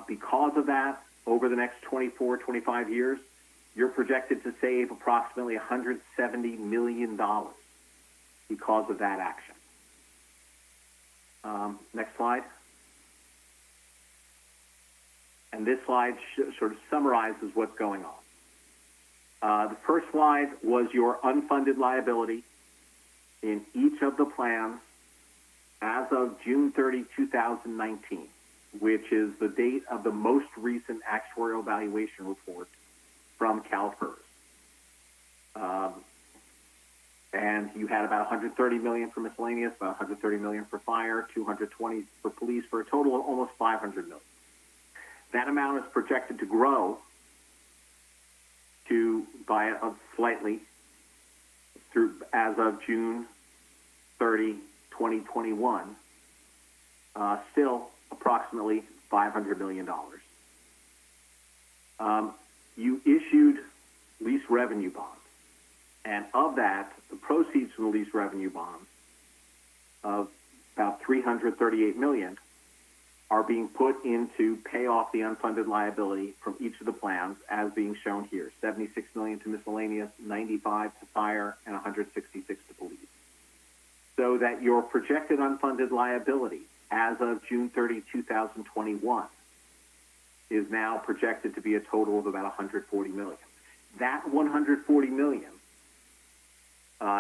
Because of that, over the next 24, 25 years, you're projected to save approximately $170 million because of that action. Next slide. And this slide sort of summarizes what's going on. The first slide was your unfunded liability in each of the plans as of June 30, 2019, which is the date of the most recent actuarial valuation report from CalPERS. And you had about $130 million for miscellaneous, about $130 million for fire, $220 for police, for a total of almost $500 million. That amount is projected to grow by slightly through as of June 30, 2021, still approximately $500 million. You issued lease revenue bonds. And of that, the proceeds from the lease revenue bonds of about $338 million are being put into pay off the unfunded liability from each of the plans as being shown here. $76 million to miscellaneous, $95 to fire, and $166 to police. So that your projected unfunded liability as of June 30, 2021 is now projected to be a total of about $140 million. That $140 million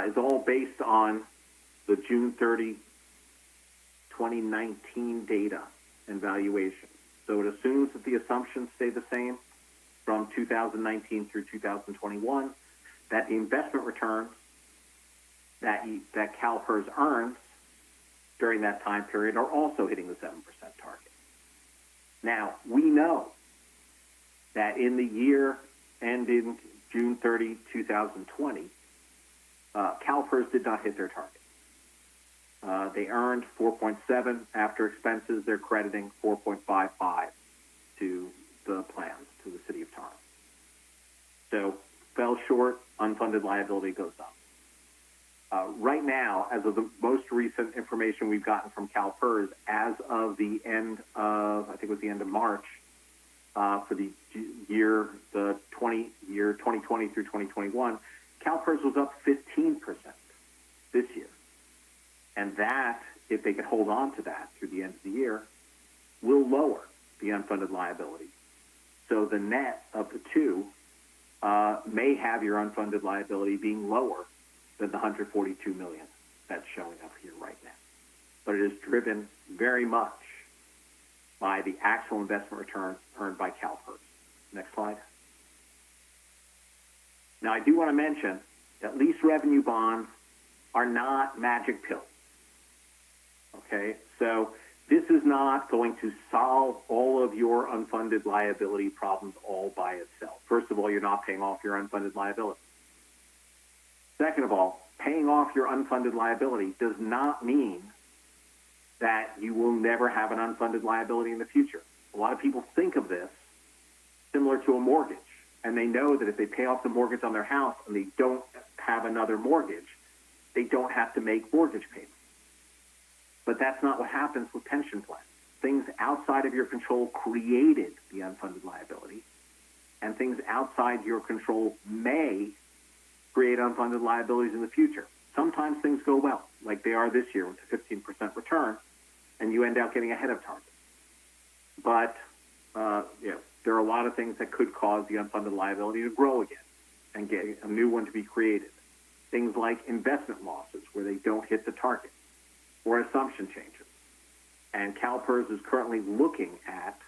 is all based on the June 30, 2019 data and valuation. So it assumes that the assumptions stay the same from 2019 through 2021, that the investment returns that CalPERS earns during that time period are also hitting the 7% target. Now, we know that in the year ending June 30, 2020, CalPERS did not hit their target. They earned 4.7 after expenses. They're crediting 4.55 to the plans, to the city of Torrance. So fell short, unfunded liability goes up. Right now, as of the most recent information we've gotten from CalPERS, as of the end of, I think it was the end of March, for the year 2020 through 2021, CalPERS was up 15% this year. And that, if they could hold on to that through the end of the year, will lower the unfunded liability. So the net of the two may have your unfunded liability being lower than the $142 million that's showing up here right now. But it is driven very much by the actual investment return earned by CalPERS. Next slide. Now, I do want to mention that lease revenue bonds are not magic pills. Okay, so this is not going to solve all of your unfunded liability problems all by itself. First of all, you're not paying off your unfunded liability. Second of all, paying off your unfunded liability does not mean that you will never have an unfunded liability in the future. A lot of people think of this similar to a mortgage, and they know that if they pay off the mortgage on their house and they don't have another mortgage, they don't have to make mortgage payments. But that's not what happens with pension plans. Things outside of your control created the unfunded liability, and things outside your control may create unfunded liabilities in the future. Sometimes things go well, like they are this year with a 15% return, and you end up getting ahead of target. But there are a lot of things that could cause the unfunded liability to grow again and get a new one to be created. Things like investment losses where they don't hit the target, or assumption changes. And CalPERS is currently looking at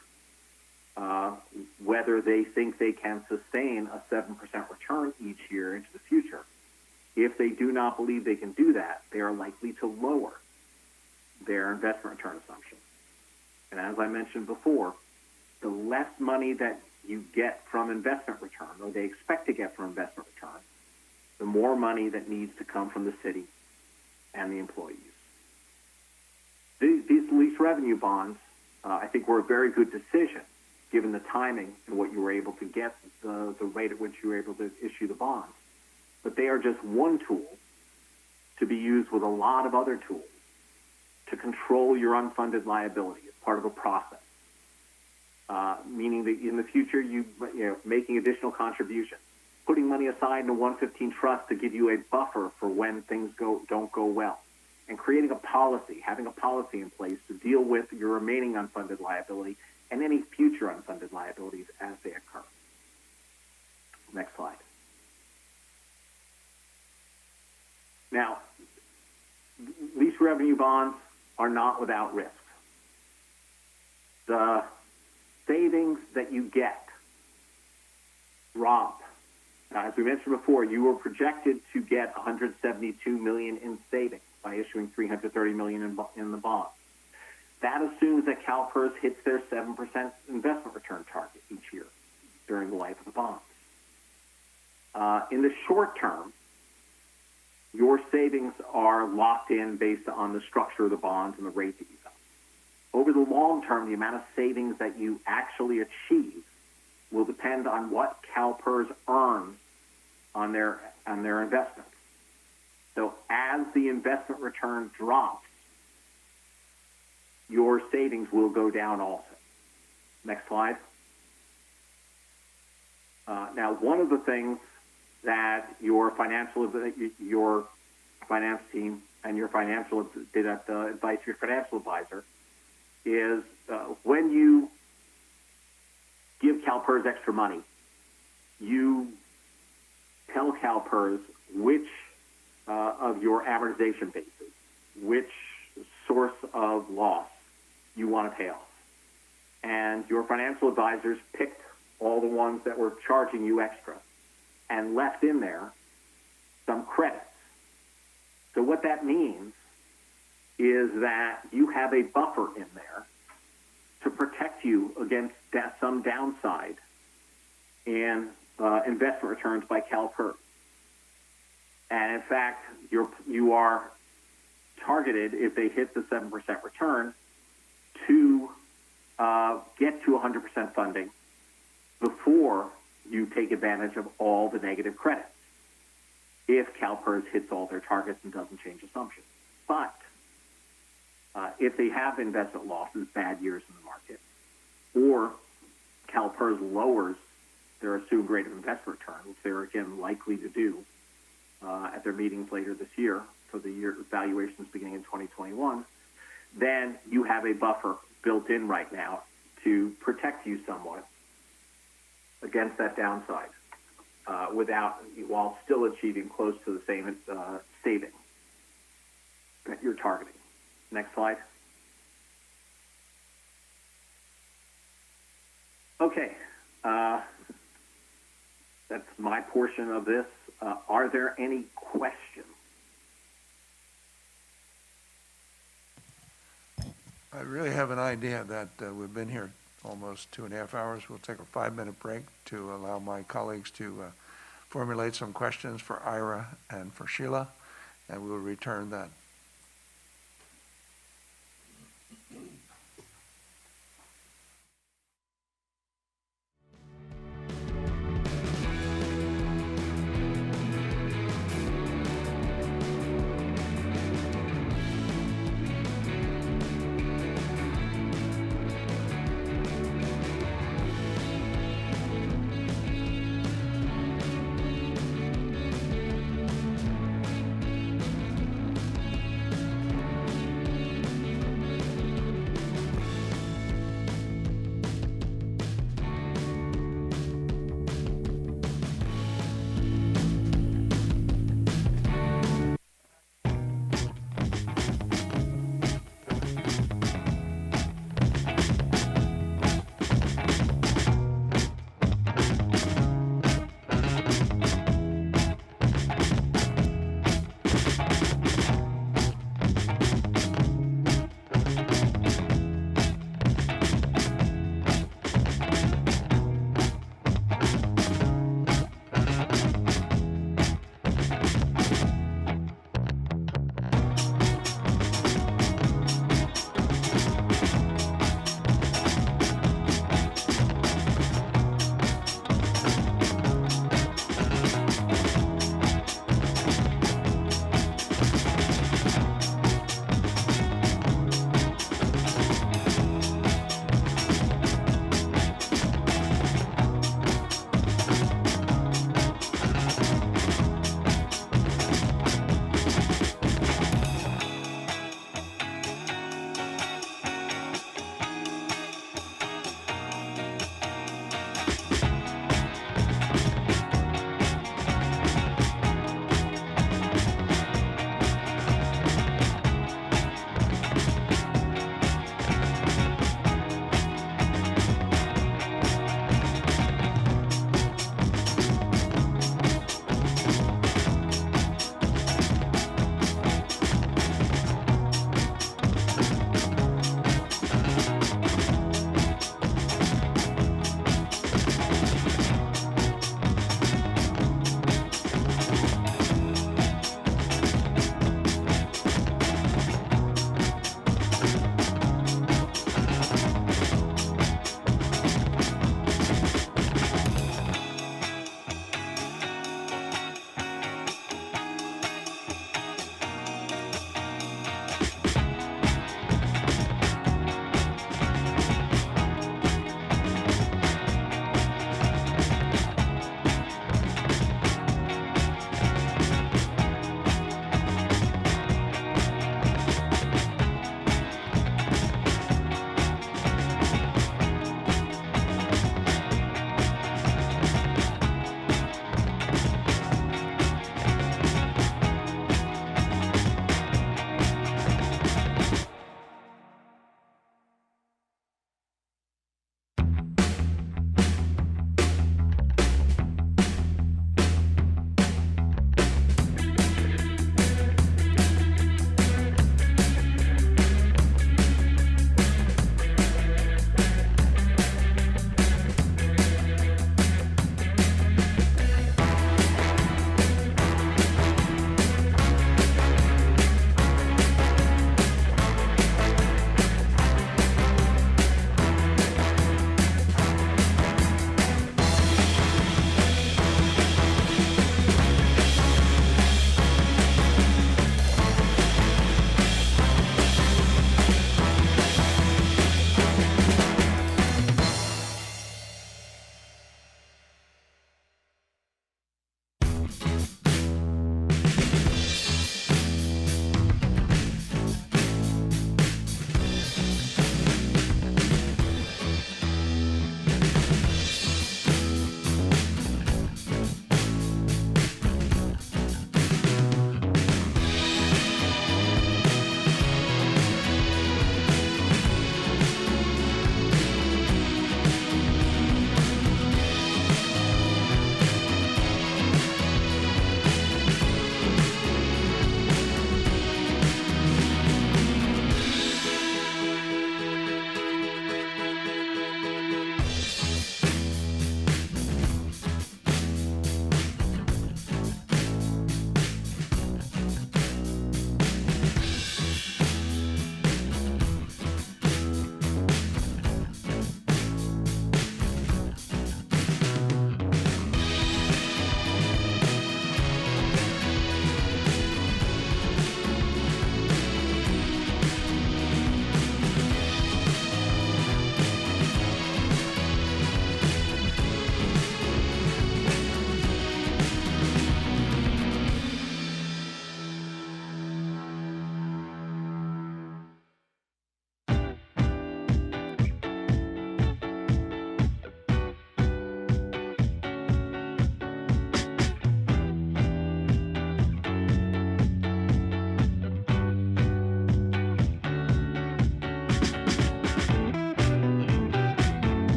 whether they think they can sustain a 7% return each year into the future. If they do not believe they can do that, they are likely to lower their investment return assumption. And as I mentioned before, the less money that you get from investment return, or they expect to get from investment return, the more money that needs to come from the city and the employees. These lease revenue bonds, I think, were a very good decision, given the timing and what you were able to get, the rate at which you were able to issue the bonds. But they are just one tool to be used with a lot of other tools to control your unfunded liability as part of a process, meaning that in the future, you making additional contributions, putting money aside in a 115 trust to give you a buffer for when things don't go well, and creating a policy, having a policy in place to deal with your remaining unfunded liability and any future unfunded liabilities as they occur. Next slide. Now, lease revenue bonds are not without risk. The savings that you get drop. Now, as we mentioned before, you were projected to get $172 million in savings by issuing $330 million in the bonds. That assumes that CalPERS hits their 7% investment return target each year during the life of the bonds. In the short term, your savings are locked in based on the structure of the bonds and the rate that you got. Over the long term, the amount of savings that you actually achieve will depend on what CalPERS earns on their and their investment. So as the investment return drops, your savings will go down also. Next slide. Now, one of the things that your finance team and your financial advice your financial advisor is when you give CalPERS extra money, you tell CalPERS which of your amortization bases, which source of loss you want to pay off. And your financial advisors picked all the ones that were charging you extra and left in there some credits. So what that means is that you have a buffer in there to protect you against some downside in investment returns by CalPERS. And in fact, you are targeted, if they hit the 7% return, to get to 100% funding before you take advantage of all the negative credits, if CalPERS hits all their targets and doesn't change assumptions. But if they have investment losses, bad years in the market, or CalPERS lowers their assumed rate of investment return, which they're again likely to do at their meetings later this year for the year valuations beginning in 2021, then you have a buffer built in right now to protect you somewhat against that downside while still achieving close to the same savings that you're targeting. Next slide. Okay, that's my portion of this. Are there any questions? I really have an idea that we've been here almost 2.5 hours. We'll take a 5-minute break to allow my colleagues to formulate some questions for Ira and for Sheila, and we'll return then.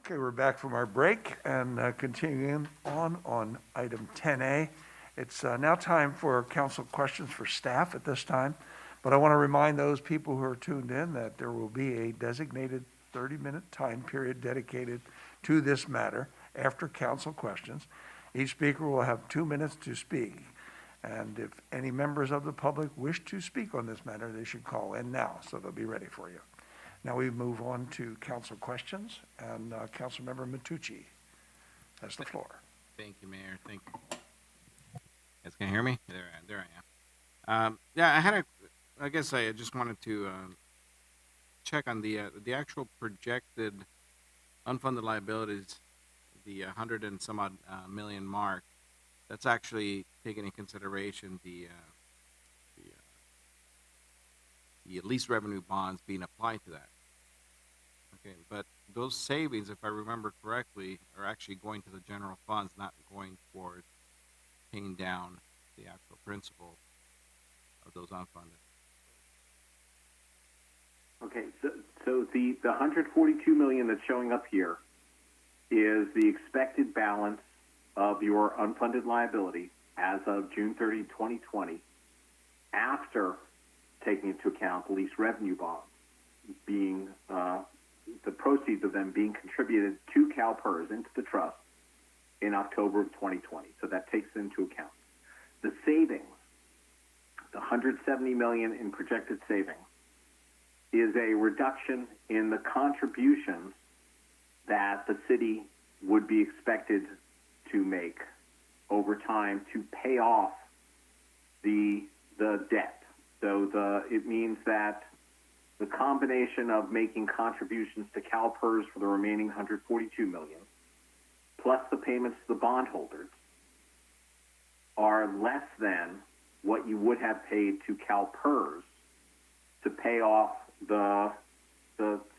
Okay, we're back from our break and continuing on item 10A. It's now time for council questions for staff at this time, but I want to remind those people who are tuned in that there will be a designated 30-minute time period dedicated to this matter after council questions. Each speaker will have 2 minutes to speak, and if any members of the public wish to speak on this matter, they should call in now, so they'll be ready for you. Now we move on to council questions, and Councilmember Matucci has the floor. Thank you, Mayor. Thank you. You guys can hear me? There I am. Yeah, I guess I just wanted to check on the actual projected unfunded liabilities, the 100 and some odd million mark. That's actually taking into consideration the lease revenue bonds being applied to that. Okay, but those savings, if I remember correctly, are actually going to the general funds, not going towards paying down the actual principal of those unfunded. Okay, so the 142 million that's showing up here is the expected balance of your unfunded liability as of June 30, 2020, after taking into account the lease revenue bonds being the proceeds of them being contributed to CalPERS into the trust in October of 2020. So that takes into account the savings. The 170 million in projected savings is a reduction in the contributions that the city would be expected to make over time to pay off the debt. So it means that the combination of making contributions to CalPERS for the remaining 142 million, plus the payments to the bondholders, are less than what you would have paid to CalPERS to pay off the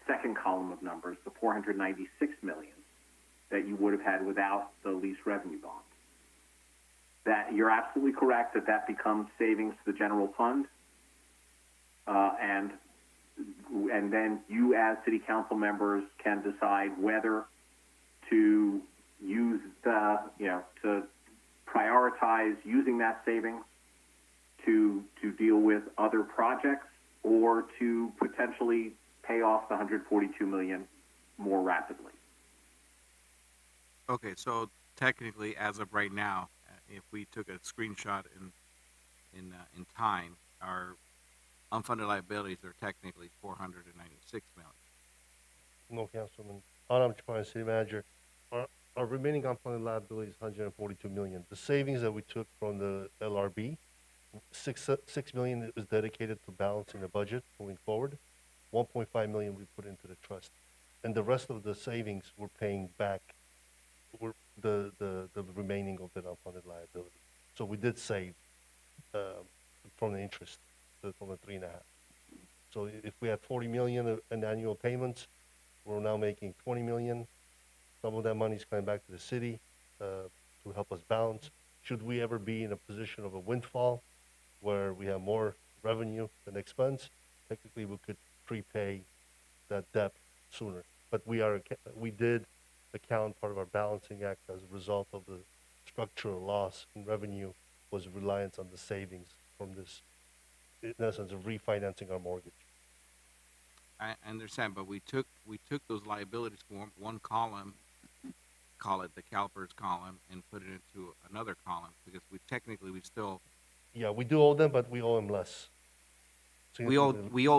second column of numbers, the 496 million that you would have had without the lease revenue bonds. That you're absolutely correct that becomes savings to the general fund, and then you as city council members can decide whether to use to prioritize using that savings to deal with other projects or to potentially pay off the 142 million more rapidly. Okay, so technically, as of right now, if we took a screenshot in time, our unfunded liabilities are technically 496 million. No, Councilman. I'm Torrance, City Manager. Our remaining unfunded liability is 142 million. The savings that we took from the LRB, 6 million is dedicated to balancing the budget moving forward. 1.5 million we put into the trust, and the rest of the savings we're paying back. The remaining of the unfunded liability. So we did save from the interest, from the 3.5. So if we had 40 million in annual payments, we're now making 20 million. Some of that money is coming back to the city to help us balance. Should we ever be in a position of a windfall where we have more revenue than expense, technically we could prepay that debt sooner. But we did account part of our balancing act as a result of the structural loss in revenue was reliance on the savings from this, in essence, of refinancing our mortgage. I understand, but we took those liabilities from one column, call it the CalPERS column, and put it into another column because we still. Yeah, we do owe them, but we owe them less. We owe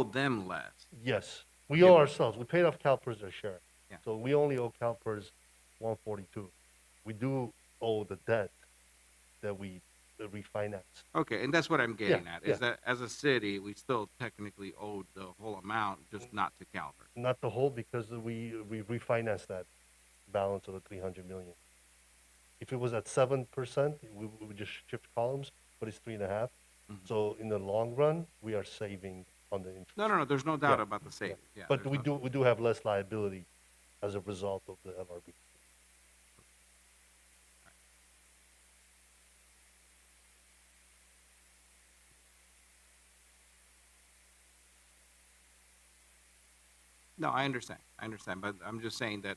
them less. Yes, we owe ourselves. We paid off CalPERS their share. Yeah. So we only owe CalPERS 142. We do owe the debt that we refinanced. Okay, and that's what I'm getting at, is that as a city, we still technically owed the whole amount, just not to CalPERS. Not the whole, because we refinanced that balance of the 300 million. If it was at 7%, we would just shift columns, but it's 3.5. Mm-hmm. So in the long run, we are saving on the interest. No, there's no doubt about the savings. Yeah, but we do have less liability as a result of the LRB. No, I understand, but I'm just saying that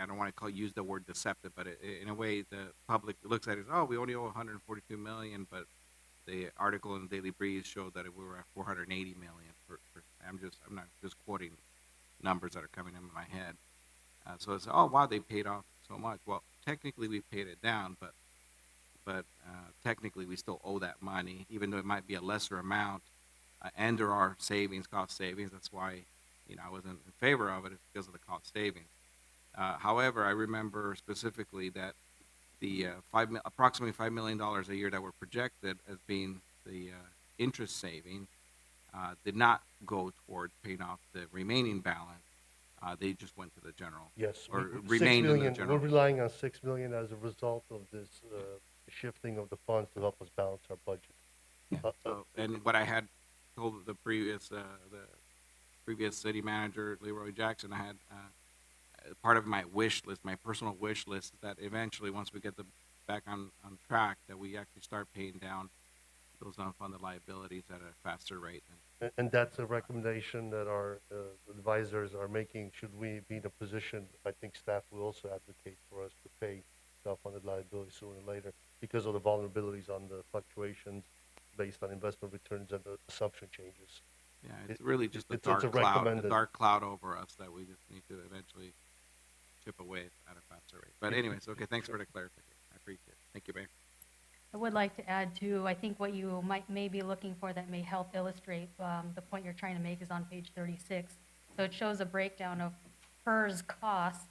I don't want to use the word deceptive, but in a way, the public looks at it as, oh, we only owe 142 million, but the article in the Daily Breeze showed that we were at 480 million. I'm not just quoting numbers that are coming in my head. So it's, oh wow, they paid off so much. Well, technically we paid it down, but technically we still owe that money, even though it might be a lesser amount. And there are cost savings. That's why, I wasn't in favor of it, because of the cost savings. However, I remember specifically that the approximately $5 million a year that were projected as being the interest saving did not go toward paying off the remaining balance. They just went to the general. Yes, Or we- remained 6 in million, the general. we're relying on 6 million as a result of this shifting of the funds to help us balance our budget. So, and what I had told the previous city manager, Leroy Jackson, I had part of my wish list, my personal wish list, is that eventually, once we get back on track, that we actually start paying down those unfunded liabilities at a faster rate. And that's a recommendation that our advisors are making. Should we be in a position, I think staff will also advocate for us to pay self-funded liability sooner or later because of the vulnerabilities on the fluctuations based on investment returns and the assumption changes. Yeah, it's really just a it's dark a cloud, recommended. over us that we just need to eventually chip away at a faster rate. But anyways, okay, thanks for the clarification. I appreciate it. Thank you, Mayor. I would like to add too, I think what you may be looking for that may help illustrate the point you're trying to make is on page 36. So it shows a breakdown of PERS costs,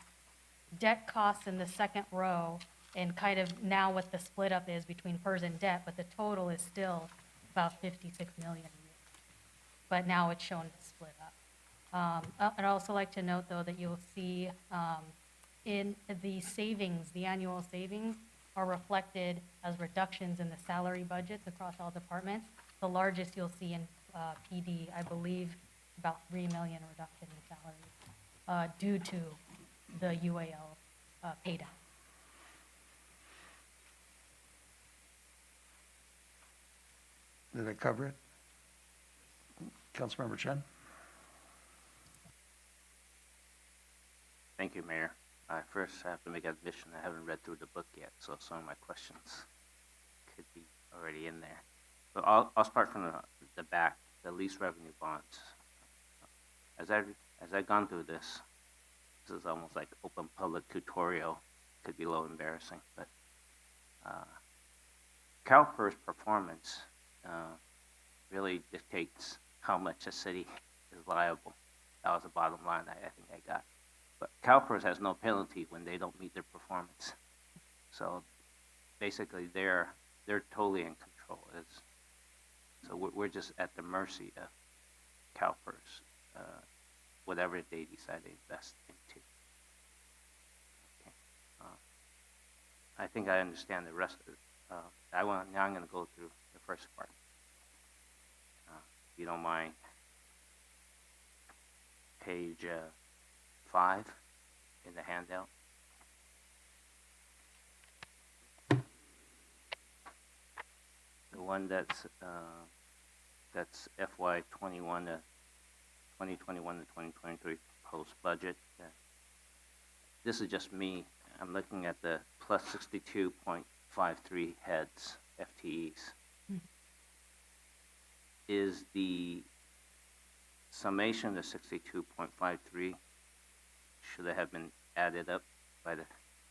debt costs in the second row, and kind of now what the split up is between PERS and debt, but the total is still about 56 million a year. But now it's shown to split up. I'd also like to note though that you'll see in the savings, the annual savings, are reflected as reductions in the salary budgets across all departments. The largest you'll see in PD, I believe, about 3 million reduction in salary due to the UAL pay down. Did I cover it? Councilmember Chen? Thank you, Mayor. First, I have to make an admission. I haven't read through the book yet, so some of my questions could be already in there. But I'll start from the back, the lease revenue bonds. As I've gone through this is almost like open public tutorial. Could be a little embarrassing, but CalPERS performance really dictates how much a city is liable. That was the bottom line I think I got. But CalPERS has no penalty when they don't meet their performance. So basically, they're totally in control. So we're just at the mercy of CalPERS, whatever they decide to invest into. Okay. I think I understand the rest of it. Now I'm going to go through the first part. If you don't mind, page 5 in the handout. The one that's FY 21 to 2021 to 2023 post budget. This is just me. I'm looking at the plus 62.53 heads, FTEs. Is the summation of 62.53 should have been added up by the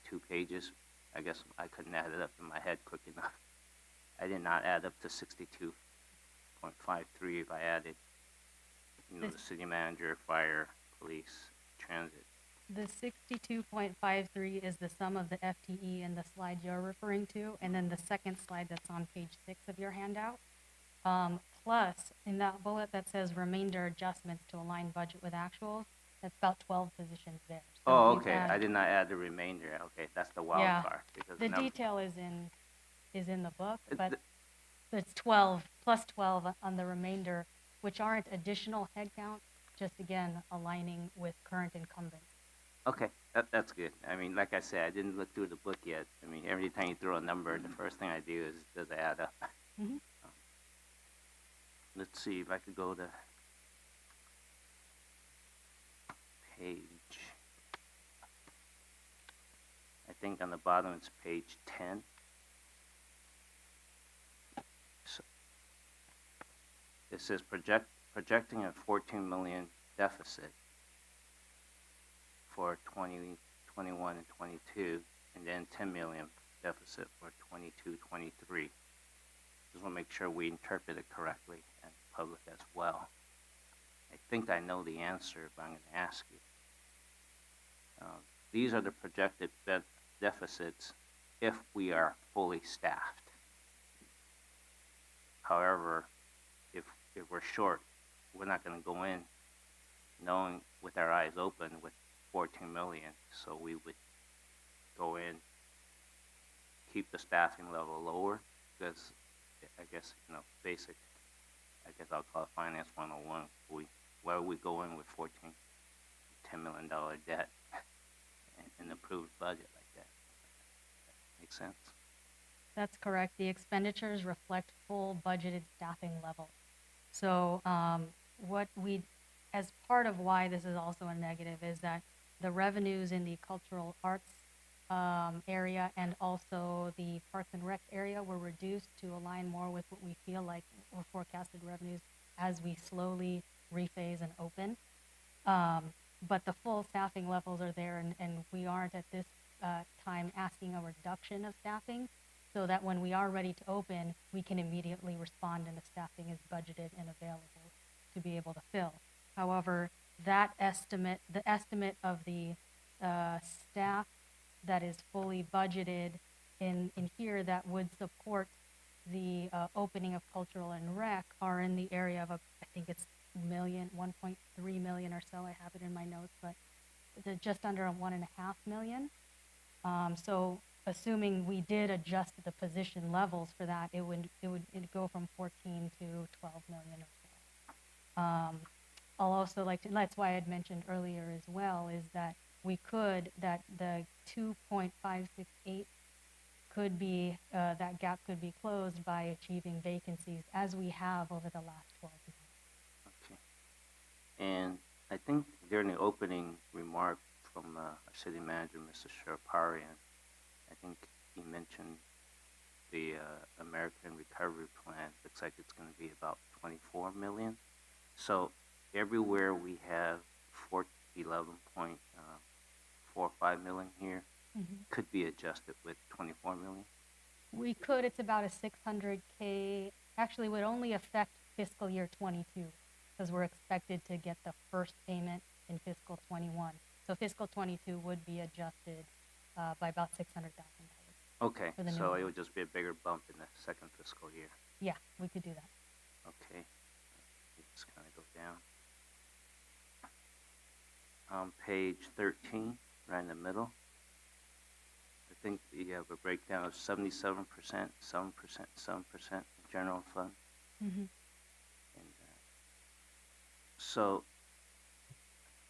2 pages? I guess I couldn't add it up in my head quick enough. I did not add up to 62.53 if I added, the city manager, fire, police, transit. The 62.53 is the sum of the FTE in the slide you're referring to, and then the second slide that's on page 6 of your handout. Plus, in that bullet that says remainder adjustments to align budget with actuals, that's about 12 positions there. So okay. I did not add the remainder. Okay, that's the wild card. Because the detail is in the book, but it's 12 plus 12 on the remainder, which aren't additional headcount, just again aligning with current incumbents. Okay, that's good. I mean, like I said, I didn't look through the book yet. I mean, every time you throw a number, the first thing I do is, does it add up? Mm-hmm. Let's see if I could go to page think on the bottom it's page 10. So it says projecting a 14 million deficit for 2021 and 22, and then 10 million deficit for 22, 23. Just want to make sure we interpret it correctly and public as well. I think I know the answer, but I'm going to ask you. These are the projected deficits if we are fully staffed. However, if we're short, we're not going to go in knowing with our eyes open with 14 million. So we would go in, keep the staffing level lower, because I guess, you know, basic, I guess I'll call it finance 101. Why would we go in with $10 million debt and approved budget like that? Makes sense? That's correct. The expenditures reflect full budgeted staffing levels. So as part of why this is also a negative is that the revenues in the cultural arts area and also the Parks and Rec area were reduced to align more with what we feel like were forecasted revenues as we slowly rephase and open. But the full staffing levels are there, and we aren't at this time asking a reduction of staffing, so that when we are ready to open, we can immediately respond and the staffing is budgeted and available to be able to fill. However, the estimate of the staff that is fully budgeted in here that would support the opening of cultural and rec are in the area of, I think it's 1.3 million or so. I have it in my notes, but they're just under 1.5 million. So assuming we did adjust the position levels for that, it'd go from 14 to 12 million or so. I'll also like to, that's why I had mentioned earlier as well, is that the 2.568 could be, that gap could be closed by achieving vacancies as we have over the last 12 months. Okay. And I think during the opening remark from our city manager, Mr. Sharparian, I think he mentioned the American Recovery Plan. Looks like it's going to be about 24 million. So everywhere we have 11.45 million here could be adjusted with 24 million. We could. It's about a 600K. Actually, would only affect fiscal year 22 because we're expected to get the first payment in fiscal 21. So fiscal 22 would be adjusted by about $600,000. Okay, so it would just be a bigger bump in the second fiscal year. Yeah, we could do that. Okay, just kind of go down. On page 13, right in the middle, I think you have a breakdown of 77%, 7%, 7% general fund. And so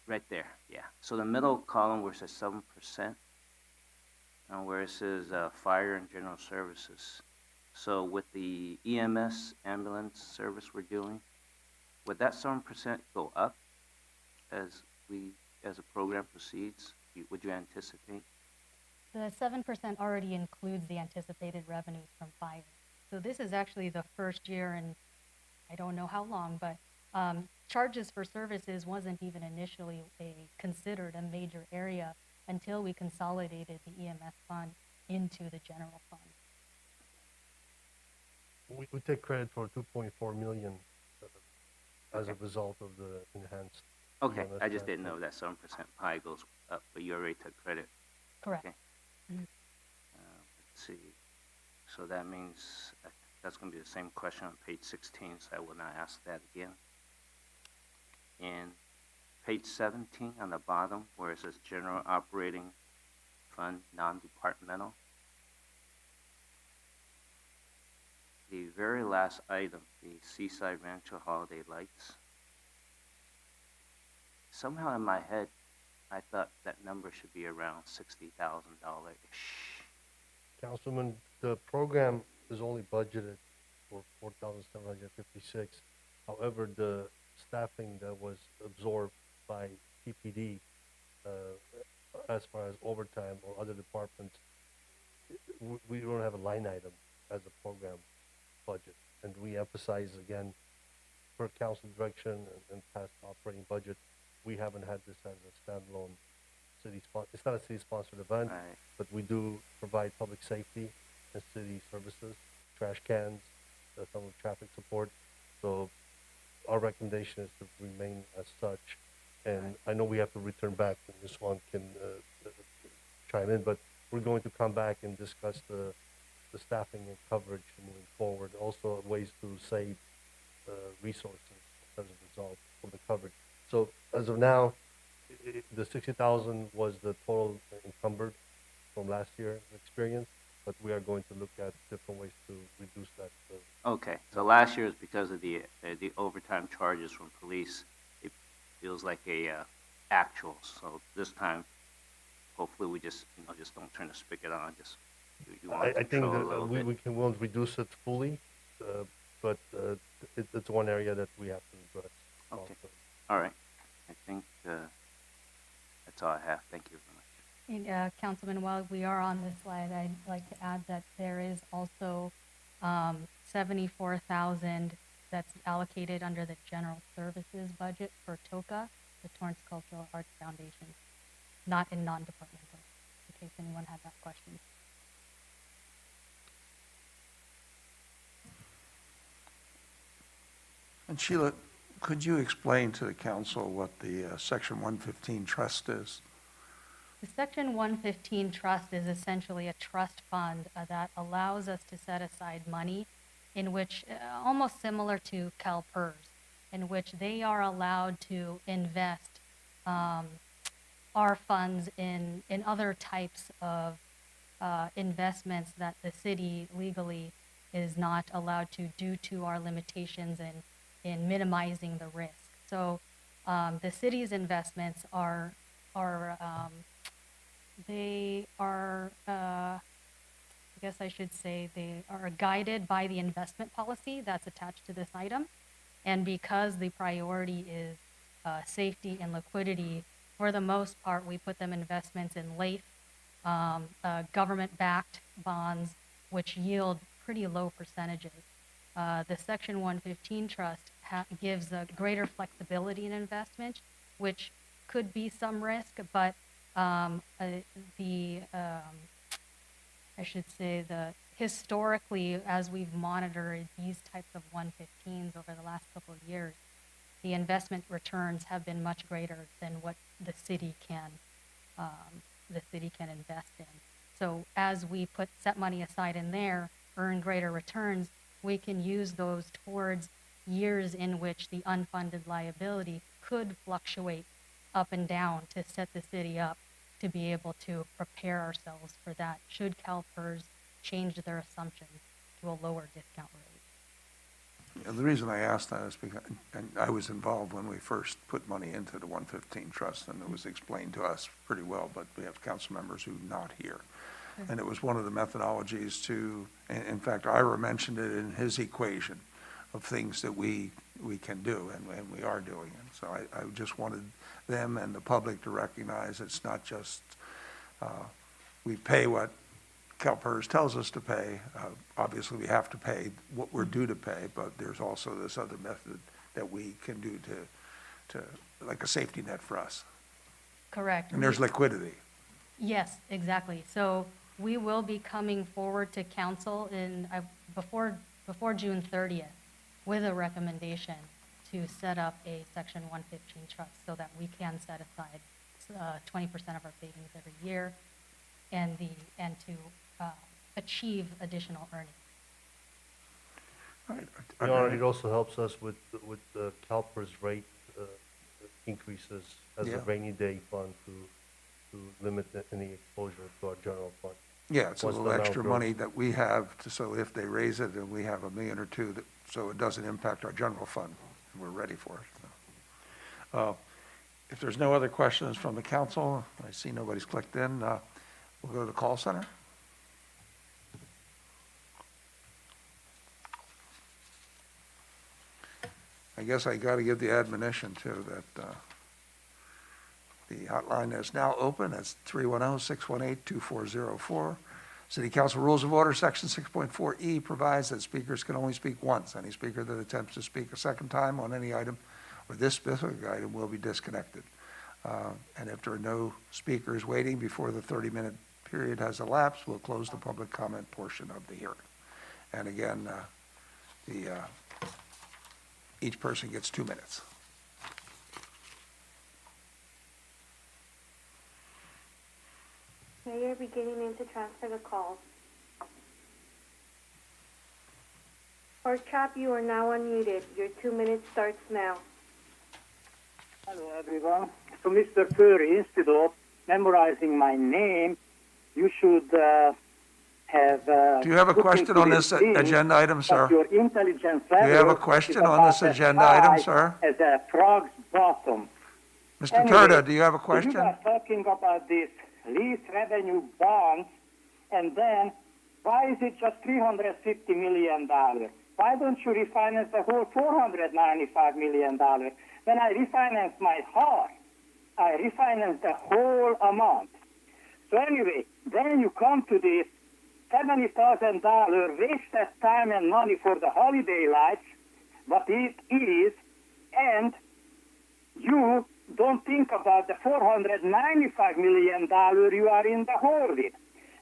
right there, yeah. So the middle column where it says 7%, and where it says fire and general services. So with the EMS ambulance service we're doing, would that 7% go up as the program proceeds? Would you anticipate? The 7% already includes the anticipated revenues from fire. So this is actually the first year in I don't know how long, but charges for services wasn't even initially considered a major area until we consolidated the EMS fund into the general fund. We take credit for 2.4 million as a result of the enhanced. Okay, EMS I just didn't plan. know that 7% pie goes up, but you already took credit. Correct. Okay. Let's see. So that means that's going to be the same question on page 16, so I will not ask that again. And page 17 on the bottom, where it says General Operating Fund, non-departmental. The very last item, the Seaside Rancho Holiday Lights. Somehow in my head, I thought that number should be around $60,000-ish. Councilman, the program is only budgeted for 4,756. However, the staffing that was absorbed by PPD as far as overtime or other departments, we don't have a line item as a program budget. And we emphasize again, per council direction and past operating budget, we haven't had this as a standalone it's not a city-sponsored event, Right. but we do provide public safety and city services, trash cans, some of traffic support. So our recommendation is to remain as such. And I know we have to return back, and this one can chime in, but we're going to come back and discuss the staffing and coverage moving forward. Also ways to save resources as a result of the coverage. So as of now, the 60,000 was the total encumbered from last year's experience, but we are going to look at different ways to reduce that. Okay, so last year is because of the overtime charges from police. It feels like a actual. So this time, hopefully, we just just don't turn the spigot on. Just you want to I think control a that little bit. we won't reduce it fully, but it's one area that we have to address. Okay. Also. All right. I think that's all I have. Thank you very much. And, Councilman, while we are on this slide, I'd like to add that there is also 74,000 that's allocated under the general services budget for TOCA, the Torrance Cultural Arts Foundation, not in non-departmental, in case anyone had that question. And Sheila, could you explain to the council what the Section 115 trust is? The Section 115 trust is essentially a trust fund that allows us to set aside money in which, almost similar to CalPERS, in which they are allowed to invest our funds in other types of investments that the city legally is not allowed to due to our limitations in minimizing the risk. So the city's investments are I guess I should say they are guided by the investment policy that's attached to this item. And because the priority is safety and liquidity, for the most part, we put them investments in LAIF, government-backed bonds, which yield pretty low percentages. The Section 115 trust gives a greater flexibility in investment, which could be some risk, but I should say historically, as we've monitored these types of 115s over the last couple of years, the investment returns have been much greater than what the city can invest in. So as we set money aside in there, earn greater returns, we can use those towards years in which the unfunded liability could fluctuate up and down to set the city up to be able to prepare ourselves for that should CalPERS change their assumptions to a lower discount rate. And the reason I asked that is because and I was involved when we first put money into the 115 trust, and it was explained to us pretty well, but we have council members who are not here. Mm-hmm. And it was one of the methodologies to, in fact, Ira mentioned it in his equation of things that we can do and we are doing. And so I just wanted them and the public to recognize it's not just we pay what CalPERS tells us to pay. Obviously, we have to pay what we're due to pay, but there's also this other method that we can do to like a safety net for us. Correct. And there's liquidity. Yes, exactly. So we will be coming forward to council before June 30th with a recommendation to set up a Section 115 trust so that we can set aside 20% of our savings every year and to achieve additional earnings. Right. It also helps us with the CalPERS rate increases as a rainy day fund to limit any exposure to our general fund. Yeah, it's a Once little the extra amount money that we have, so if they raise it and we have $1 million or $2 million, so it doesn't impact our general fund, and we're ready for it. If there's no other questions from the council, I see nobody's clicked in, we'll go to the call center. I guess I got to give the admonition too that The hotline is now open. That's 310-618-2404. City Council Rules of Order, Section 6.4E provides that speakers can only speak once. Any speaker that attempts to speak a second time on any item or this specific item will be disconnected. And if there are no speakers waiting before the 30-minute period has elapsed, we'll close the public comment portion of the hearing. And again, each person gets 2 minutes. Mayor, beginning to transfer the calls. Pork Chop, you are now unmuted. Your 2 minutes starts now. Hello, everyone. So, Mr. Furry, instead of memorizing my name, you should have... Do you have a question on this agenda item, sir? Your intelligence Do you have a question on this agenda item, sir? As a frog's bottom. Mr. Anyway, Turda, do you have a question? You are talking about this lease revenue bonds, and then why is it just $350 million? Why don't you refinance the whole $495 million? When I refinanced my house, I refinanced the whole amount. So anyway, then you come to this $70,000 wasted time and money for the holiday lights, what it is, and you don't think about the $495 million you are in the hole with.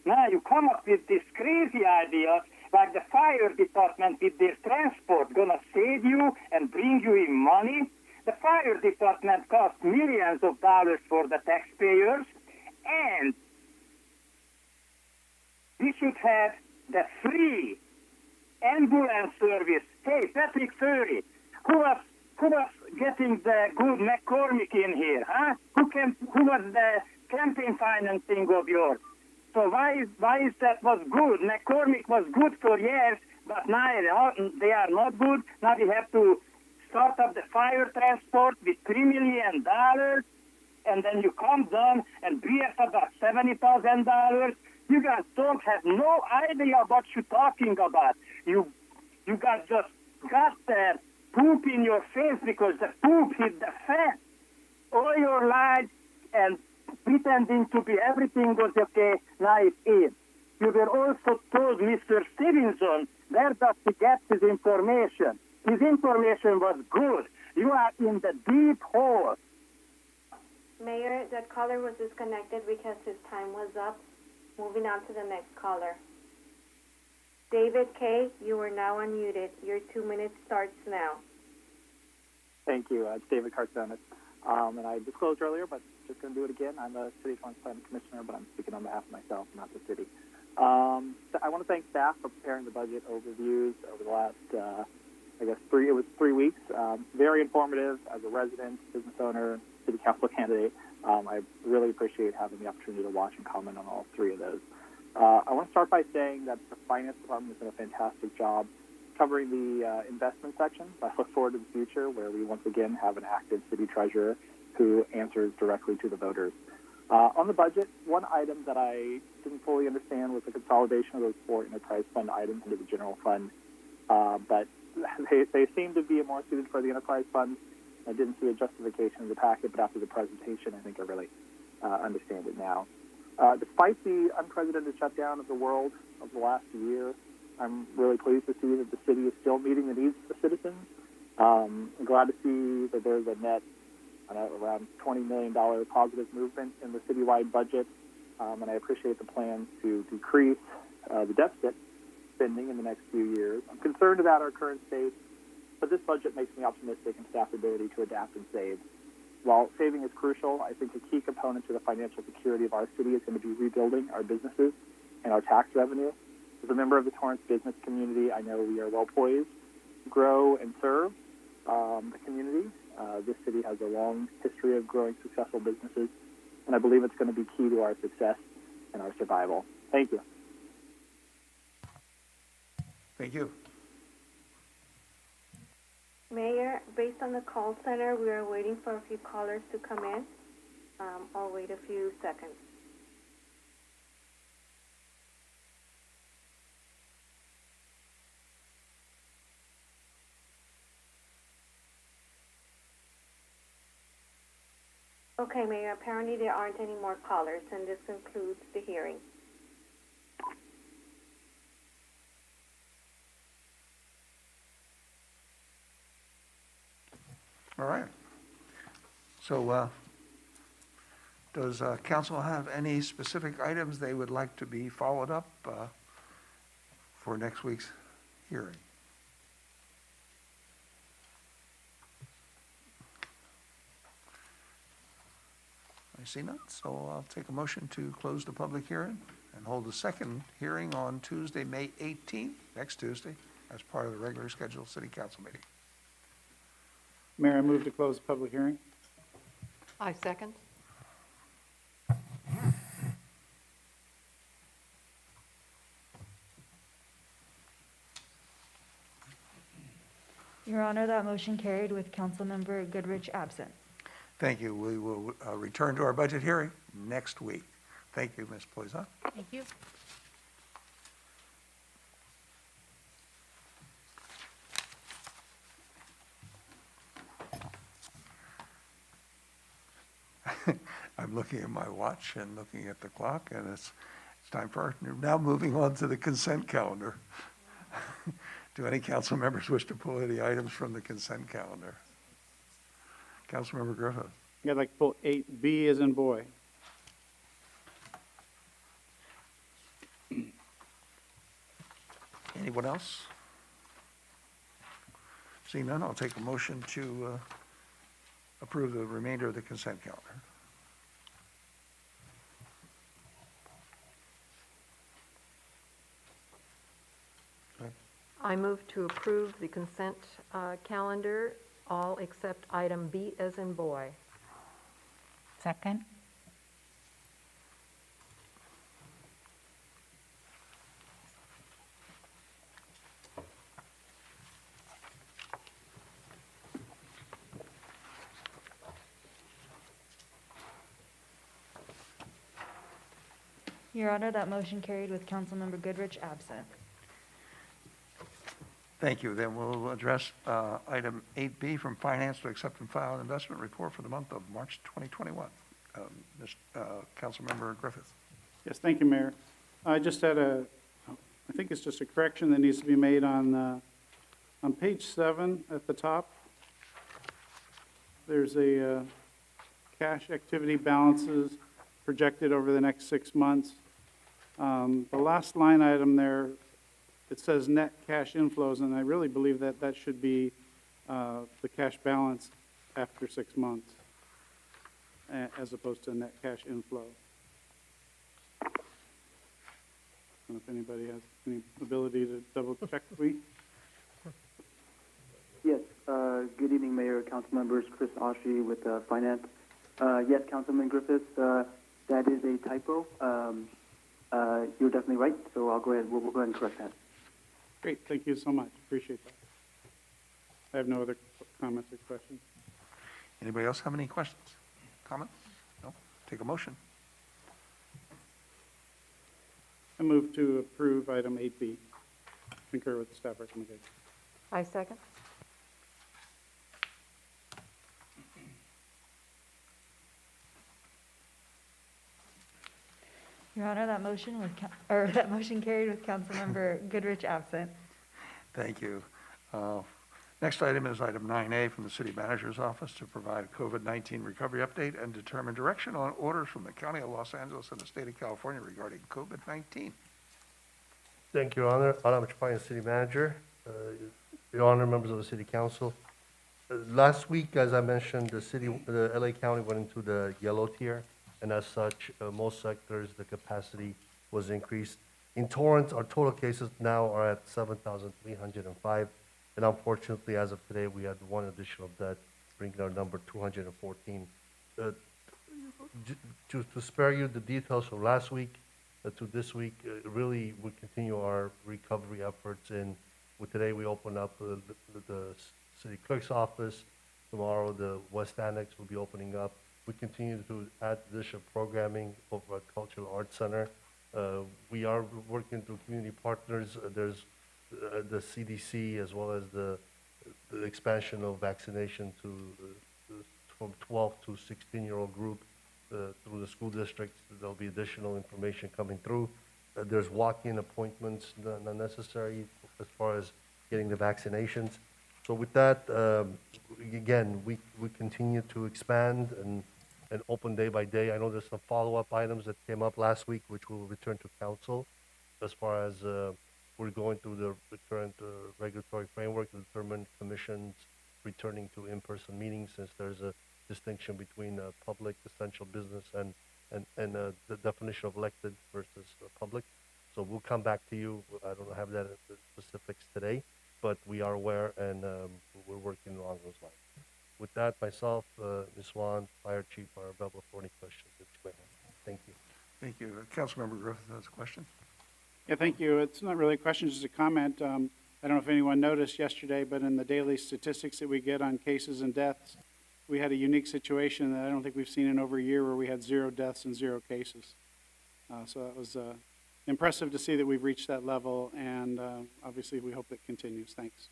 Now you come up with this crazy idea like the fire department with their transport gonna save you and bring you in money. The fire department costs millions of dollars for the taxpayers, and we should have the free ambulance service. Hey, Patrick Furry, who was getting the good McCormick in here, huh? Who was the campaign financing of yours? So why is that was good? McCormick was good for years, but now they are not good. Now we have to start up the fire transport with $3 million, and then you come down and be at about $70,000. You guys don't have no idea what you're talking about. You guys just got the poop in your face because the poop hit the fan. All your lives and pretending to be everything was okay, now it is. You were also told Mr. Stevenson where does he get his information. His information was good. You are in the deep hole. Mayor, that caller was disconnected because his time was up. Moving on to the next caller. David K., you are now unmuted. Your 2 minutes starts now. Thank you. It's David Carsonis. And I disclosed earlier, but just going to do it again. I'm the City Torrance Planning Commissioner, but I'm speaking on behalf of myself, not the city. So I want to thank staff for preparing the budget overviews over the last, 3 weeks. Very informative as a resident, business owner, city council candidate. I really appreciate having the opportunity to watch and comment on all three of those. I want to start by saying that the Finance Department has done a fantastic job covering the investment section. I look forward to the future where we once again have an active city treasurer who answers directly to the voters. On the budget, one item that I didn't fully understand was the consolidation of those 4 enterprise fund items into the general fund. But they seem to be more suited for the enterprise fund. I didn't see a justification in the packet, but after the presentation, I think I really understand it now. Despite the unprecedented shutdown of the world of the last year, I'm really pleased to see that the city is still meeting the needs of the citizens. I'm glad to see that there's a net around $20 million positive movement in the citywide budget, and I appreciate the plans to decrease the deficit spending in the next few years. I'm concerned about our current state, but this budget makes me optimistic in staff's ability to adapt and save. While saving is crucial, I think a key component to the financial security of our city is going to be rebuilding our businesses and our tax revenue. As a member of the Torrance business community, I know we are well poised to grow and serve the community. This city has a long history of growing successful businesses, and I believe it's going to be key to our success and our survival. Thank you. Thank you. Mayor, based on the call center, we are waiting for a few callers to come in. I'll wait a few seconds. Okay, Mayor, apparently there aren't any more callers, and this concludes the hearing. All right. So, does council have any specific items they would like to be followed up for next week's hearing? I see none, so I'll take a motion to close the public hearing and hold a second hearing on Tuesday, May 18th, next Tuesday, as part of the regular scheduled city council meeting. Mayor, I move to close the public hearing. I second. Your Honor, that motion carried with Councilmember Goodrich absent. Thank you. We will return to our budget hearing next week. Thank you, Ms. Poisson. Thank you. I'm looking at my watch and looking at the clock, and it's time for now moving on to the consent calendar. Do any council members wish to pull any items from the consent calendar? Councilmember Griffith. I'd like to pull 8B as in boy. Anyone else? Seeing none, I'll take a motion to approve the remainder of the consent calendar. I move to approve the consent calendar, all except item B as in boy. Second. Your Honor, that motion carried with Councilmember Goodrich absent. Thank you. Then we'll address item 8B from Finance to accept and file an investment report for the month of March 2021. Councilmember Griffith. Yes, thank you, Mayor. I just had I think it's just a correction that needs to be made on page 7 at the top. There's a cash activity balances projected over the next 6 months. The last line item there, it says net cash inflows, and I really believe that that should be the cash balance after 6 months, as opposed to net cash inflow. I don't know if anybody has any ability to double check for me. Yes, good evening, Mayor, council members, Chris Oshie with Finance. Yes, Councilman Griffiths, that is a typo. You're definitely right, so I'll go ahead, we'll go ahead and correct that. Great, thank you so much, appreciate that. I have no other comments or questions. Anybody else have any questions, comments? No? Take a motion. I move to approve item 8B. Concur with the staff recommendation. I second. Your Honor, that motion that motion carried with Councilmember Goodrich absent. Thank you. Next item is item 9A from the City Manager's Office to provide a COVID-19 recovery update and determine direction on orders from the County of Los Angeles and the State of California regarding COVID-19. Thank you, Your Honor. Adam Chapayan, City Manager. Your Honor, members of the City Council. Last week, as I mentioned, the LA County went into the yellow tier, and as such, most sectors, the capacity was increased. In Torrance, our total cases now are at 7,305, and unfortunately, as of today, we had one additional death, bringing our number 214. To spare you the details from last week to this week, really, we continue our recovery efforts. And today, we open up the city clerk's office. Tomorrow, the West Annex will be opening up. We continue to add additional programming over at Cultural Arts Center. We are working through community partners. There's the CDC as well as the expansion of vaccination to from 12 to 16-year-old group through the school district. There'll be additional information coming through. There's walk-in appointments not necessary as far as getting the vaccinations. So with that, again, we continue to expand and open day by day. I know there's some follow-up items that came up last week, which will return to council as far as we're going through the current regulatory framework to determine commissions returning to in-person meetings, since there's a distinction between public essential business and the definition of elected versus public. So we'll come back to you. I don't have that specifics today, but we are aware and we're working along those lines. With that, myself, Ms. Swan, Fire Chief, are available for any questions that you may have. Thank you. Thank you. Councilmember Griffith has a question. Yeah, thank you. It's not really a question, just a comment. I don't know if anyone noticed yesterday, but in the daily statistics that we get on cases and deaths, we had a unique situation that I don't think we've seen in over a year, where we had 0 deaths and 0 cases. So that was impressive to see that we've reached that level, and obviously we hope it continues. Thanks.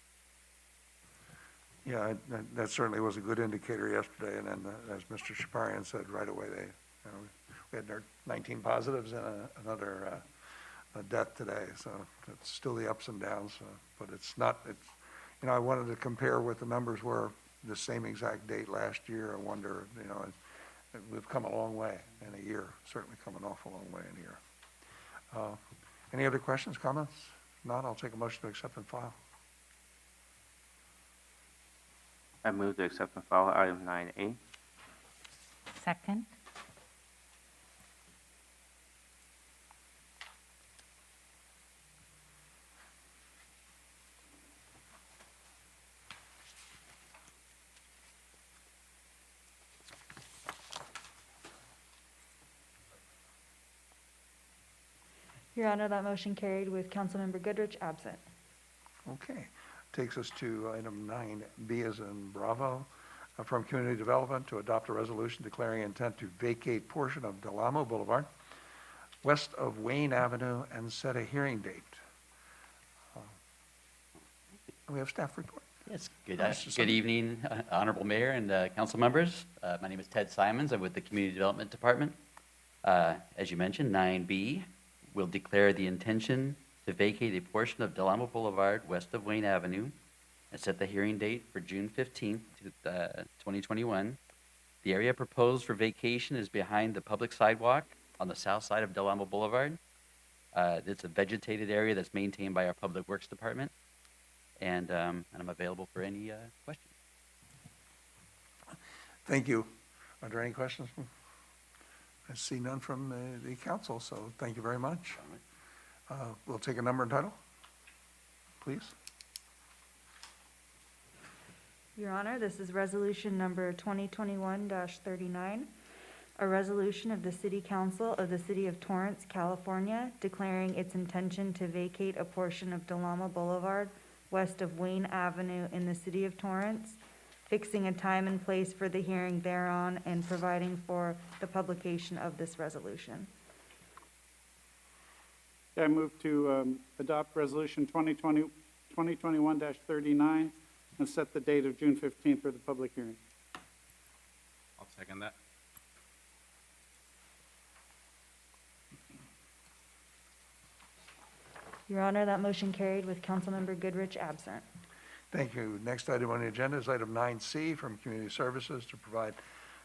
Yeah, that certainly was a good indicator yesterday, and then as Mr. Shaparian said, right away, we had 19 positives and another death today, so it's still the ups and downs, but I wanted to compare what the numbers were the same exact date last year. I wonder, we've come a long way in a year, certainly come an awful long way in a year. Any other questions, comments? If not, I'll take a motion to accept and file. I move to accept and file item 9A. Second. Your Honor, that motion carried with Councilmember Goodrich absent. Okay. Takes us to item 9B as in Bravo, from Community Development to adopt a resolution declaring intent to vacate portion of Del Amo Boulevard west of Wayne Avenue and set a hearing date. We have staff report. Yes, Mr. evening, Honorable Mayor and council members. My name is Ted Simons. I'm with the Community Development Department. As you mentioned, 9B will declare the intention to vacate a portion of Del Amo Boulevard west of Wayne Avenue and set the hearing date for June 15th, 2021. The area proposed for vacation is behind the public sidewalk on the south side of Del Amo Boulevard. It's a vegetated area that's maintained by our Public Works Department, and I'm available for any questions. Thank you. Are there any questions? I see none from the council, so thank you very much. We'll take a number and title, please. Your Honor, this is resolution number 2021-39, a resolution of the City Council of the City of Torrance, California, declaring its intention to vacate a portion of Del Amo Boulevard west of Wayne Avenue in the City of Torrance, fixing a time and place for the hearing thereon, and providing for the publication of this resolution. I move to adopt resolution 2021-39 and set the date of June 15th for the public hearing. I'll second that. Your Honor, that motion carried with Councilmember Goodrich absent. Thank you. Next item on the agenda is item 9C from Community Services to provide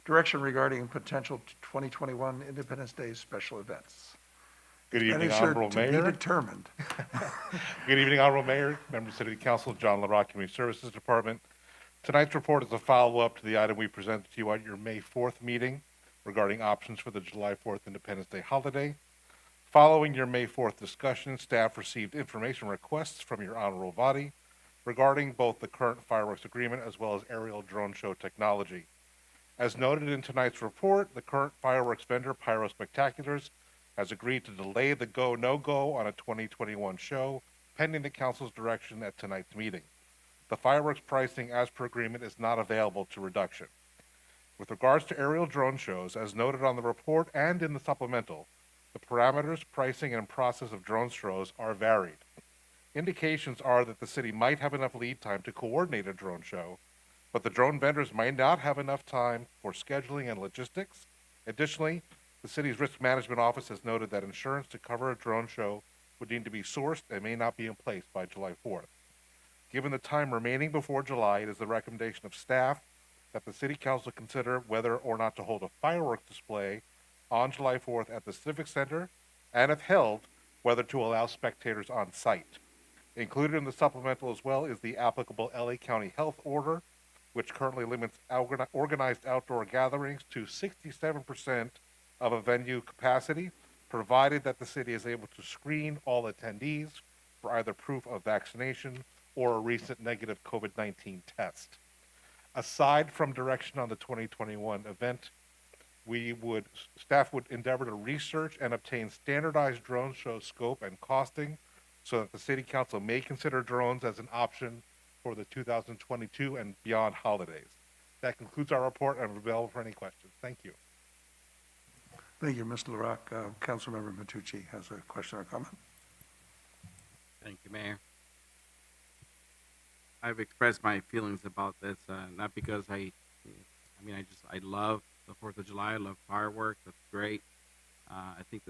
direction regarding potential 2021 Independence Day special events. Good evening, Honorable Mayor. To be determined. Good evening, Honorable Mayor, members of City Council, John LaRock, Community Services Department. Tonight's report is a follow-up to the item we presented to you at your May 4th meeting regarding options for the July 4th Independence Day holiday. Following your May 4th discussion, staff received information requests from your honorable body regarding both the current fireworks agreement as well as aerial drone show technology. As noted in tonight's report, the current fireworks vendor, Pyro Spectaculars, has agreed to delay the go, no-go on a 2021 show, pending the council's direction at tonight's meeting. The fireworks pricing as per agreement is not available to reduction. With regards to aerial drone shows, as noted on the report and in the supplemental, the parameters, pricing, and process of drone shows are varied. Indications are that the city might have enough lead time to coordinate a drone show, but the drone vendors might not have enough time for scheduling and logistics. Additionally, the city's risk management office has noted that insurance to cover a drone show would need to be sourced and may not be in place by July 4th. Given the time remaining before July, it is the recommendation of staff that the City Council consider whether or not to hold a fireworks display on July 4th at the Civic Center, and if held, whether to allow spectators on site. Included in the supplemental as well is the applicable LA County Health Order, which currently limits organized outdoor gatherings to 67% of a venue capacity, provided that the city is able to screen all attendees for either proof of vaccination or a recent negative COVID-19 test. Aside from direction on the 2021 event, staff would endeavor to research and obtain standardized drone show scope and costing so that the City Council may consider drones as an option for the 2022 and beyond holidays. That concludes our report. I'm available for any questions. Thank you. Thank you, Mr. LaRock. Councilmember Matucci has a question or comment. Thank you, Mayor. I've expressed my feelings about this, not because I love the 4th of July. I love fireworks. That's great. I think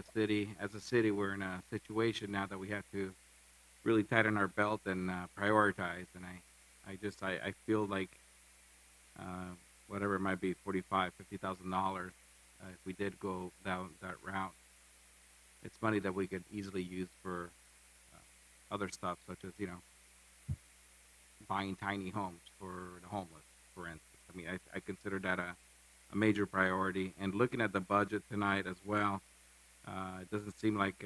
as a city, we're in a situation now that we have to really tighten our belt and prioritize. And I feel like whatever it might be, $45,000, $50,000, if we did go down that route, it's money that we could easily use for other stuff, such as, buying tiny homes for the homeless, for instance. I mean, I consider that a major priority. And looking at the budget tonight as well, it doesn't seem like,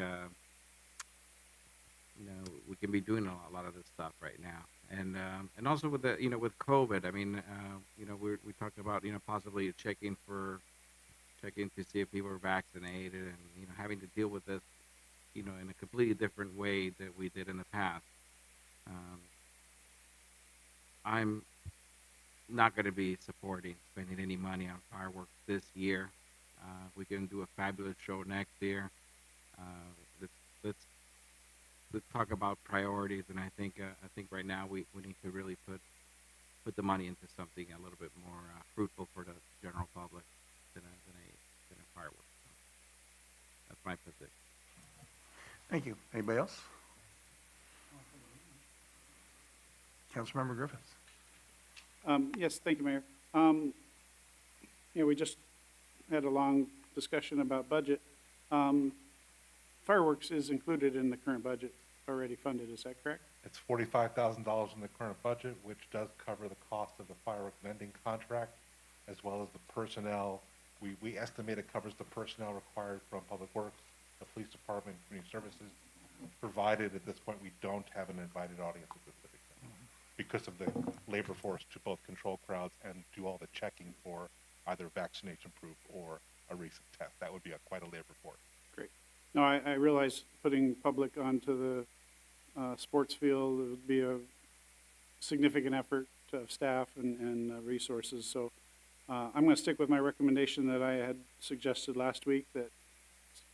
we can be doing a lot of this stuff right now. And also with with COVID, I mean, we talked about, possibly checking to see if people are vaccinated and, having to deal with this, in a completely different way that we did in the past. I'm not going to be supporting spending any money on fireworks this year. We can do a fabulous show next year. Let's talk about priorities, and I think right now we need to really put the money into something a little bit more fruitful for the general public than a fireworks. So that's my position. Thank you. Anybody else? Councilmember Griffiths. Yes, thank you, Mayor. We just had a long discussion about budget. Fireworks is included in the current budget, already funded, is that correct? It's $45,000 in the current budget, which does cover the cost of the firework vending contract, as well as the personnel. We estimate it covers the personnel required from Public Works, the Police Department, Community Services, provided at this point we don't have an invited audience at the Civic Center because of the labor force to both control crowds and do all the checking for either vaccination proof or a recent test. That would be quite a labor force. Great. No, I realize putting public onto the sports field would be a significant effort of staff and resources. So I'm going to stick with my recommendation that I had suggested last week, that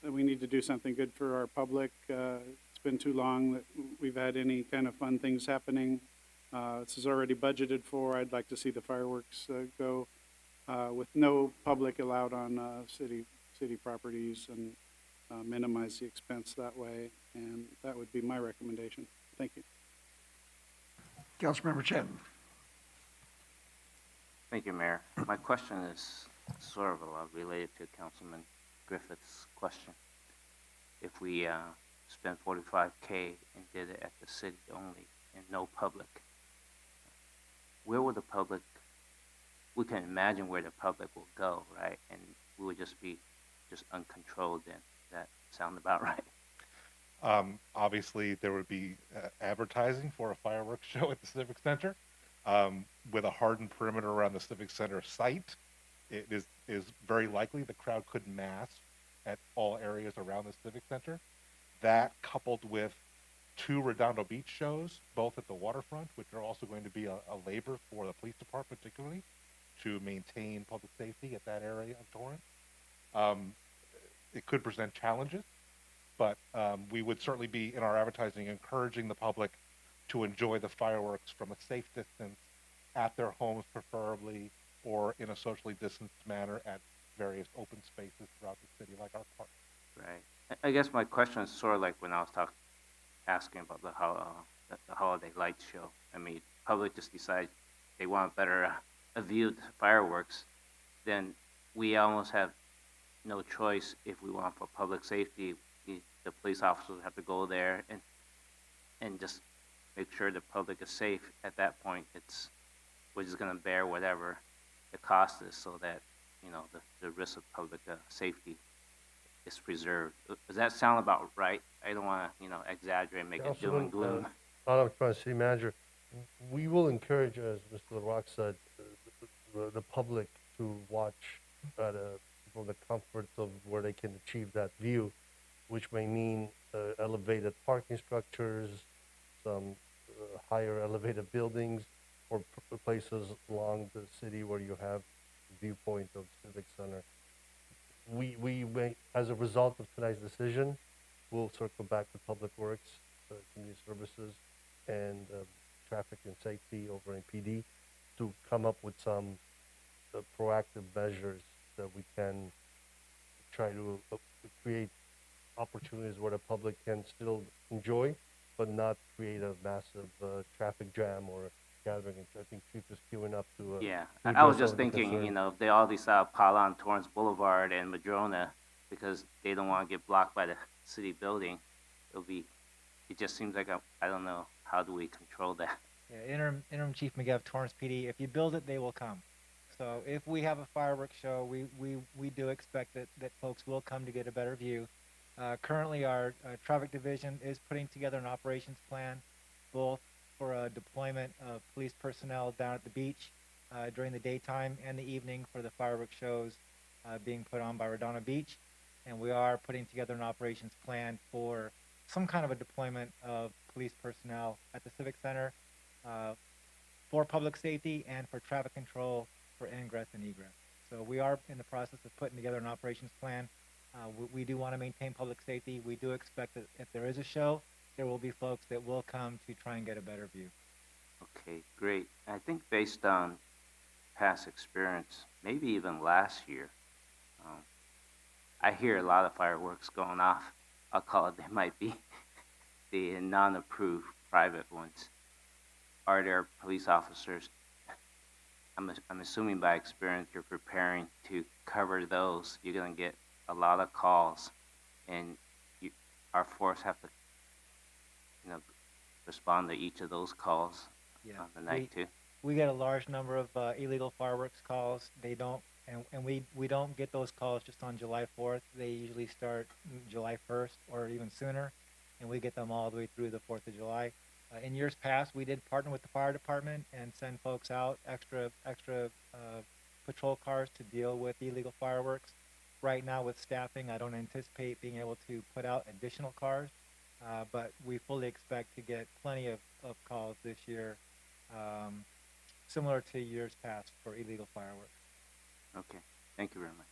we need to do something good for our public. It's been too long that we've had any kind of fun things happening. This is already budgeted for. I'd like to see the fireworks go with no public allowed on city properties, and minimize the expense that way. And that would be my recommendation. Thank you. Councilmember Chen. Thank you, Mayor. My question is sort of related to Councilman Griffith's question. If we spent $45K and did it at the city only and no public, where would the public, we can imagine where the public will go, right? And we would just be uncontrolled then. Does that sound about right? Obviously, there would be advertising for a fireworks show at the Civic Center. With a hardened perimeter around the Civic Center site, it is very likely the crowd could mass at all areas around the Civic Center. That, coupled with 2 Redondo Beach shows, both at the waterfront, which are also going to be a labor for the police department, particularly, to maintain public safety at that area of Torrance. It could present challenges, but we would certainly be, in our advertising, encouraging the public to enjoy the fireworks from a safe distance at their homes preferably, or in a socially distanced manner at various open spaces throughout the city, like our park. Right. I guess my question is sort of like when I was asking about the holiday lights show. I mean, public just decides they want better a view of the fireworks, then we almost have no choice. If we want for public safety, the police officers have to go there and just make sure the public is safe. At that point, we're just going to bear whatever the cost is, so that the risk of public safety is preserved. Does that sound about right? I don't want to exaggerate and make it doom and gloom. Madam City Manager, we will encourage, as Mr. LaRock said, the public to watch from the comfort of where they can achieve that view, which may mean elevated parking structures, some higher elevated buildings, or places along the city where you have viewpoint of Civic Center. We may, as a result of tonight's decision, we'll circle back to Public Works, Community Services, and Traffic and Safety over in PD to come up with some proactive measures that we can try to create opportunities where the public can still enjoy, but not create a massive traffic jam or gathering. I think Chief is queuing up to Yeah, to I was address just some of the thinking, concerns. if they all decide to pile on Torrance Boulevard and Madrona because they don't want to get blocked by the city building, it just seems like I don't know, how do we control that? Yeah, Interim Chief McGill, Torrance PD, if you build it, they will come. So if we have a fireworks show, we do expect that folks will come to get a better view. Currently, our traffic division is putting together an operations plan, both for a deployment of police personnel down at the beach during the daytime and the evening for the fireworks shows being put on by Redondo Beach. And we are putting together an operations plan for some kind of a deployment of police personnel at the Civic Center for public safety and for traffic control for ingress and egress. So we are in the process of putting together an operations plan. We do want to maintain public safety. We do expect that if there is a show, there will be folks that will come to try and get a better view. Okay, great. I think based on past experience, maybe even last year, I hear a lot of fireworks going off. I'll call it, they might be the non-approved private ones. Are there police officers, I'm assuming by experience you're preparing to cover those? You're going to get a lot of calls, and our force have to respond to each of those calls on the night too. We get a large number of illegal fireworks calls. They don't, and we don't get those calls just on July 4th. They usually start July 1st or even sooner, and we get them all the way through the 4th of July. In years past, we did partner with the fire department and send folks out, extra patrol cars to deal with illegal fireworks. Right now with staffing, I don't anticipate being able to put out additional cars, but we fully expect to get plenty of calls this year, similar to years past for illegal fireworks. Okay, thank you very much.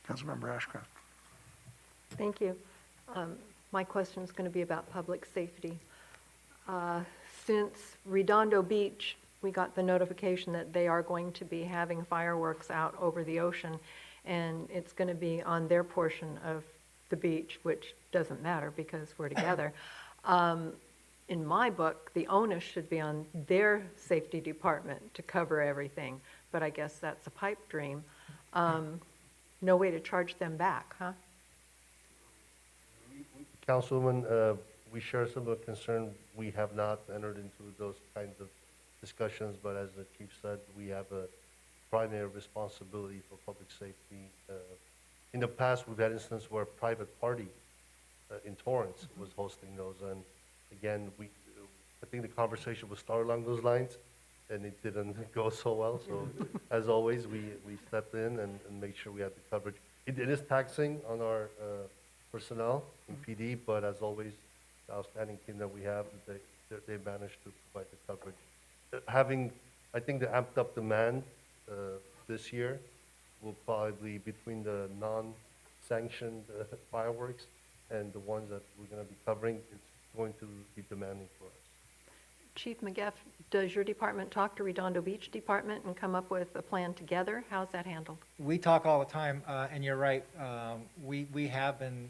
Councilmember Ashcraft. Thank you. My question is going to be about public safety. Since Redondo Beach, we got the notification that they are going to be having fireworks out over the ocean, and it's going to be on their portion of the beach, which doesn't matter because we're together. In my book, the onus should be on their safety department to cover everything, but I guess that's a pipe dream. No way to charge them back, huh? Councilwoman, we share some of the concern. We have not entered into those kinds of discussions, but as the chief said, we have a primary responsibility for public safety. In the past, we've had instances where a private party in Torrance was hosting those, and again, I think the conversation was started along those lines, and it didn't go so well. So, as always, we stepped in and make sure we had the coverage. It is taxing on our personnel in PD, but as always, the outstanding team that we have, they managed to provide the coverage. I think the amped up demand this year will probably, between the non-sanctioned fireworks and the ones that we're going to be covering, it's going to be demanding for us. Chief McGeff, does your department talk to Redondo Beach Department and come up with a plan together? How's that handled? We talk all the time, and you're right. We have been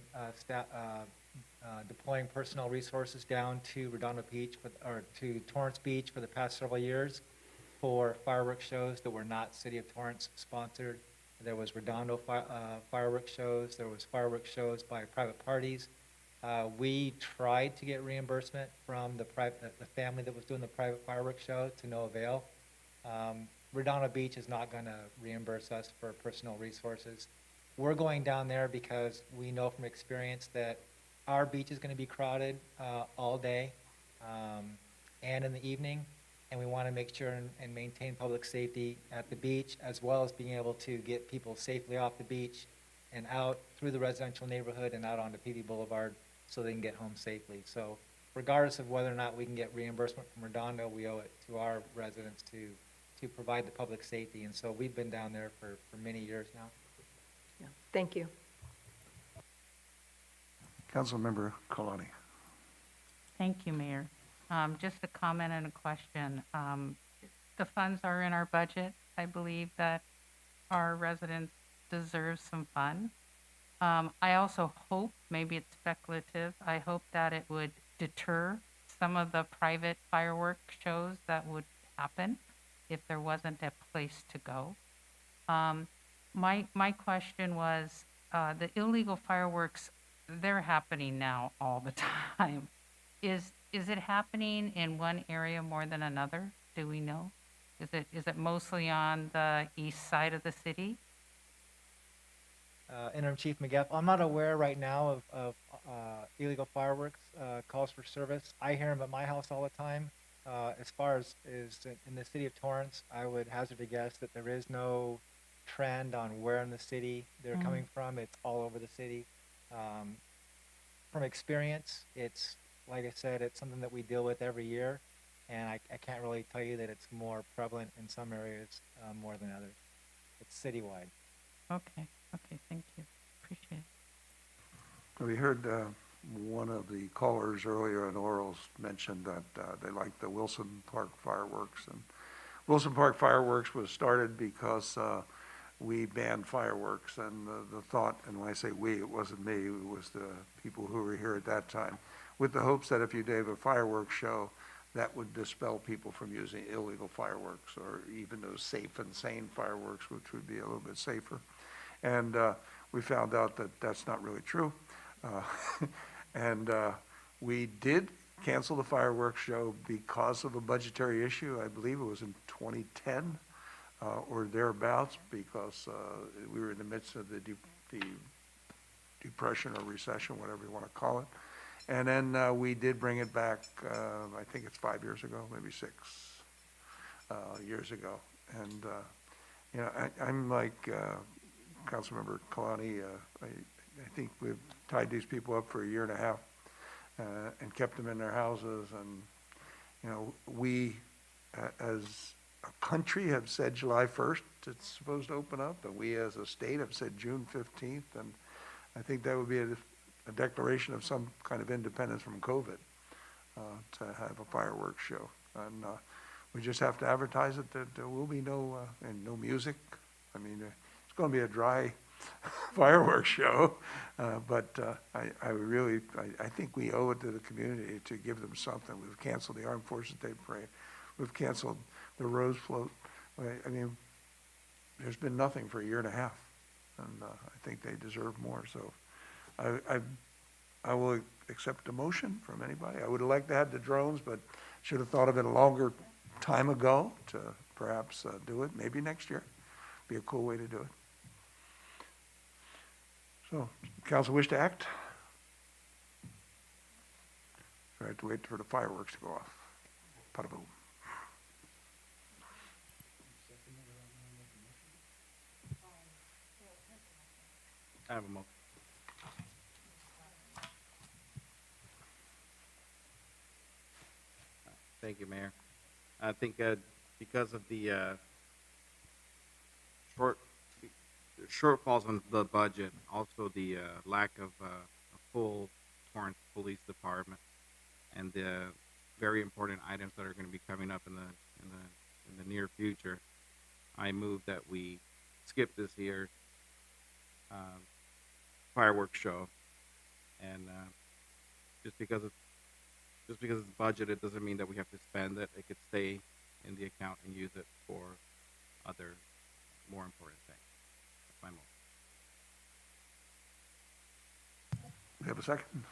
deploying personnel resources down to Redondo Beach, or to Torrance Beach for the past several years for fireworks shows that were not City of Torrance sponsored. There was Redondo fireworks shows. There was fireworks shows by private parties. We tried to get reimbursement from the family that was doing the private fireworks show, to no avail. Redondo Beach is not going to reimburse us for personal resources. We're going down there because we know from experience that our beach is going to be crowded all day and in the evening, and we want to make sure and maintain public safety at the beach, as well as being able to get people safely off the beach and out through the residential neighborhood and out onto PD Boulevard so they can get home safely. So regardless of whether or not we can get reimbursement from Redondo, we owe it to our residents to provide the public safety. And so we've been down there for many years now. Yeah. Thank you. Councilmember Kalani. Thank you, Mayor. Just a comment and a question. The funds are in our budget. I believe that our residents deserve some fun. I also hope, maybe it's speculative, I hope that it would deter some of the private fireworks shows that would happen if there wasn't a place to go. My question was, the illegal fireworks, they're happening now all the time. Is it happening in one area more than another? Do we know? Is it mostly on the east side of the city? Interim Chief McGeff, I'm not aware right now of illegal fireworks calls for service. I hear them at my house all the time. As far as in the city of Torrance, I would hazard a guess that there is no trend on where in the city they're coming from. It's all over the city. From experience, it's, like I said, it's something that we deal with every year, and I can't really tell you that it's more prevalent in some areas more than others. It's citywide. Okay, thank you. Appreciate it. We heard one of the callers earlier in orals mentioned that they liked the Wilson Park fireworks. And Wilson Park fireworks was started because we banned fireworks. And the thought, and when I say we, it wasn't me, it was the people who were here at that time, with the hopes that if you gave a fireworks show, that would dispel people from using illegal fireworks, or even those safe and sane fireworks, which would be a little bit safer. And we found out that that's not really true. And we did cancel the fireworks show because of a budgetary issue. I believe it was in 2010 or thereabouts, because we were in the midst of the depression or recession, whatever you want to call it. And then we did bring it back, I think it's 5 years ago, maybe 6 years ago. And, you know, I'm like Councilmember Kalani. I think we've tied these people up for 1.5 years and kept them in their houses. And, you know, we as a country have said July 1st it's supposed to open up, but we as a state have said June 15th. And I think that would be a declaration of some kind of independence from COVID to have a fireworks show. And we just have to advertise it that there will be no music. I mean, it's going to be a dry fireworks show, but I think we owe it to the community to give them something. We've canceled the Armed Forces Day Parade. We've canceled the Rose Float. I mean, there's been nothing for 1.5 years, and I think they deserve more. So I will accept a motion from anybody. I would have liked to have the drones, but should have thought of it a longer time ago to perhaps do it. Maybe next year. Be a cool way to do it. So, council wish to act? I have to wait for the fireworks to go off. Pada boom. I have a motion. Thank you, Mayor. I think because of the shortfalls on the budget, also the lack of a full Torrance Police Department, and the very important items that are going to be coming up in the near future, I move that we skip this year's fireworks show, and just because it's budgeted doesn't mean that we have to spend it. It could stay in the account and use it for other more important things. That's my motion. We have a second?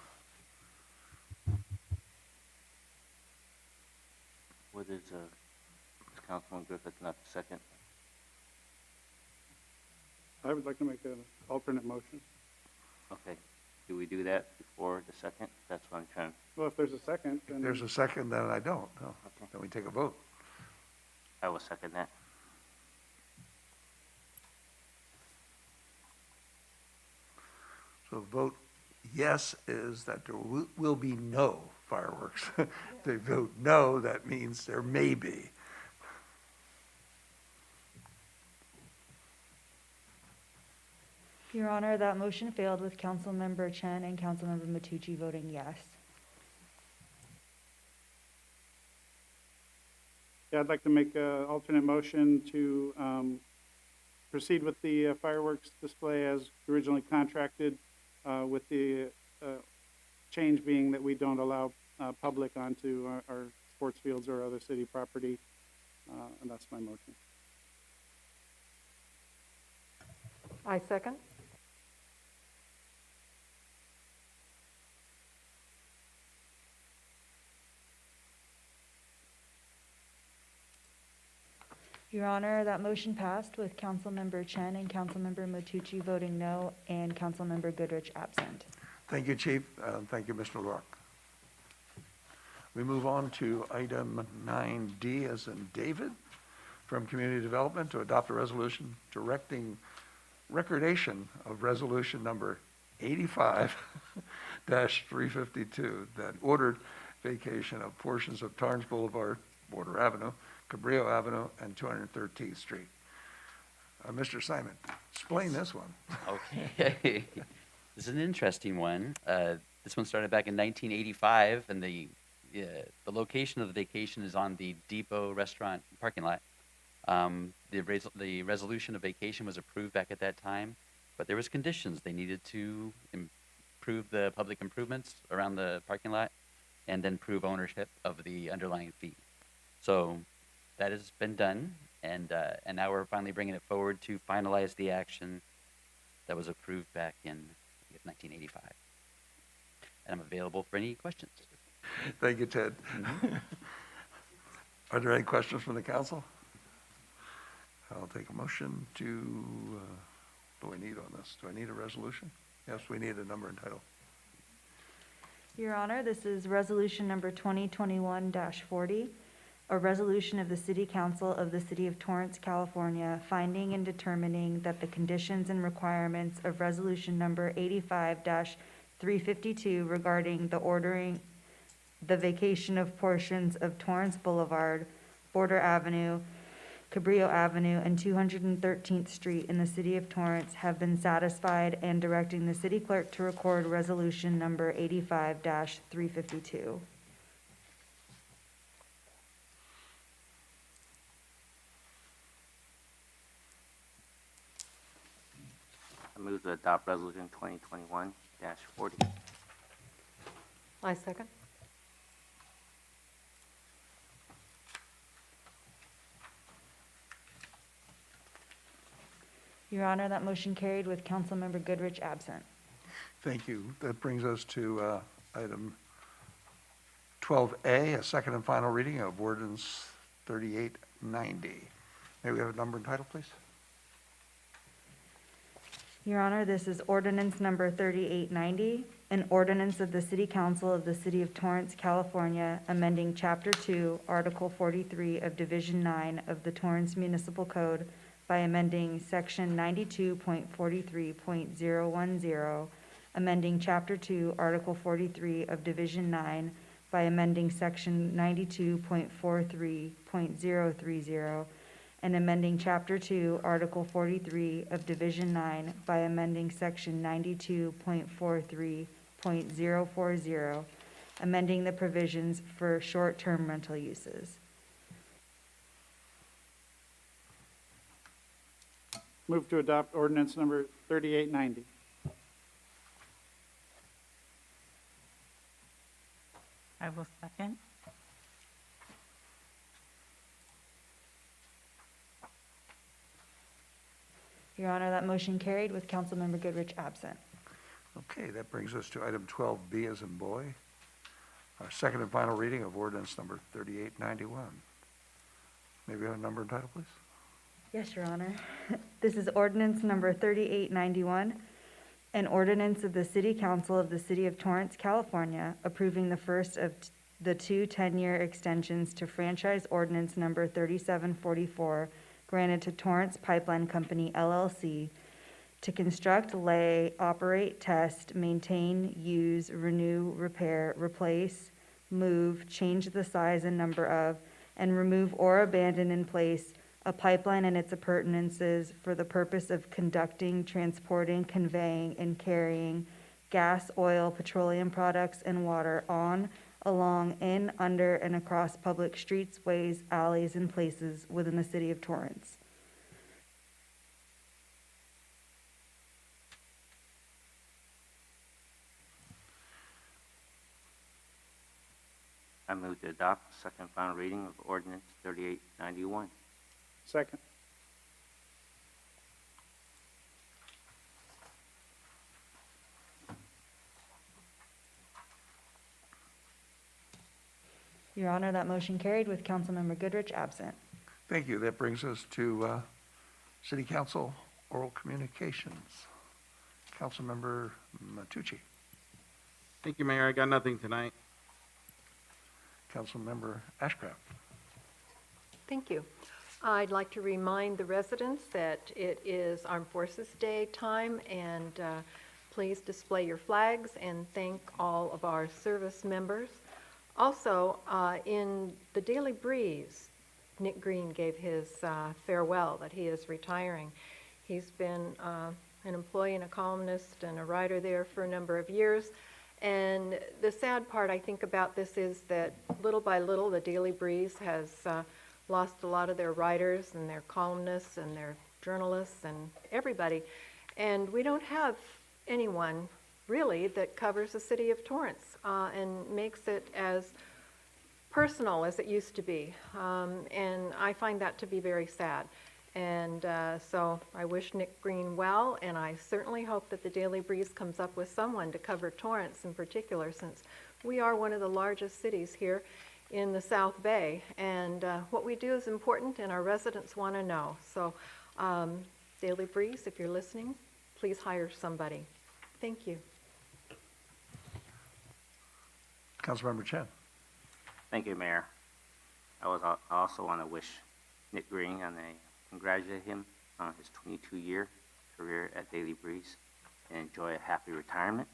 What is Councilman Griffith not the second? I would like to make an alternate motion. Okay. Do we do that before the second? That's what I'm trying. Well, if there's a second, If then. there's a second, then I don't. No. Okay. Then we take a vote. I will second that. So vote yes is that there will be no fireworks. If they vote no, that means there may be. Your Honor, that motion failed with Councilmember Chen and Councilmember Matucci voting yes. Yeah, I'd like to make an alternate motion to proceed with the fireworks display as originally contracted, with the change being that we don't allow public onto our sports fields or other city property, and that's my motion. I second. Your Honor, that motion passed with Councilmember Chen and Councilmember Matucci voting no and Councilmember Goodrich absent. Thank you, Chief. Thank you, Mr. LaRock. We move on to item 9D as in David from Community Development to adopt a resolution directing recordation of resolution number 85-352 that ordered vacation of portions of Torrance Boulevard, Border Avenue, Cabrillo Avenue, and 213th Street. Mr. Simon, explain this one. Okay. This is an interesting one. This one started back in 1985, and the location of the vacation is on the Depot Restaurant parking lot. The resolution of vacation was approved back at that time, but there was conditions. They needed to improve the public improvements around the parking lot and then prove ownership of the underlying fee. So that has been done, and now we're finally bringing it forward to finalize the action that was approved back in 1985. And I'm available for any questions. Thank you, Ted. Are there any questions from the council? I'll take a motion to, what do I need on this? Do I need a resolution? Yes, we need a number and title. Your Honor, this is resolution number 2021-40, a resolution of the City Council of the City of Torrance, California, finding and determining that the conditions and requirements of resolution number 85-352 regarding the ordering the vacation of portions of Torrance Boulevard, Border Avenue, Cabrillo Avenue, and 213th Street in the City of Torrance have been satisfied, and directing the city clerk to record resolution number 85-352. I move to adopt resolution 2021-40. I second. Your Honor, that motion carried with Councilmember Goodrich absent. Thank you. That brings us to item 12A, a second and final reading of ordinance 3890. May we have a number and title, please? Your Honor, this is ordinance number 3890, an ordinance of the City Council of the City of Torrance, California, amending Chapter 2, Article 43 of Division 9 of the Torrance Municipal Code by amending Section 92.43.010, amending Chapter 2, Article 43 of Division 9 by amending Section 92.43.030, and amending Chapter 2, Article 43 of Division 9 by amending Section 92.43.040, amending the provisions for short-term rental uses. Move to adopt ordinance number 3890. I will second. Your Honor, that motion carried with Councilmember Goodrich absent. Okay, that brings us to item 12B as in boy, our second and final reading of ordinance number 3891. May we have a number and title, please? Yes, Your Honor. This is ordinance number 3891, an ordinance of the City Council of the City of Torrance, California, approving the first of the two 10-year extensions to franchise ordinance number 3744, granted to Torrance Pipeline Company, LLC, to construct, lay, operate, test, maintain, use, renew, repair, replace, move, change the size and number of, and remove or abandon in place a pipeline and its appurtenances for the purpose of conducting, transporting, conveying, and carrying gas, oil, petroleum products, and water on, along, in, under, and across public streets, ways, alleys, and places within the city of Torrance. I move to adopt the second final reading of ordinance 3891. Second. Your Honor, that motion carried with Councilmember Goodrich absent. Thank you. That brings us to City Council oral communications. Councilmember Matucci. Thank you, Mayor. I got nothing tonight. Councilmember Ashcraft. Thank you. I'd like to remind the residents that it is Armed Forces Day time, and please display your flags and thank all of our service members. Also, in the Daily Breeze, Nick Green gave his farewell, that he is retiring. He's been an employee and a columnist and a writer there for a number of years. And the sad part, I think, about this is that little by little, the Daily Breeze has lost a lot of their writers and their columnists and their journalists and everybody. And we don't have anyone, really, that covers the city of Torrance and makes it as personal as it used to be. And I find that to be very sad. And so I wish Nick Green well, and I certainly hope that the Daily Breeze comes up with someone to cover Torrance in particular, since we are one of the largest cities here in the South Bay. And what we do is important, and our residents want to know. So Daily Breeze, if you're listening, please hire somebody. Thank you. Councilmember Chen. Thank you, Mayor. I also want to wish Nick Green and congratulate him on his 22-year career at Daily Breeze and enjoy a happy retirement.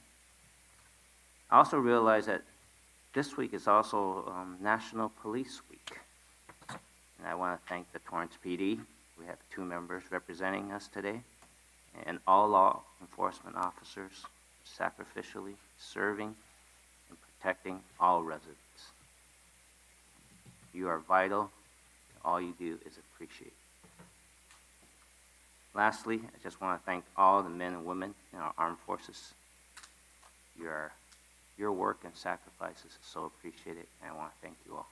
I also realize that this week is also National Police Week. And I want to thank the Torrance PD. We have 2 members representing us today, and all law enforcement officers sacrificially serving and protecting all residents. You are vital. All you do is appreciated. Lastly, I just want to thank all the men and women in our armed forces. Your work and sacrifices is so appreciated, and I want to thank you all.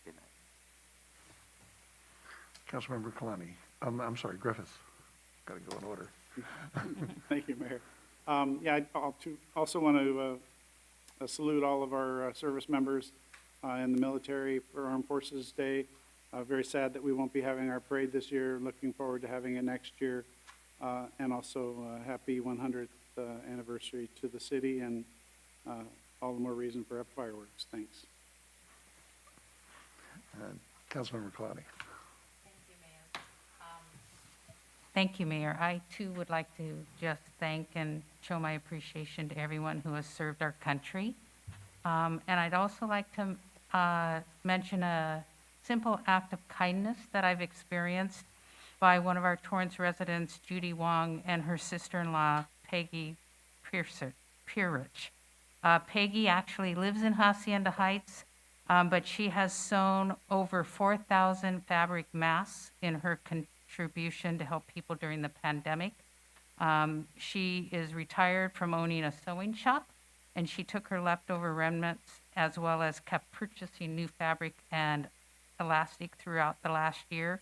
Good night. Councilmember Kalani. I'm sorry, Griffiths. Got to go in order. Thank you, Mayor. Yeah, I also want to salute all of our service members in the military for Armed Forces Day. Very sad that we won't be having our parade this year. Looking forward to having it next year. And also happy 100th anniversary to the city, and all the more reason for fireworks. Thanks. Councilmember Kalani. Thank you, Mayor. I, too, would like to just thank and show my appreciation to everyone who has served our country. And I'd also like to mention a simple act of kindness that I've experienced by one of our Torrance residents, Judy Wong, and her sister-in-law, Peggy Pierrich. Peggy actually lives in Hacienda Heights, but she has sewn over 4,000 fabric masks in her contribution to help people during the pandemic. She is retired from owning a sewing shop, and she took her leftover remnants as well as kept purchasing new fabric and elastic throughout the last year.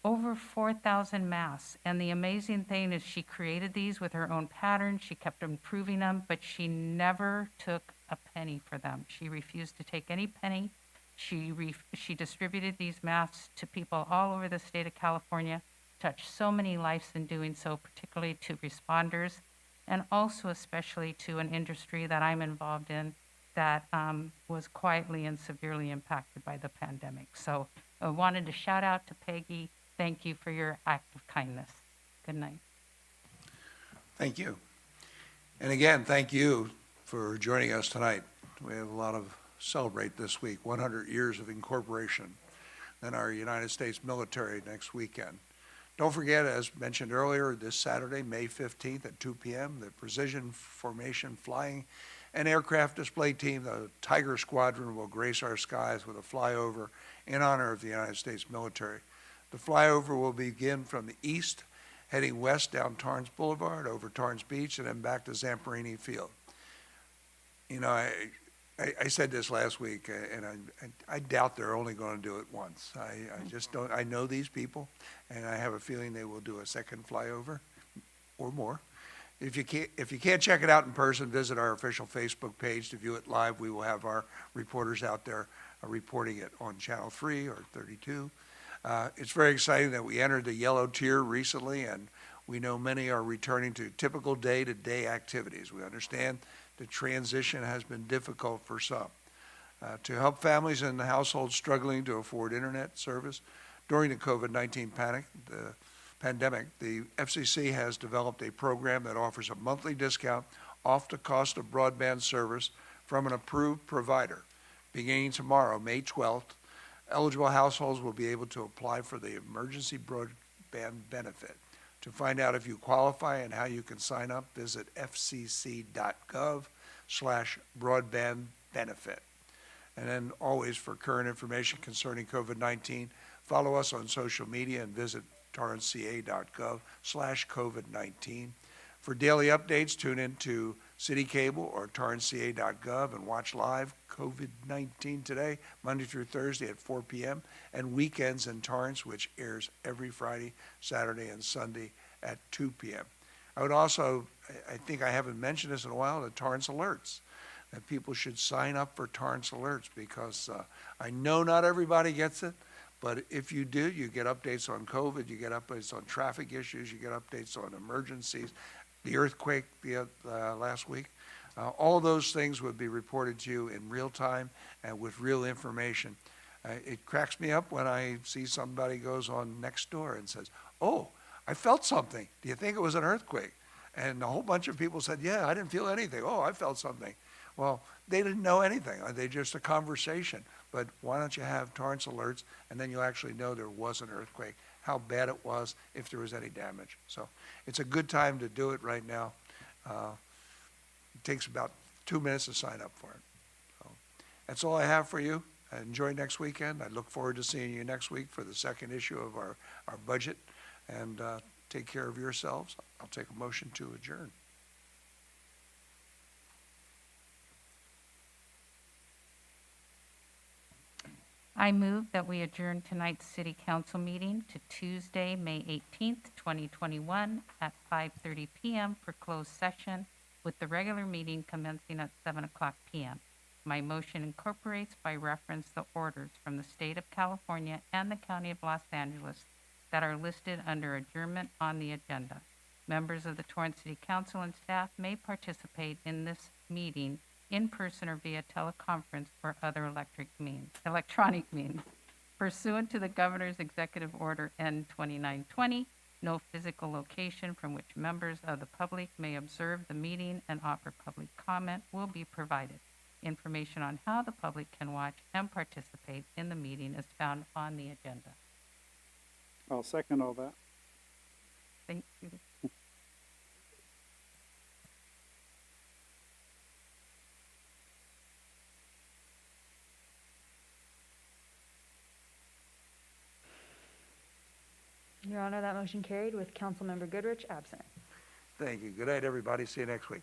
Over 4,000 masks. And the amazing thing is she created these with her own patterns. She kept improving them, but she never took a penny for them. She refused to take any penny. She distributed these masks to people all over the state of California, touched so many lives in doing so, particularly to responders, and also especially to an industry that I'm involved in that was quietly and severely impacted by the pandemic. So I wanted to shout out to Peggy. Thank you for your act of kindness. Good night. Thank you. And again, thank you for joining us tonight. We have a lot of celebrate this week, 100 years of incorporation in our United States military next weekend. Don't forget, as mentioned earlier, this Saturday, May 15th at 2 p.m., the Precision Formation Flying and Aircraft Display Team, the Tiger Squadron, will grace our skies with a flyover in honor of the United States military. The flyover will begin from the east, heading west down Torrance Boulevard, over Torrance Beach, and then back to Zamperini Field. You know, I said this last week, and I doubt they're only going to do it once. I just don't. I know these people, and I have a feeling they will do a second flyover or more. If you can't check it out in person, visit our official Facebook page to view it live. We will have our reporters out there reporting it on Channel 3 or 32. It's very exciting that we entered the yellow tier recently, and we know many are returning to typical day-to-day activities. We understand the transition has been difficult for some. To help families and households struggling to afford internet service during the COVID-19 pandemic, the FCC has developed a program that offers a monthly discount off the cost of broadband service from an approved provider. Beginning tomorrow, May 12th, eligible households will be able to apply for the emergency broadband benefit. To find out if you qualify and how you can sign up, visit fcc.gov/broadband benefit. And then always for current information concerning COVID-19, follow us on social media and visit torranceca.gov/COVID-19. For daily updates, tune in to City Cable or torranceca.gov and watch live COVID-19 Today, Monday through Thursday at 4 p.m., and Weekends in Torrance, which airs every Friday, Saturday, and Sunday at 2 p.m. I would also, I think I haven't mentioned this in a while, the Torrance Alerts, that people should sign up for Torrance Alerts because I know not everybody gets it, but if you do, you get updates on COVID, you get updates on traffic issues, you get updates on emergencies, the earthquake last week. All those things would be reported to you in real time and with real information. It cracks me up when I see somebody goes on Nextdoor and says, oh, I felt something. Do you think it was an earthquake? And a whole bunch of people said, yeah, I didn't feel anything. Oh, I felt something. Well, they didn't know anything. They just a conversation. But why don't you have Torrance Alerts, and then you'll actually know there was an earthquake, how bad it was, if there was any damage. So it's a good time to do it right now. It takes about 2 minutes to sign up for it. So that's all I have for you. Enjoy next weekend. I look forward to seeing you next week for the second issue of our budget. And take care of yourselves. I'll take a motion to adjourn. I move that we adjourn tonight's City Council meeting to Tuesday, May 18th, 2021 at 5:30 p.m. for closed session, with the regular meeting commencing at 7 o'clock p.m. My motion incorporates by reference the orders from the State of California and the County of Los Angeles that are listed under adjournment on the agenda. Members of the Torrance City Council and staff may participate in this meeting in person or via teleconference or other electronic means. Pursuant to the Governor's Executive Order N-2920, no physical location from which members of the public may observe the meeting and offer public comment will be provided. Information on how the public can watch and participate in the meeting is found on the agenda. I'll second all that. Thank you. Your Honor, that motion carried with Councilmember Goodrich absent. Thank you. Good night, everybody. See you next week.